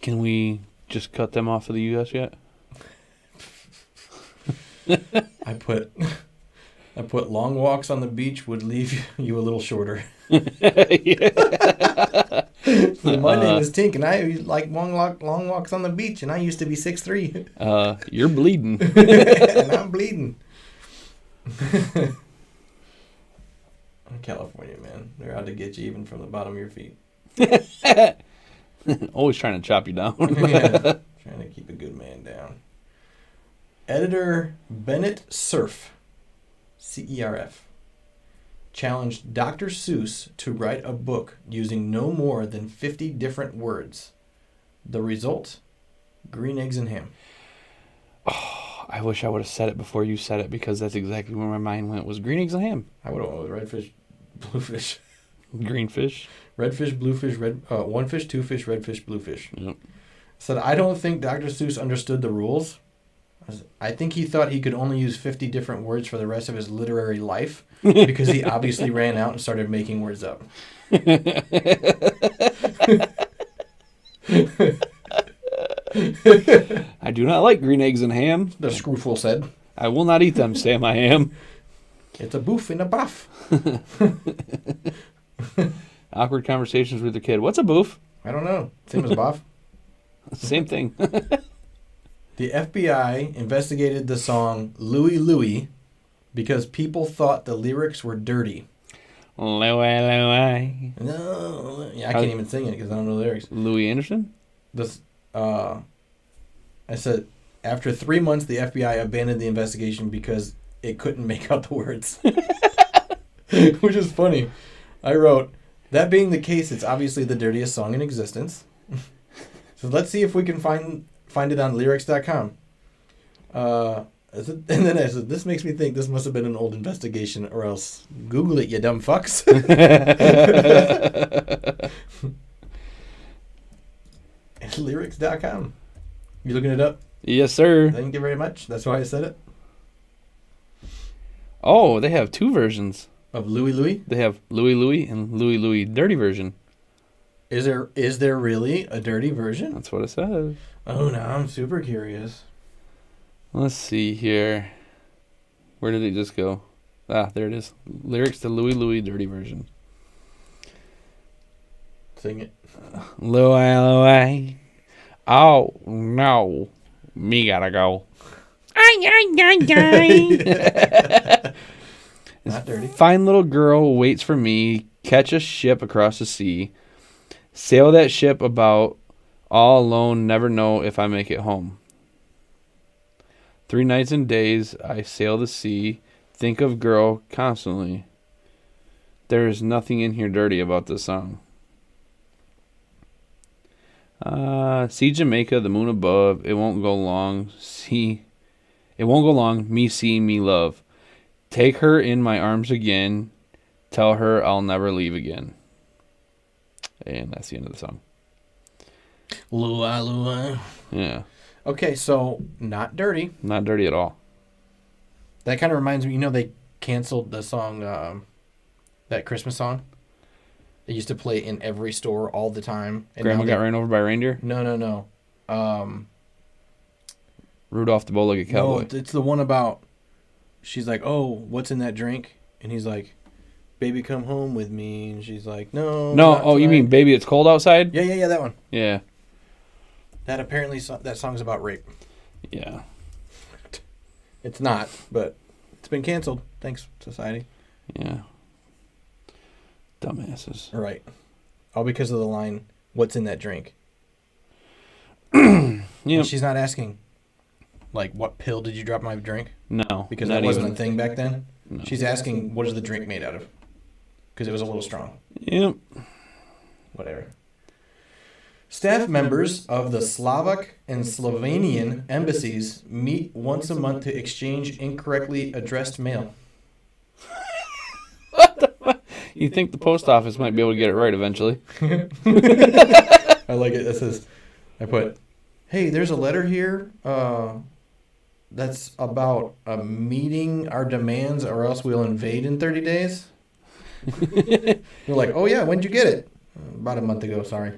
Can we just cut them off of the U.S. yet? I put long walks on the beach would leave you a little shorter. My name is Tink, and I like long walks on the beach, and I used to be 6'3". You're bleeding. And I'm bleeding. California, man. They're out to get you even from the bottom of your feet. Always trying to chop you down. Yeah, trying to keep a good man down. Editor Bennett Cerf, CERF, challenged Dr. Seuss to write a book using no more than 50 different words. The result? Green eggs and ham. Oh, I wish I would have said it before you said it because that's exactly where my mind went. Was green eggs and ham. I would have went with redfish, bluefish. Green fish. Redfish, bluefish, one fish, two fish, redfish, bluefish. Yep. Said, I don't think Dr. Seuss understood the rules. I think he thought he could only use 50 different words for the rest of his literary life because he obviously ran out and started making words up. I do not like green eggs and ham. The screwful said. I will not eat them, Sam. I am. It's a boof and a buff. Awkward conversations with the kid. What's a boof? I don't know. Same as buff. Same thing. The FBI investigated the song Louie Louie because people thought the lyrics were dirty. Louie, Louie. No, yeah, I can't even sing it because I don't know the lyrics. Louis Anderson? I said, after 3 months, the FBI abandoned the investigation because it couldn't make out the words. Which is funny. I wrote, that being the case, it's obviously the dirtiest song in existence. So let's see if we can find it on lyrics.com. And then I said, this makes me think this must have been an old investigation, or else Google it, you dumb fucks. And lyrics.com. You looking it up? Yes, sir. Thank you very much. That's why I said it. Oh, they have two versions. Of Louie Louie? They have Louie Louie and Louie Louie dirty version. Is there really a dirty version? That's what it says. Oh, now I'm super curious. Let's see here. Where did it just go? Ah, there it is. Lyrics to Louie Louie dirty version. Sing it. Louie Louie. Oh, no. Me gotta go. Not dirty. Fine little girl waits for me. Catch a ship across the sea. Sail that ship about all alone. Never know if I make it home. 3 nights and days I sail the sea. Think of girl constantly. There is nothing in here dirty about this song. See Jamaica, the moon above. It won't go long. It won't go long. Me see me love. Take her in my arms again. Tell her I'll never leave again. And that's the end of the song. Lua, lua. Yeah. Okay, so not dirty. Not dirty at all. That kind of reminds me, they canceled the song, that Christmas song. They used to play in every store all the time. And Grandma got ran over by a reindeer? No. Rudolph the Bow-Legged Cowboy. No, it's the one about, she's like, oh, what's in that drink? And he's like, baby, come home with me. And she's like, no. No, oh, you mean Baby It's Cold Outside? Yeah, that one. Yeah. That apparently, that song's about rape. Yeah. It's not, but it's been canceled. Thanks, society. Yeah. Dumbasses. Right. All because of the line, what's in that drink? Yeah. She's not asking, like, what pill did you drop in my drink? No. Because that wasn't a thing back then. No. She's asking, what is the drink made out of? Because it was a little strong. Yep. Whatever. Staff members of the Slovak and Slovenian embassies meet once a month to exchange incorrectly addressed mail. What the fuck? You think the post office might be able to get it right eventually. I like it. It says, I put, hey, there's a letter here that's about meeting our demands or else we'll invade in 30 days. They're like, oh, yeah, when'd you get it? About a month ago, sorry.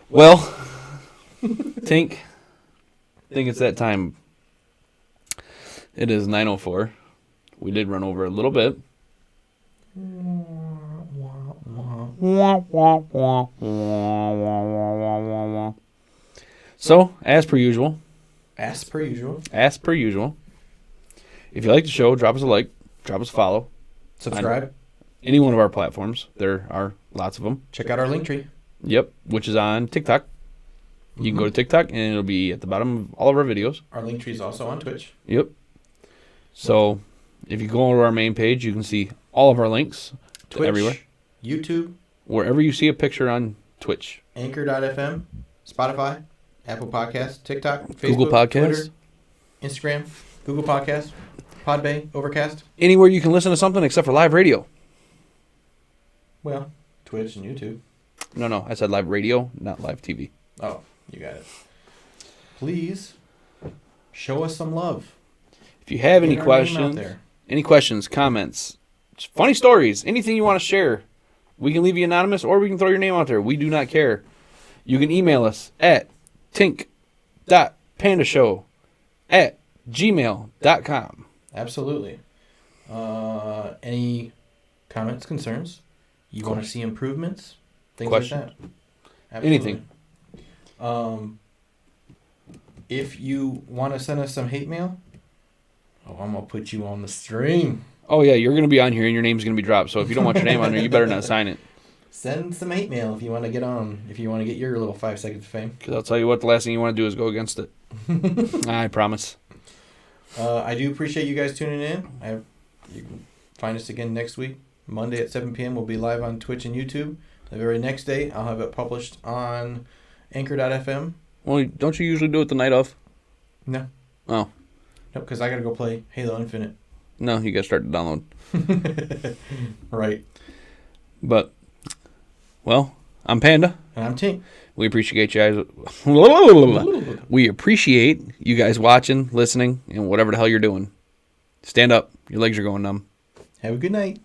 Well, Tink, I think it's that time. It is 9:04. We did run over a little bit. So, as per usual, If you like the show, drop us a like, drop us a follow. Subscribe. Any one of our platforms. There are lots of them. Check out our link tree. Yep, which is on TikTok. You can go to TikTok, and it'll be at the bottom of all of our videos. Our link tree is also on Twitch. Yep. So if you go to our main page, you can see all of our links to Twitch, everywhere. YouTube, Wherever you see a picture on Twitch. Anchor.fm, Spotify, Apple Podcasts, TikTok, Facebook, Google Podcasts. Twitter, Instagram, Google Podcasts, Podbay, Overcast. Anywhere you can listen to something except for live radio. Well, Twitch and YouTube. No, I said live radio, not live TV. Oh, you got it. Please show us some love. If you have Get our name out there. any questions, comments, funny stories, anything you want to share, we can leave you anonymous or we can throw your name out there. We do not care. You can email us at tink.pandashow@gmail.com. Absolutely. Any comments, concerns? You want to see improvements? Things Question. like that. Absolutely. Anything. If you want to send us some hate mail, I'm going to put you on the stream. Oh, yeah, you're going to be on here and your name's going to be dropped. So if you don't want your name on there, you better not sign it. Send some hate mail if you want to get on, if you want to get your little 5 seconds of fame. Because I'll tell you what, the last thing you want to do is go against it. I promise. I do appreciate you guys tuning in. You can find us again next week. Monday at 7 p.m. We'll be live on Twitch and YouTube. The very next day, I'll have it published on Anchor.fm. Well, don't you usually do it the night of? No. Oh. No, because I got to go play Halo Infinite. No, you got to start to download. Right. But, well, I'm Panda. And I'm Tink. We appreciate you guys. We appreciate you guys watching, listening, and whatever the hell you're doing. Stand up. Your legs are going numb. Have a good night.